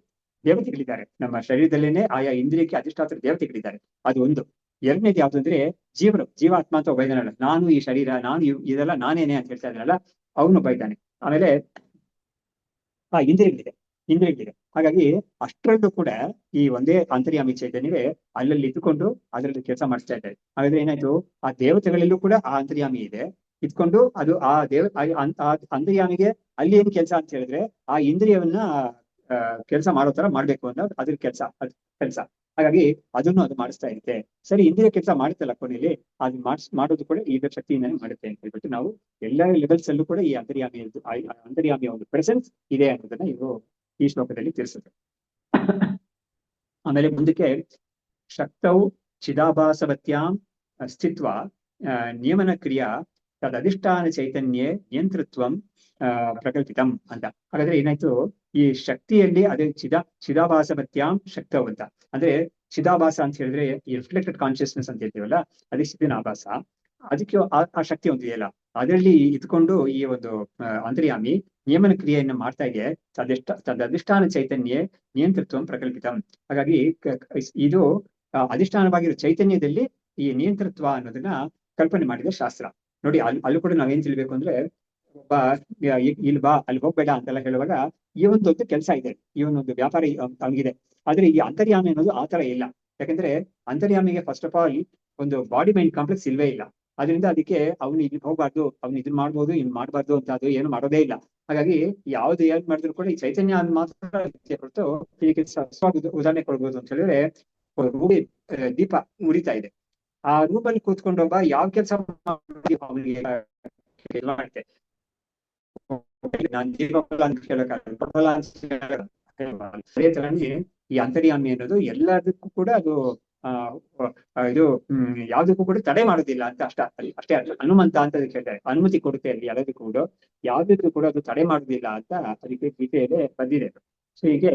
ದೇವತೆಗಳಿದ್ದಾರೆ ನಮ್ಮ ಶರೀರದಲ್ಲೇನೆ, ಆಯಾ ಇಂದ್ರಿಯಕ್ಕೆ ಅಧಿಷ್ಠಾತ್ರ ದೇವತೆಗಳಿದ್ದಾರೆ. ಅದು ಒಂದು. ಎರಡನೇದು ಯಾವ್ದು ಅಂದ್ರೆ ಜೀವಾತ್ಮ ಅಂತ ಒಬ್ಬ ಇದ್ದಾನಲ್ಲ, ನಾನು ಈ ಶರೀರ, ನಾನು ಇದೆಲ್ಲ ನಾನೇನೆ ಅಂತ ಹೇಳ್ತಾ ಇದ್ದಾನಲ್ಲ, ಅವನು ಒಬ್ಬ ಇದ್ದಾನೆ. ಆಮೇಲೆ ಇಂದ್ರಿಯಗಳಿದೆ. ಹಾಗಾಗಿ ಅಷ್ಟರಲ್ಲೂ ಕೂಡ ಈ ಒಂದೇ ಅಂತರ್ಯಾಮಿ ಚೈತನ್ಯವೇ ಅಲ್ಲಲ್ಲಿ ಇದ್ದುಕೊಂಡು ಅದರಲ್ಲಿ ಕೆಲಸ ಮಾಡಿಸ್ತಾ ಇದ್ದಾರೆ. ಹಾಗಾದ್ರೆ ಏನಾಯ್ತು, ಆ ದೇವತೆಗಳಲ್ಲೂ ಕೂಡ ಆ ಅಂತರ್ಯಾಮಿ ಇದೆ ಇದ್ಕೊಂಡು, ಅದು ಆ ಅಂತರ್ಯಾಮಿಗೆ ಅಲ್ಲಿ ಏನು ಕೆಲಸ ಅಂತ ಹೇಳಿದ್ರೆ ಆ ಇಂದ್ರಿಯವನ್ನ ಕೆಲಸ ಮಾಡೋ ತರ ಮಾಡ್ಬೇಕು ಅನ್ನೋದು ಅದ್ರ ಕೆಲಸ. ಹಾಗಾಗಿ ಅದನ್ನು ಅದು ಮಾಡಿಸ್ತಾ ಇರುತ್ತೆ. ಸರಿ, ಇಂದ್ರಿಯ ಕೆಲಸ ಮಾಡುತ್ತಲ್ಲ ಕೊನೆಯಲ್ಲಿ, ಅದು ಮಾಡೋದು ಕೂಡ ಈ ಶಕ್ತಿಯಿಂದಾನೇ ಮಾಡುತ್ತೆ ಅಂತ ಹೇಳ್ಬಿಟ್ಟು ನಾವು ಎಲ್ಲ ಲೆವೆಲ್ಸ್ ಅಲ್ಲೂ ಕೂಡ ಈ ಅಂತರ್ಯಾಮಿಯ ಒಂದು ಪ್ರೆಸೆನ್ಸ್ ಇದೆ ಅನ್ನೋದನ್ನ ಇವರು ಈ ಶ್ಲೋಕದಲ್ಲಿ ತಿಳಿಸುತ್ತೆ. ಆಮೇಲೆ ಮುಂದಕ್ಕೆ ಶಕ್ತೌ ಚಿದಾಭಾಸವತ್ಯಾಂ ಸ್ಥಿತ್ವ ನಿಯಮನ ಕ್ರಿಯಾ ತದಧಿಷ್ಠಾನ ಚೈತನ್ಯೇ ನಿಯಂತೃತ್ವಂ ಪ್ರಕಲ್ಪಿತಂ ಅಂತ. ಹಾಗಾದ್ರೆ ಏನಾಯ್ತು, ಈ ಶಕ್ತಿಯಲ್ಲಿ ಅದೇ ಚಿದಾಭಾಸವತ್ಯಾಂ ಶಕ್ತವ್ ಅಂತ ಅಂದ್ರೆ, ಚಿದಾಭಾಸ ಅಂತ ಹೇಳಿದ್ರೆ ಈ ರಿಫ್ಲೆಕ್ಟೆಡ್ ಕಾನ್ಶಿಯಸ್ನೆಸ್ ಅಂತ ಹೇಳ್ತೀವಲ್ಲ, ಅದೇ ಚಿದಾಭಾಸ. ಅದಕ್ಕೆ ಆ ಶಕ್ತಿ ಒಂದಿದೆಯಲ್ಲ, ಅದರಲ್ಲಿ ಇದ್ಕೊಂಡು ಈ ಒಂದು ಅಂತರ್ಯಾಮಿ ನಿಯಮನ ಕ್ರಿಯೆಯನ್ನು ಮಾಡ್ತಾ ಇದೆ. ತದಧಿಷ್ಠಾನ ಚೈತನ್ಯ ನಿಯಂತೃತ್ವ ಪ್ರಕಲ್ಪಿತಂ. ಹಾಗಾಗಿ ಇದು ಅಧಿಷ್ಠಾನವಾಗಿರೋ ಚೈತನ್ಯದಲ್ಲಿ ಈ ನಿಯಂತೃತ್ವ ಅನ್ನೋದನ್ನ ಕಲ್ಪನೆ ಮಾಡಿದ ಶಾಸ್ತ್ರ. ನೋಡಿ, ಅಲ್ಲೂ ಕೂಡ ನಾವೇನ್ ತಿಳ್ಬೇಕು ಅಂದ್ರೆ, ಒಬ್ಬ ಇಲ್ಲಿ ಬಾ ಅಲ್ಲಿ ಹೋಗ್ಬೇಡ ಅಂತೆಲ್ಲ ಹೇಳುವಾಗ ಈ ಒಂದು ಕೆಲಸ ಇದೆ, ಈ ಒಂದು ವ್ಯಾಪಾರ ಅವನಿಗಿದೆ. ಆದ್ರೆ ಈ ಅಂತರ್ಯಾಮಿ ಅನ್ನೋದು ಆತರ ಇಲ್ಲ. ಯಾಕಂದ್ರೆ ಅಂತರ್ಯಾಮಿಗೆ ಫಸ್ಟ್ ಆಫ್ ಆಲ್ ಒಂದು ಬಾಡಿ ಮೈಂಡ್ ಕಾಂಪ್ಲೆಕ್ಸ್ ಇಲ್ವೇ ಇಲ್ಲ. ಅದರಿಂದ ಅದಕ್ಕೆ ಅವ್ನು ಇಲ್ಲಿ ಹೋಗ್ಬಾರ್ದು, ಅವ್ನು ಇದನ್ನ ಮಾಡ್ಬೋದು, ಇನ್ ಮಾಡ್ಬಾರ್ದು ಅಂತ ಅದು ಏನು ಮಾಡೋದೇ ಇಲ್ಲ. ಹಾಗಾಗಿ ಯಾವ್ದು ಏನ್ ಮಾಡಿದ್ರು ಕೂಡ ಈ ಚೈತನ್ಯ ಮಾತ್ರ ಹೊರತು ಹೀಗೆ ಉದಾಹರಣೆ ಕೊಡ್ಬೋದು ಅಂತ ಹೇಳಿದ್ರೆ, ರೂಢಿ ದೀಪ ಉರಿತಾ ಇದೆ. ಆ ರೂಮಲ್ಲಿ ಕೂತ್ಕೊಂಡೊಬ್ಬ ಯಾವ ಕೆಲಸ ಅವನಿಗೆ ಮಾಡುತ್ತೆ, ನಾನು ದೀಪ ಅಂತ ಹೇಳಕ್ಕಾಗಲ್ಲ. ಅದೇ ತರನೇ ಈ ಅಂತರ್ಯಾಮಿ ಅನ್ನೋದು ಎಲ್ಲದಕ್ಕೂ ಕೂಡ ಅದು ಇದು ಯಾವ್ದಕ್ಕೂ ಕೂಡ ತಡೆ ಮಾಡೋದಿಲ್ಲ ಅಂತ ಅಷ್ಟೇ ಹನುಮಂತ ಅಂತ ಹೇಳ್ತಾರೆ. ಅನುಮತಿ ಕೊಡುತ್ತೆ ಅಲ್ಲಿ ಎಲ್ಲದಕ್ಕೂ ಕೂಡ, ಯಾವ್ದಕ್ಕೂ ಕೂಡ ಅದು ತಡೆ ಮಾಡೋದಿಲ್ಲ ಅಂತ ಅದಕ್ಕೆ ಗೀತೆಯಲ್ಲೇ ಬಂದಿದೆ. ಸೊ ಹೀಗೆ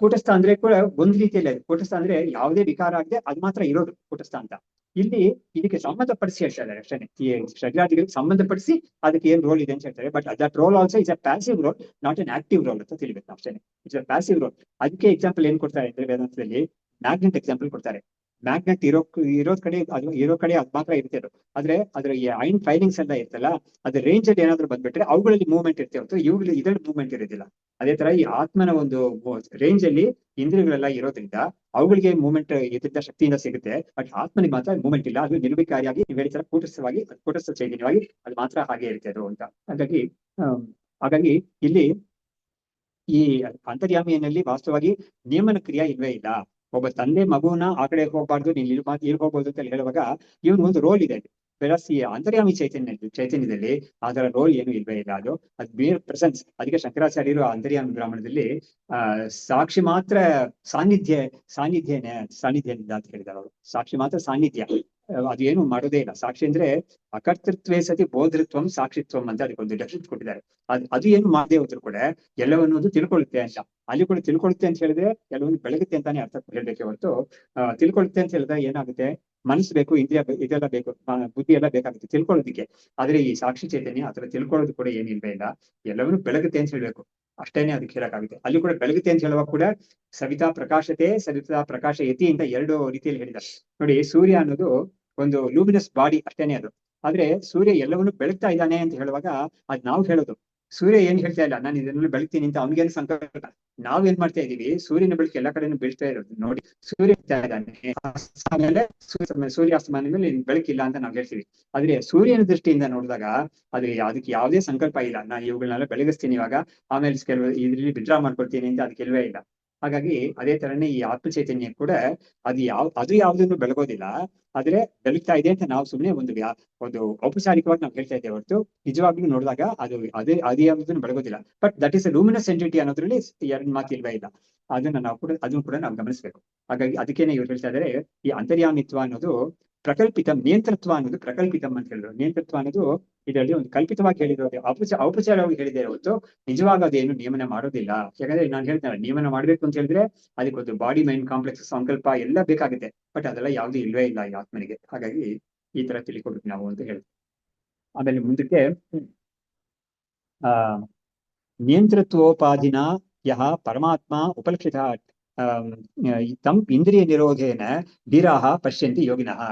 ಕೂಟಸ್ಥ ಅಂದ್ರೆ ಕೂಡ ಒಂದ್ ರೀತಿಯಲ್ಲಿ ಅದು ಕೂಟಸ್ಥ ಅಂದ್ರೆ ಯಾವುದೇ ವಿಕಾರ ಆಗದೆ ಅದು ಮಾತ್ರ ಇರೋದು ಕೂಟಸ್ಥ ಅಂತ. ಇಲ್ಲಿ ಇದಕ್ಕೆ ಸಂಬಂಧಪಡಿಸಿ ಹೇಳ್ತಾ ಇದ್ದಾರೆ ಅಷ್ಟೇ, ಈ ಶರೀರಾದಿಗಳಿಗೆ ಸಂಬಂಧಪಡಿಸಿ ಅದಕ್ಕೆ ಏನ್ ರೋಲ್ ಇದೆ ಅಂತ ಹೇಳ್ತಾರೆ. But that role also is a passive role, not an active role ಅಂತ ತಿಳಿಬೇಕು ಅಷ್ಟೇ. It's a passive role. ಅದಕ್ಕೆ ಎಕ್ಸಾಂಪಲ್ ಏನ್ ಕೊಡ್ತಾರೆ ಅಂದ್ರೆ ವೇದಾಂತದಲ್ಲಿ ಮ್ಯಾಗ್ನೆಟ್ ಎಕ್ಸಾಂಪಲ್ ಕೊಡ್ತಾರೆ. ಮ್ಯಾಗ್ನೆಟ್ ಇರೋ ಕಡೆ ಅದು ಮಾತ್ರ ಇರುತ್ತೆ. ಆದ್ರೆ ಅದ್ರ ಈ ಐನ್ ಫೈಲಿಂಗ್ಸ್ ಎಲ್ಲ ಇರ್ತಲ್ಲ, ಅದ್ರ ರೇಂಜ್ ಅಲ್ಲಿ ಏನಾದ್ರು ಬಂದ್ಬಿಟ್ರೆ ಅವುಗಳಲ್ಲಿ ಮೂವ್ಮೆಂಟ್ ಇರ್ತೇ ಹೊರತು ಇವುಗಳು ಇದರಲ್ಲಿ ಮೂವ್ಮೆಂಟ್ ಇರೋದಿಲ್ಲ. ಅದೇ ತರ ಈ ಆತ್ಮನ ಒಂದು ರೇಂಜ್ ಅಲ್ಲಿ ಇಂದ್ರಿಯಗಳೆಲ್ಲ ಇರೋದ್ರಿಂದ ಅವುಗಳಿಗೆ ಮೂವ್ಮೆಂಟ್ ಇದರಿಂದ ಶಕ್ತಿಯಿಂದ ಸಿಗುತ್ತೆ. ಬಟ್ ಆತ್ಮನಿಗೆ ಮಾತ್ರ ಮೂವ್ಮೆಂಟ್ ಇಲ್ಲ. ಅದು ನಿರ್ವಿಕಾರಿಯಾಗಿ ನೀವು ಹೇಳಿದ ಕೂಟಸ್ಥ ಚೈತನ್ಯವಾಗಿ ಅದು ಮಾತ್ರ ಹಾಗೆ ಇರುತ್ತೆ ಅದು ಅಂತ. ಹಾಗಾಗಿ ಇಲ್ಲಿ ಈ ಅಂತರ್ಯಾಮಿಯಲ್ಲಿ ವಾಸ್ತವವಾಗಿ ನಿಯಮನ ಕ್ರಿಯೆ ಇಲ್ವೇ ಇಲ್ಲ. ಒಬ್ಬ ತಂದೆ ಮಗುವನ್ನ ಆ ಕಡೆ ಹೋಗ್ಬಾರ್ದು, ನೀನ್ ಇಲ್ಲಿ ಹೋಗ್ಬೋದು ಅಂತ ಹೇಳುವಾಗ ಇವನ್ ಒಂದು ರೋಲ್ ಇದೆ. ಪ್ಲಸ್ ಈ ಅಂತರ್ಯಾಮಿ ಚೈತನ್ಯದಲ್ಲಿ ಅದರ ರೋಲ್ ಏನು ಇಲ್ವೇ ಇಲ್ಲ. ಅದು ಬೇರೆ ಪ್ರೆಸೆನ್ಸ್. ಅದಕ್ಕೆ ಶಂಕರಾಚಾರ್ಯರು ಅಂತರ್ಯಾಮಿ ಬ್ರಾಹ್ಮಣದಲ್ಲಿ ಸಾಕ್ಷಿ ಮಾತ್ರ ಸಾನ್ನಿಧ್ಯದಿಂದ ಅಂತ ಹೇಳಿದಾರೆ ಅವರು. ಸಾಕ್ಷಿ ಮಾತ್ರ ಸಾನ್ನಿಧ್ಯ, ಅದೇನು ಮಾಡೋದೇ ಇಲ್ಲ. ಸಾಕ್ಷಿ ಅಂದ್ರೆ ಅಕರ್ತೃತ್ವೇ ಸತಿ ಬೋಧೃತ್ವಂ ಸಾಕ್ಷಿತ್ವಂ ಅಂತ ಅದಕ್ಕೊಂದು ಡೆಫಿನೆಟ್ ಕೊಟ್ಟಿದ್ದಾರೆ. ಅದು ಏನು ಮಾಡದೇ ಹೋದ್ರು ಕೂಡ ಎಲ್ಲವನ್ನೋದು ತಿಳ್ಕೊಳ್ಳುತ್ತೆ ಅಂತ. ಅಲ್ಲಿ ಕೂಡ ತಿಳ್ಕೊಳ್ಳುತ್ತೆ ಅಂತ ಹೇಳಿದ್ರೆ ಎಲ್ಲವನ್ನು ಬೆಳಗುತ್ತೆ ಅಂತಾನೆ ಅರ್ಥ ಹೇಳ್ಬೇಕೆ ಹೊರತು ತಿಳ್ಕೊಳ್ಳುತ್ತೆ ಅಂತ ಹೇಳಿದ್ರೆ ಏನಾಗುತ್ತೆ, ಮನಸ್ಸು ಬೇಕು, ಇಂದ್ರಿಯ ಇದೆಲ್ಲ ಬೇಕು, ಬುದ್ಧಿ ಎಲ್ಲ ಬೇಕಾಗುತ್ತೆ ತಿಳ್ಕೊಳ್ಳೋದಿಕ್ಕೆ. ಆದ್ರೆ ಈ ಸಾಕ್ಷಿ ಚೈತನ್ಯ ಆತರ ತಿಳ್ಕೊಳ್ಳೋದು ಕೂಡ ಏನಿಲ್ವೇ ಇಲ್ಲ, ಎಲ್ಲವನ್ನೂ ಬೆಳಗುತ್ತೆ ಅಂತ ಹೇಳ್ಬೇಕು. ಅಷ್ಟೇನೆ ಅದಕ್ಕೆ ಹೇಳಕ್ಕಾಗುತ್ತೆ. ಅಲ್ಲಿ ಕೂಡ ಬೆಳಗುತ್ತೆ ಅಂತ ಹೇಳುವಾಗ ಕೂಡ ಸವಿತಾ ಪ್ರಕಾಶತೆ ಸವಿತಾ ಪ್ರಕಾಶಯತಿ ಅಂತ ಎರಡು ರೀತಿಯಲ್ಲಿ ಹೇಳಿದ್ದಾರೆ ನೋಡಿ. ಸೂರ್ಯ ಅನ್ನೋದು ಒಂದು ಲೂಮಿನಸ್ ಬಾಡಿ ಅಷ್ಟೇನೆ ಅದು. ಆದ್ರೆ ಸೂರ್ಯ ಎಲ್ಲವನ್ನೂ ಬೆಳಗ್ತಾ ಇದ್ದಾನೆ ಅಂತ ಹೇಳುವಾಗ ಅದ್ ನಾವು ಹೇಳೋದು. ಸೂರ್ಯ ಏನ್ ಹೇಳ್ತಾ ಇಲ್ಲ ನಾನು ಇದನ್ನೆಲ್ಲ ಬೆಳಗ್ತೀನಿ ಅಂತ ಅವ್ನಿಗೇನು ಸಂಕಲ್ಪ. ನಾವ್ ಏನ್ ಮಾಡ್ತಾ ಇದೀವಿ, ಸೂರ್ಯನ ಬೆಳಕು ಎಲ್ಲಾ ಕಡೆನೂ ಬೀಳ್ತಾ ಇರೋದು ನೋಡಿ. ಸೂರ್ಯ ಇದ್ದಾನೆ ಆಮೇಲೆ ಸೂರ್ಯಾಸ್ತಮಾನ ಮೇಲೆ ಬೆಳಕಿಲ್ಲ ಅಂತ ನಾವ್ ಹೇಳ್ತೀವಿ. ಆದ್ರೆ ಸೂರ್ಯನ ದೃಷ್ಟಿಯಿಂದ ನೋಡಿದಾಗ ಅದಕ್ಕೆ ಯಾವುದೇ ಸಂಕಲ್ಪ ಇಲ್ಲ. ನಾನು ಇವುಗಳನ್ನೆಲ್ಲ ಬೆಳಗಿಸ್ತೀನಿ ಇವಾಗ, ಆಮೇಲೆ ಕೆಲವು ಇದ್ರಲ್ಲಿ ವಿಡ್ರಾ ಮಾಡ್ಕೊಳ್ತೀನಿ ಅಂತ ಅದಕ್ಕೆ ಇಲ್ವೇ ಇಲ್ಲ. ಹಾಗಾಗಿ ಅದೇ ತರನೇ ಈ ಆತ್ಮ ಚೈತನ್ಯ ಕೂಡ ಅದು ಯಾವುದನ್ನು ಬೆಳಗೋದಿಲ್ಲ. ಆದ್ರೆ ಬೆಳಗ್ತಾ ಇದೆ ಅಂತ ನಾವು ಸುಮ್ಮನೆ ಒಂದು ಔಪಚಾರಿಕವಾಗಿ ನಾವು ಹೇಳ್ತಾ ಇದ್ದೇವೆ ಹೊರತು ನಿಜವಾಗ್ಲೂ ನೋಡಿದಾಗ ಅದು ಯಾವುದನ್ನು ಬೆಳಗೋದಿಲ್ಲ. But that is a luminous entity ಅನ್ನೋದ್ರಲ್ಲಿ ಎರಡು ಮಾತು ಇಲ್ವೇ ಇಲ್ಲ. ಅದನ್ನು ಕೂಡ ನಾವು ಗಮನಿಸಬೇಕು. ಹಾಗಾಗಿ ಅದಕ್ಕೇನೆ ಇವ್ರು ಹೇಳ್ತಾ ಇದ್ದಾರೆ, ಈ ಅಂತರ್ಯಾಮಿತ್ವ ಅನ್ನೋದು ಪ್ರಕಲ್ಪಿತಂ, ನಿಯಂತ್ರತ್ವ ಅನ್ನೋದು ಪ್ರಕಲ್ಪಿತಂ ಅಂತ ಹೇಳಿದ್ರು. ನಿಯಂತ್ರತ್ವ ಅನ್ನೋದು ಇದರಲ್ಲಿ ಒಂದು ಕಲ್ಪಿತವಾಗಿ ಹೇಳಿರೋದು, ಔಪಚಾರವಾಗಿ ಹೇಳಿದೆ ಹೊರತು ನಿಜವಾಗ ಅದೇನು ನಿಯಮನ ಮಾಡೋದಿಲ್ಲ. ಯಾಕಂದ್ರೆ ನಾನು ಹೇಳ್ತೇನೆ, ನಿಯಮನ ಮಾಡ್ಬೇಕು ಅಂತ ಹೇಳಿದ್ರೆ ಅದಕ್ಕೊಂದು ಬಾಡಿ ಮೈಂಡ್ ಕಾಂಪ್ಲೆಕ್ಸ್ ಸಂಕಲ್ಪ ಎಲ್ಲ ಬೇಕಾಗುತ್ತೆ. ಬಟ್ ಅದೆಲ್ಲ ಯಾವ್ದು ಇಲ್ವೇ ಇಲ್ಲ ಈ ಆತ್ಮನಿಗೆ. ಹಾಗಾಗಿ ಈ ತರ ತಿಳ್ಕೊಬೇಕು ನಾವು ಅಂತ ಹೇಳ್ತೀವಿ. ಆಮೇಲೆ ಮುಂದಕ್ಕೆ ನಿಯಂತ್ರತ್ವೋಪಾಧಿನ ಯಹ ಪರಮಾತ್ಮ ಉಪಲಕ್ಷಿತ ತಂ ಇಂದ್ರಿಯ ನಿರೋಧೇನ ಧೀರಾಹ ಪಶ್ಯಂತಿ ಯೋಗಿನಃ.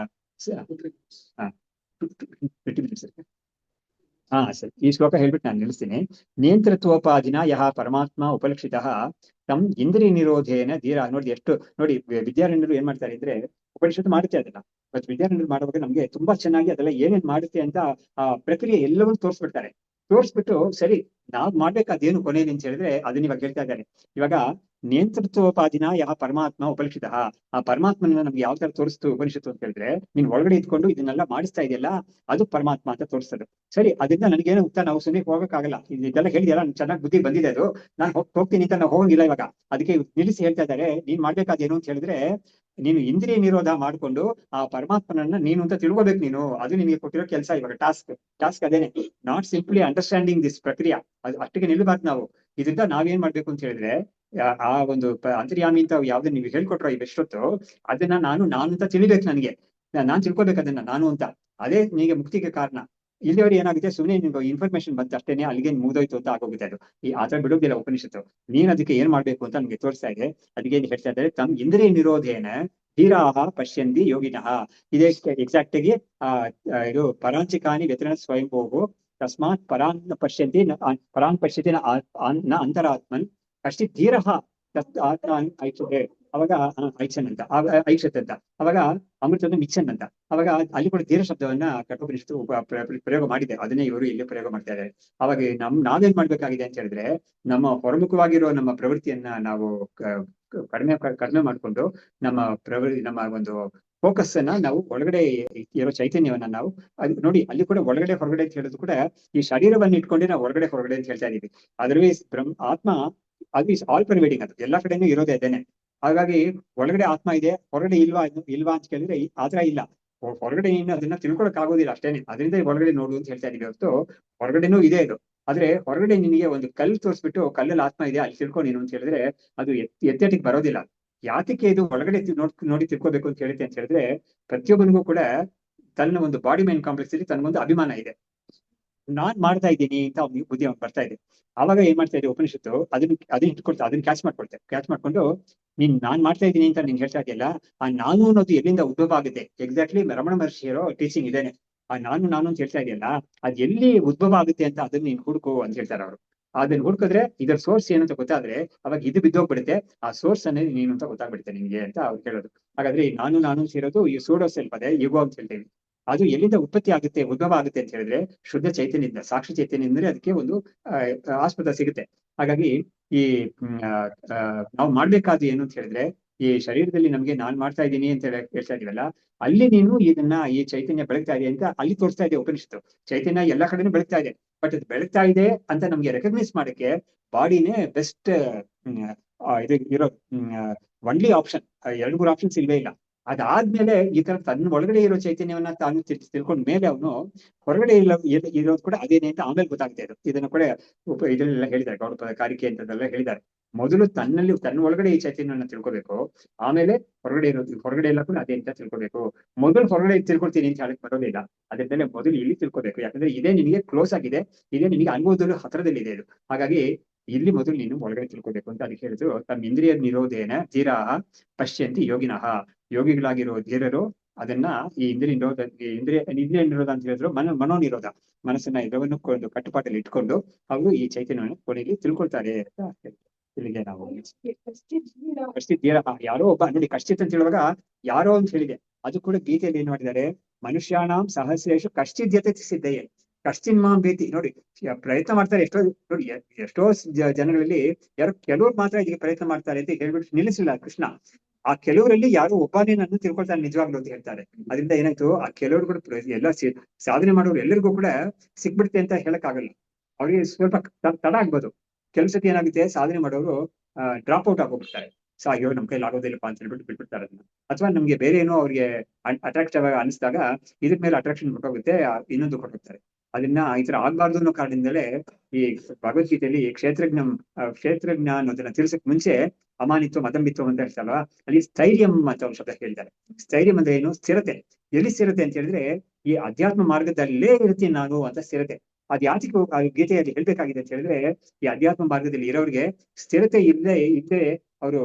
ಸರಿ, ಈ ಶ್ಲೋಕ ಹೇಳ್ಬಿಟ್ಟು ನಾನು ನಿಲ್ಲಿಸ್ತೀನಿ. ನಿಯಂತ್ರತ್ವೋಪಾಧಿನ ಯಹ ಪರಮಾತ್ಮ ಉಪಲಕ್ಷಿತ ತಂ ಇಂದ್ರಿಯ ನಿರೋಧೇನ ಧೀರ. ನೋಡಿ ವಿದ್ಯಾರಣ್ಯರು ಏನ್ ಮಾಡ್ತಾರೆ ಅಂದ್ರೆ ಉಪನಿಷತ್ತು ಮಾಡುತ್ತೆ ಅದನ್ನ. ಬಟ್ ವಿದ್ಯಾರಣ್ಯರು ಮಾಡುವಾಗ ನಮ್ಗೆ ತುಂಬಾ ಚೆನ್ನಾಗಿ ಅದೆಲ್ಲ ಏನೇನ್ ಮಾಡುತ್ತೆ ಅಂತ ಆ ಪ್ರಕ್ರಿಯೆ ಎಲ್ಲವನ್ನೂ ತೋರಿಸ್ಬಿಟ್ಟು ಸರಿ ನಾವ್ ಮಾಡ್ಬೇಕಾದೇನು ಕೊನೆಯಲ್ಲಿ ಅಂತ ಹೇಳಿದ್ರೆ ಅದನ್ನ ಇವಾಗ ಹೇಳ್ತಾ ಇದ್ದಾರೆ. ಇವಾಗ ನಿಯಂತ್ರತ್ವೋಪಾಧಿನ ಯಹ ಪರಮಾತ್ಮ ಉಪಲಕ್ಷಿತ, ಆ ಪರಮಾತ್ಮನ ನಮ್ಗೆ ಯಾವ ತರ ತೋರಿಸ್ತು ಉಪನಿಷತ್ತು ಅಂತ ಹೇಳಿದ್ರೆ, ನೀನ್ ಒಳಗಡೆ ಇದ್ಕೊಂಡು ಇದನ್ನೆಲ್ಲ ಮಾಡಿಸ್ತಾ ಇದೆಯಲ್ಲ ಅದು ಪರಮಾತ್ಮ ಅಂತ ತೋರಿಸ್ತದೆ. ಸರಿ, ಅದರಿಂದ ನನಗೇನು ಉತ್ತರ, ನಾವು ಸುಮ್ಮನೆ ಹೋಗಕ್ಕಾಗಲ್ಲ. ಇದೆಲ್ಲ ಹೇಳಿದೆಯಲ್ಲ, ಚೆನ್ನಾಗಿ ಬುದ್ಧಿ ಬಂದಿದೆ, ಅದು ನಾನು ಹೋಗ್ತೀನಿ ಅಂತ ನಾವು ಹೋಗಂಗಿಲ್ಲ ಇವಾಗ. ಅದಕ್ಕೆ ನಿಲ್ಲಿಸಿ ಹೇಳ್ತಾ ಇದ್ದಾರೆ, ನೀನ್ ಮಾಡ್ಬೇಕಾದೇನು ಅಂತ ಹೇಳಿದ್ರೆ ನೀನು ಇಂದ್ರಿಯ ನಿರೋಧ ಮಾಡ್ಕೊಂಡು ಆ ಪರಮಾತ್ಮನನ್ನ ನೀನು ಅಂತ ತಿಳ್ಕೊಬೇಕು ನೀನು. ಅದು ನಿನಗೆ ಕೊಟ್ಟಿರೋ ಕೆಲಸ ಇವಾಗ. ಟಾಸ್ಕ್ ಅದೇನೆ. ನಾಟ್ ಸಿಂಪ್ಲಿ ಅಂಡರ್ಸ್ಟ್ಯಾಂಡಿಂಗ್ ದಿಸ್ ಪ್ರಕ್ರಿಯೆ. ಅದು ಅಷ್ಟಿಗೆ ನಿಲ್ಲಬಾರ್ದು ನಾವು. ಇದರಿಂದ ನಾವೇನ್ ಮಾಡ್ಬೇಕು ಅಂತ ಹೇಳಿದ್ರೆ ಆ ಒಂದು ಅಂತರ್ಯಾಮಿ ಅಂತ ಯಾವ್ದು ನೀವು ಹೇಳ್ಕೊಟ್ರೋ ಇವೆಷ್ಟೊತ್ತು, ಅದನ್ನ ನಾನು ಅಂತ ತಿಳಿಬೇಕು. ನನಗೆ ನಾನ್ ತಿಳ್ಕೊಬೇಕು ಅದನ್ನ ನಾನು ಅಂತ. ಅದೇ ನಿಮಗೆ ಮುಕ್ತಿಗೆ ಕಾರಣ. ಇಲ್ಲಿವರೆಗೆ ಏನಾಗುತ್ತೆ, ಸುಮ್ಮನೆ ನಿಮ್ಗೆ ಇನ್ಫಾರ್ಮೇಶನ್ ಬಂತು ಅಷ್ಟೇನೆ, ಅಲ್ಲಿಗೆ ಮುಗ್ದೋಯ್ತು ಅಂತ ಆಗೋಗುತ್ತೆ ಅದು. ಆತರ ಬಿಡೋದಿಲ್ಲ ಉಪನಿಷತ್ತು. ನೀನ್ ಅದಕ್ಕೆ ಏನ್ ಮಾಡ್ಬೇಕು ಅಂತ ನಮ್ಗೆ ತೋರಿಸ್ತಾ ಇದೆ. ಅದಕ್ಕೆ ಹೇಳ್ತಾ ಇದ್ದಾರೆ, ತಮ್ಮ ಇಂದ್ರಿಯ ನಿರೋಧೇನ ಧೀರಾಹ ಪಶ್ಯಂತಿ ಯೋಗಿನಃ. ಇದೇ ಎಕ್ಸಾಕ್ಟ್ ಆಗಿ ಇದು ಪರಾಂಚಿಕಾನಿ ವ್ಯತಿರಣ ಸ್ವಯಂಭೋಗು ತಸ್ಮಾತ್ ಪರಾನ್ ಪಶ್ಯಂತಿ ನ ಅಂತರಾತ್ಮನ್ ಕಶ್ಚಿತ್ ಧೀರಃ ಐಚ್ಛತೆ. ಅವಾಗ ಐಚ್ಛನ್ ಅಂತ ಐಕ್ಷತ್ ಅಂತ, ಅವಾಗ ಅಮೃತವನ್ನು ಮಿಚ್ಚನ್ ಅಂತ. ಅವಾಗ ಅಲ್ಲಿ ಕೂಡ ಧೀರ ಶಬ್ದವನ್ನ ಕಠೋಪನಿಷತ್ತು ಪ್ರಯೋಗ ಮಾಡಿದೆ. ಅದನ್ನೇ ಇವರು ಇಲ್ಲಿ ಪ್ರಯೋಗ ಮಾಡ್ತಾ ಇದ್ದಾರೆ. ಅವಾಗ ನಾವೇನ್ ಮಾಡ್ಬೇಕಾಗಿದೆ ಅಂತ ಹೇಳಿದ್ರೆ, ನಮ್ಮ ಹೊರಮುಖವಾಗಿರೋ ನಮ್ಮ ಪ್ರವೃತ್ತಿಯನ್ನ ನಾವು ಕಡಿಮೆ ಮಾಡ್ಕೊಂಡು ನಮ್ಮ ಒಂದು ಫೋಕಸ್ ಅನ್ನ ನಾವು ಒಳಗಡೆ ಇರೋ ಚೈತನ್ಯವನ್ನ ನಾವು ನೋಡಿ. ಅಲ್ಲಿ ಕೂಡ ಒಳಗಡೆ ಹೊರಗಡೆ ಅಂತ ಹೇಳೋದು ಕೂಡ ಈ ಶರೀರವನ್ನ ಇಟ್ಕೊಂಡೆ ನಾವು ಹೊರಗಡೆ ಅಂತ ಹೇಳ್ತಾ ಇದೀವಿ. ಅದರ್ವೈಸ್ ಆತ್ಮ ಅದು ಇಸ್ ಆಲ್ ಪರ್ವೇಡಿಂಗ್, ಅದು ಎಲ್ಲಾ ಕಡೆನೂ ಇರೋದೇ ಅದೇನೆ. ಹಾಗಾಗಿ ಒಳಗಡೆ ಆತ್ಮ ಇದೆ, ಹೊರಗಡೆ ಇಲ್ವಾ ಅಂತ ಕೇಳಿದ್ರೆ ಆತರ ಇಲ್ಲ. ಹೊರಗಡೆ ಏನು ಅದನ್ನ ತಿಳ್ಕೊಳಕ್ ಆಗೋದಿಲ್ಲ ಅಷ್ಟೇನೆ. ಅದರಿಂದ ಒಳಗಡೆ ನೋಡು ಅಂತ ಹೇಳ್ತಾ ಇದೀವಿ ಹೊರತು ಹೊರಗಡೆನೂ ಇದೆ ಅದು. ಆದ್ರೆ ಹೊರಗಡೆ ನಿನಗೆ ಒಂದು ಕಲ್ಲು ತೋರಿಸ್ಬಿಟ್ಟು ಕಲ್ಲಲ್ಲಿ ಆತ್ಮ ಇದೆ ಅಲ್ಲಿ ತಿಳ್ಕೊ ನೀನು ಅಂತ ಹೇಳಿದ್ರೆ ಅದು ಎತ್ತೇಟಿಗೆ ಬರೋದಿಲ್ಲ. ಯಾತಕ್ಕೆ ಇದು ಒಳಗಡೆ ನೋಡಿ ತಿಳ್ಕೊಬೇಕು ಅಂತ ಹೇಳುತ್ತೆ ಅಂತ ಹೇಳಿದ್ರೆ, ಪ್ರತಿಯೊಬ್ಬನಿಗೂ ಕೂಡ ತನ್ನ ಒಂದು ಬಾಡಿ ಮೈಂಡ್ ಕಾಂಪ್ಲೆಕ್ಸ್ ಅಲ್ಲಿ ತನ್ನೊಂದು ಅಭಿಮಾನ ಇದೆ. ನಾನ್ ಮಾಡ್ತಾ ಇದ್ದೀನಿ ಅಂತ ಅವ್ನಿಗೆ ಬುದ್ಧಿ ಅವ್ನು ಬರ್ತಾ ಇದೆ. ಆವಾಗ ಏನ್ ಮಾಡ್ತಾ ಇದೆ ಉಪನಿಷತ್ತು, ಅದನ್ನ ಇಟ್ಕೊಳ್ತಾ ಅದನ್ನ ಕ್ಯಾಚ್ ಮಾಡ್ಕೊಂಡು ನಾನ್ ಮಾಡ್ತಾ ಇದ್ದೀನಿ ಅಂತ ನೀನ್ ಹೇಳ್ತಾ ಇದೆಯಲ್ಲ, ಆ ನಾನು ಅನ್ನೋದು ಎಲ್ಲಿಂದ ಉದ್ಭವ ಆಗುತ್ತೆ. ಎಕ್ಸಾಕ್ಟ್ಲಿ ರಮಣ ಮಹರ್ಷಿ ಇರೋ ಟೀಚಿಂಗ್ ಇದೇನೆ. ಆ ನಾನು ಅಂತ ಹೇಳ್ತಾ ಇದೆಯಲ್ಲ, ಅದ್ ಎಲ್ಲಿ ಉದ್ಭವ ಆಗುತ್ತೆ ಅಂತ ಅದನ್ನ ನೀನ್ ಹುಡುಕು ಅಂತ ಹೇಳ್ತಾರೆ ಅವರು. ಅದನ್ನ ಹುಡುಕಿದ್ರೆ ಇದರ ಸೋರ್ಸ್ ಏನು ಅಂತ ಗೊತ್ತಾದ್ರೆ ಅವಾಗ ಇದು ಬಿದ್ದೋಗ್ಬಿಡುತ್ತೆ. ಆ ಸೋರ್ಸ್ ಅನ್ನೋದು ನೀನು ಅಂತ ಗೊತ್ತಾಗ್ಬಿಡುತ್ತೆ ನಿನ್ಗೆ ಅಂತ ಅವ್ರು ಹೇಳೋದು. ಹಾಗಾದ್ರೆ ನಾನು ಸೇರೋದು ಈ ಸೂಡೋ ಸೆಲ್ಫ್, ಅದೇ ಯುಗೋ ಅಂತ ಹೇಳ್ತೇವೆ. ಅದು ಎಲ್ಲಿಂದ ಉತ್ಪತ್ತಿ ಆಗುತ್ತೆ, ಉದ್ಭವ ಆಗುತ್ತೆ ಅಂತ ಹೇಳಿದ್ರೆ ಶುದ್ಧ ಚೈತನ್ಯದಿಂದ, ಸಾಕ್ಷಿ ಚೈತನ್ಯ ಅಂದ್ರೆ ಅದಕ್ಕೆ ಒಂದು ಆಸ್ಪದ ಸಿಗುತ್ತೆ. ಹಾಗಾಗಿ ಈ ನಾವು ಮಾಡ್ಬೇಕಾದ್ದು ಏನು ಅಂತ ಹೇಳಿದ್ರೆ, ಈ ಶರೀರದಲ್ಲಿ ನಮ್ಗೆ ನಾನ್ ಮಾಡ್ತಾ ಇದ್ದೀನಿ ಅಂತ ಹೇಳ್ತಾ ಇದೀವಲ್ಲ, ಅಲ್ಲಿ ನೀನು ಈ ಚೈತನ್ಯ ಬೆಳಗ್ತಾ ಇದೆ ಅಂತ ಅಲ್ಲಿ ತೋರಿಸ್ತಾ ಇದೆ ಉಪನಿಷತ್ತು. ಚೈತನ್ಯ ಎಲ್ಲಾ ಕಡೆನೂ ಬೆಳಗ್ತಾ ಇದೆ. ಬಟ್ ಅದು ಬೆಳಗ್ತಾ ಇದೆ ಅಂತ ನಮ್ಗೆ ರೆಕಗ್ನೈಸ್ ಮಾಡಕ್ಕೆ ಬಾಡಿನೇ ಬೆಸ್ಟ್ ಇದು ಇರೋ ಒನ್ಲಿ ಆಪ್ಷನ್. 2-3 ಆಪ್ಷನ್ಸ್ ಇಲ್ವೇ ಇಲ್ಲ. ಅದಾದ್ಮೇಲೆ ಈ ತರ ತನ್ನ ಒಳಗಡೆ ಇರೋ ಚೈತನ್ಯವನ್ನ ತಾನು ತಿಳ್ಕೊಂಡ ಮೇಲೆ ಅವನು ಹೊರಗಡೆ ಇರೋದು ಕೂಡ ಅದೇನೆ ಅಂತ ಆಮೇಲೆ ಗೊತ್ತಾಗ್ತಾ ಇದ್ದು. ಇದನ್ನ ಕೂಡ ಇದನ್ನೆಲ್ಲ ಹೇಳಿದ್ದಾರೆ, ಗೌಡಪದ ಕಾರಿಕೆ ಅಂತದೆಲ್ಲ ಹೇಳಿದ್ದಾರೆ. ಮೊದಲು ತನ್ನ ಒಳಗಡೆ ಈ ಚೈತನ್ಯವನ್ನ ತಿಳ್ಕೊಬೇಕು, ಆಮೇಲೆ ಹೊರಗಡೆ ಎಲ್ಲ ಕೂಡ ಅದೇ ಅಂತ ತಿಳ್ಕೊಬೇಕು. ಮೊದಲು ಹೊರಗಡೆ ತಿಳ್ಕೊಳ್ತೀನಿ ಅಂತ ಹೇಳಕ್ ಬರೋದಿಲ್ಲ. ಅದ್ರ ಮೊದಲು ಇಲ್ಲಿ ತಿಳ್ಕೊಬೇಕು. ಯಾಕಂದ್ರೆ ಇದೇ ನಿನಗೆ ಕ್ಲೋಸ್ ಆಗಿದೆ, ಇದೇ ನಿನಗೆ ಅನುಭವದಲ್ಲೂ ಹತ್ರದಲ್ಲಿ ಇದೆ ಇದು. ಹಾಗಾಗಿ ಇಲ್ಲಿ ಮೊದಲು ನೀನು ಒಳಗಡೆ ತಿಳ್ಕೊಬೇಕು ಅಂತ ಅದಕ್ಕೆ ಹೇಳಿದ್ರು. ತಮ್ಮ ಇಂದ್ರಿಯ ನಿರೋಧೇನ ಧೀರಾಹ ಪಶ್ಯಂತಿ ಯೋಗಿನಃ. ಯೋಗಿಗಳಾಗಿರೋ ಧೀರರು ಅದನ್ನ ಈ ಇಂದ್ರಿಯ ನಿರೋಧ ಅಂತ ಹೇಳಿದ್ರು ಮನೋನಿರೋಧ, ಮನಸ್ಸನ್ನ ಎಲ್ಲವನ್ನು ಕಟ್ಟುಪಾಟಲ್ಲಿ ಇಟ್ಕೊಂಡು ಅವರು ಈ ಚೈತನ್ಯವನ್ನು ಕೊನೆಗೆ ತಿಳ್ಕೊಳ್ತಾರೆ ಅಂತ ಹೇಳ್ತಾರೆ. ಇಲ್ಲಿಗೆ ನಾವು ಕಶ್ಚಿತ್ ಧೀರ, ಯಾರೋ ಒಬ್ಬ ನೋಡಿ, ಕಶ್ಚಿತ್ ಅಂತ ಹೇಳುವಾಗ ಯಾರೋ ಅಂತ ಹೇಳಿದೆ. ಅದು ಕೂಡ ಗೀತೆಯಲ್ಲಿ ಏನ್ ಮಾಡಿದ್ದಾರೆ, ಮನುಷ್ಯಾಣಂ ಸಹಸ್ರೇಶು ಕಶ್ಚಿತ್ ಜೊತೆ ಸಿದ್ಧಯೇ ಕಶ್ಚಿನ್ ಮಾಂ ಭೀತಿ. ನೋಡಿ ಪ್ರಯತ್ನ ಮಾಡ್ತಾರೆ ಎಷ್ಟೋ, ನೋಡಿ ಎಷ್ಟೋ ಜನಗಳಲ್ಲಿ ಯಾರೋ ಕೆಲವ್ರು ಮಾತ್ರ ಇದಕ್ಕೆ ಪ್ರಯತ್ನ ಮಾಡ್ತಾರೆ ಅಂತ ಹೇಳ್ಬಿಟ್ಟು ನಿಲ್ಲಿಸಿಲ್ಲ ಕೃಷ್ಣ. ಆ ಕೆಲವರಲ್ಲಿ ಯಾರೋ ಒಬ್ಬನೇ ನನ್ನ ತಿಳ್ಕೊಳ್ತಾರೆ ನಿಜವಾಗ್ಲು ಅಂತ ಹೇಳ್ತಾರೆ. ಅದರಿಂದ ಏನಾಯ್ತು, ಆ ಕೆಲವರು ಕೂಡ ಎಲ್ಲ ಸಾಧನೆ ಮಾಡೋರು ಎಲ್ಲರಿಗೂ ಕೂಡ ಸಿಕ್ಬಿಡುತ್ತೆ ಅಂತ ಹೇಳಕ್ ಆಗಲ್ಲ. ಅವ್ರಿಗೆ ಸ್ವಲ್ಪ ತಡ ಆಗ್ಬೋದು. ಕೆಲಸಕ್ಕೆ ಏನಾಗುತ್ತೆ, ಸಾಧನೆ ಮಾಡೋರು ಡ್ರಾಪ್ ಔಟ್ ಆಗೋಗ್ಬಿಡ್ತಾರೆ. ಅಯ್ಯೋ ನಮ್ ಕೈಲಿ ಆಗೋದಿಲ್ಲಪ್ಪ ಅಂತ ಹೇಳ್ಬಿಟ್ಟು ಬಿಟ್ಬಿಡ್ತಾರೆ ಅದನ್ನ. ಅಥವಾ ನಮ್ಗೆ ಬೇರೆ ಏನೋ ಅವ್ರಿಗೆ ಅಟ್ರಾಕ್ಟಿವ್ ಆಗಿ ಅನಿಸಿದಾಗ ಇದ್ರ ಮೇಲೆ ಅಟ್ರಾಕ್ಷನ್ ಬಿಟ್ಟೋಗುತ್ತೆ, ಇನ್ನೊಂದು ಕೊಟ್ಟೋಗ್ತಾರೆ. ಅದನ್ನ ಈ ತರ ಆಗ್ಬಾರ್ದು ಅನ್ನೋ ಕಾರಣದಿಂದಲೇ ಈ ಭಗವದ್ಗೀತೆಯಲ್ಲಿ ಕ್ಷೇತ್ರಜ್ಞ ಅನ್ನೋದನ್ನ ತಿಳಿಸಕ್ ಮುಂಚೆ ಅಮಾನಿತ್ವ ಮದಂಬಿತ್ವ ಅಂತ ಹೇಳ್ತಾರಲ್ವ, ಅಲ್ಲಿ ಸ್ಥೈರ್ಯಂ ಅಂತ ಒಂದು ಶಬ್ದ ಹೇಳ್ತಾರೆ. ಸ್ಥೈರ್ಯಂ ಅಂದ್ರೆ ಏನು, ಸ್ಥಿರತೆ. ಎಲ್ಲಿ ಸ್ಥಿರತೆ ಅಂತ ಹೇಳಿದ್ರೆ ಈ ಅಧ್ಯಾತ್ಮ ಮಾರ್ಗದಲ್ಲೇ ಇರ್ತೀನಿ ನಾನು ಅಂತ ಸ್ಥಿರತೆ. ಅದ್ ಯಾತಿಗೂ ಗೀತೆಯಲ್ಲಿ ಹೇಳ್ಬೇಕಾಗಿದೆ ಅಂತ ಹೇಳಿದ್ರೆ, ಈ ಅಧ್ಯಾತ್ಮ ಮಾರ್ಗದಲ್ಲಿ ಇರೋರಿಗೆ ಸ್ಥಿರತೆ ಇಲ್ಲದೆ ಅವರು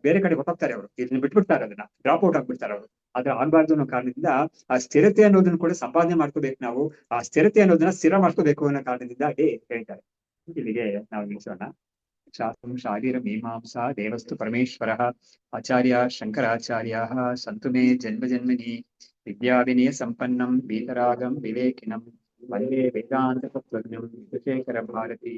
ಬೇರೆ ಕಡೆ ಹೊರಟೋಗ್ತಾರೆ. ಅವರು ಇದನ್ನ ಬಿಟ್ಬಿಡ್ತಾರೆ, ಅದನ್ನ ಡ್ರಾಪ್ ಔಟ್ ಆಗ್ಬಿಡ್ತಾರೆ ಅವರು. ಆದ್ರೆ ಆಗ್ಬಾರ್ದು ಅನ್ನೋ ಕಾರಣದಿಂದ ಆ ಸ್ಥಿರತೆ ಅನ್ನೋದನ್ನ ಕೂಡ ಸಂಪಾದನೆ ಮಾಡ್ಕೋಬೇಕು ನಾವು. ಆ ಸ್ಥಿರತೆ ಅನ್ನೋದನ್ನ ಸ್ಥಿರ ಮಾಡ್ಕೋಬೇಕು ಅನ್ನೋ ಕಾರಣದಿಂದ ಹೇಳ್ತಾರೆ. ಇಲ್ಲಿಗೆ ನಾವು ನಿಲ್ಲಿಸೋಣ. ಶಾಸ್ತ್ರಂ ಶಾರೀರ ಮೀಮಾಂಸಾ ದೇವಸ್ತು ಪರಮೇಶ್ವರ ಆಚಾರ್ಯ ಶಂಕರಾಚಾರ್ಯ ಸಂತು ಮೇ ಜನ್ಮ ಜನ್ಮನಿ ವಿದ್ಯಾ ವಿನಯ ಸಂಪನ್ನಂ ವೀತರಾಗಂ ವಿವೇಕಿನಂ ವಂದೇ ವೇದಾಂತ ತತ್ವಜ್ಞಂ ವಿಶೇಖರ ಭಾರತಿ.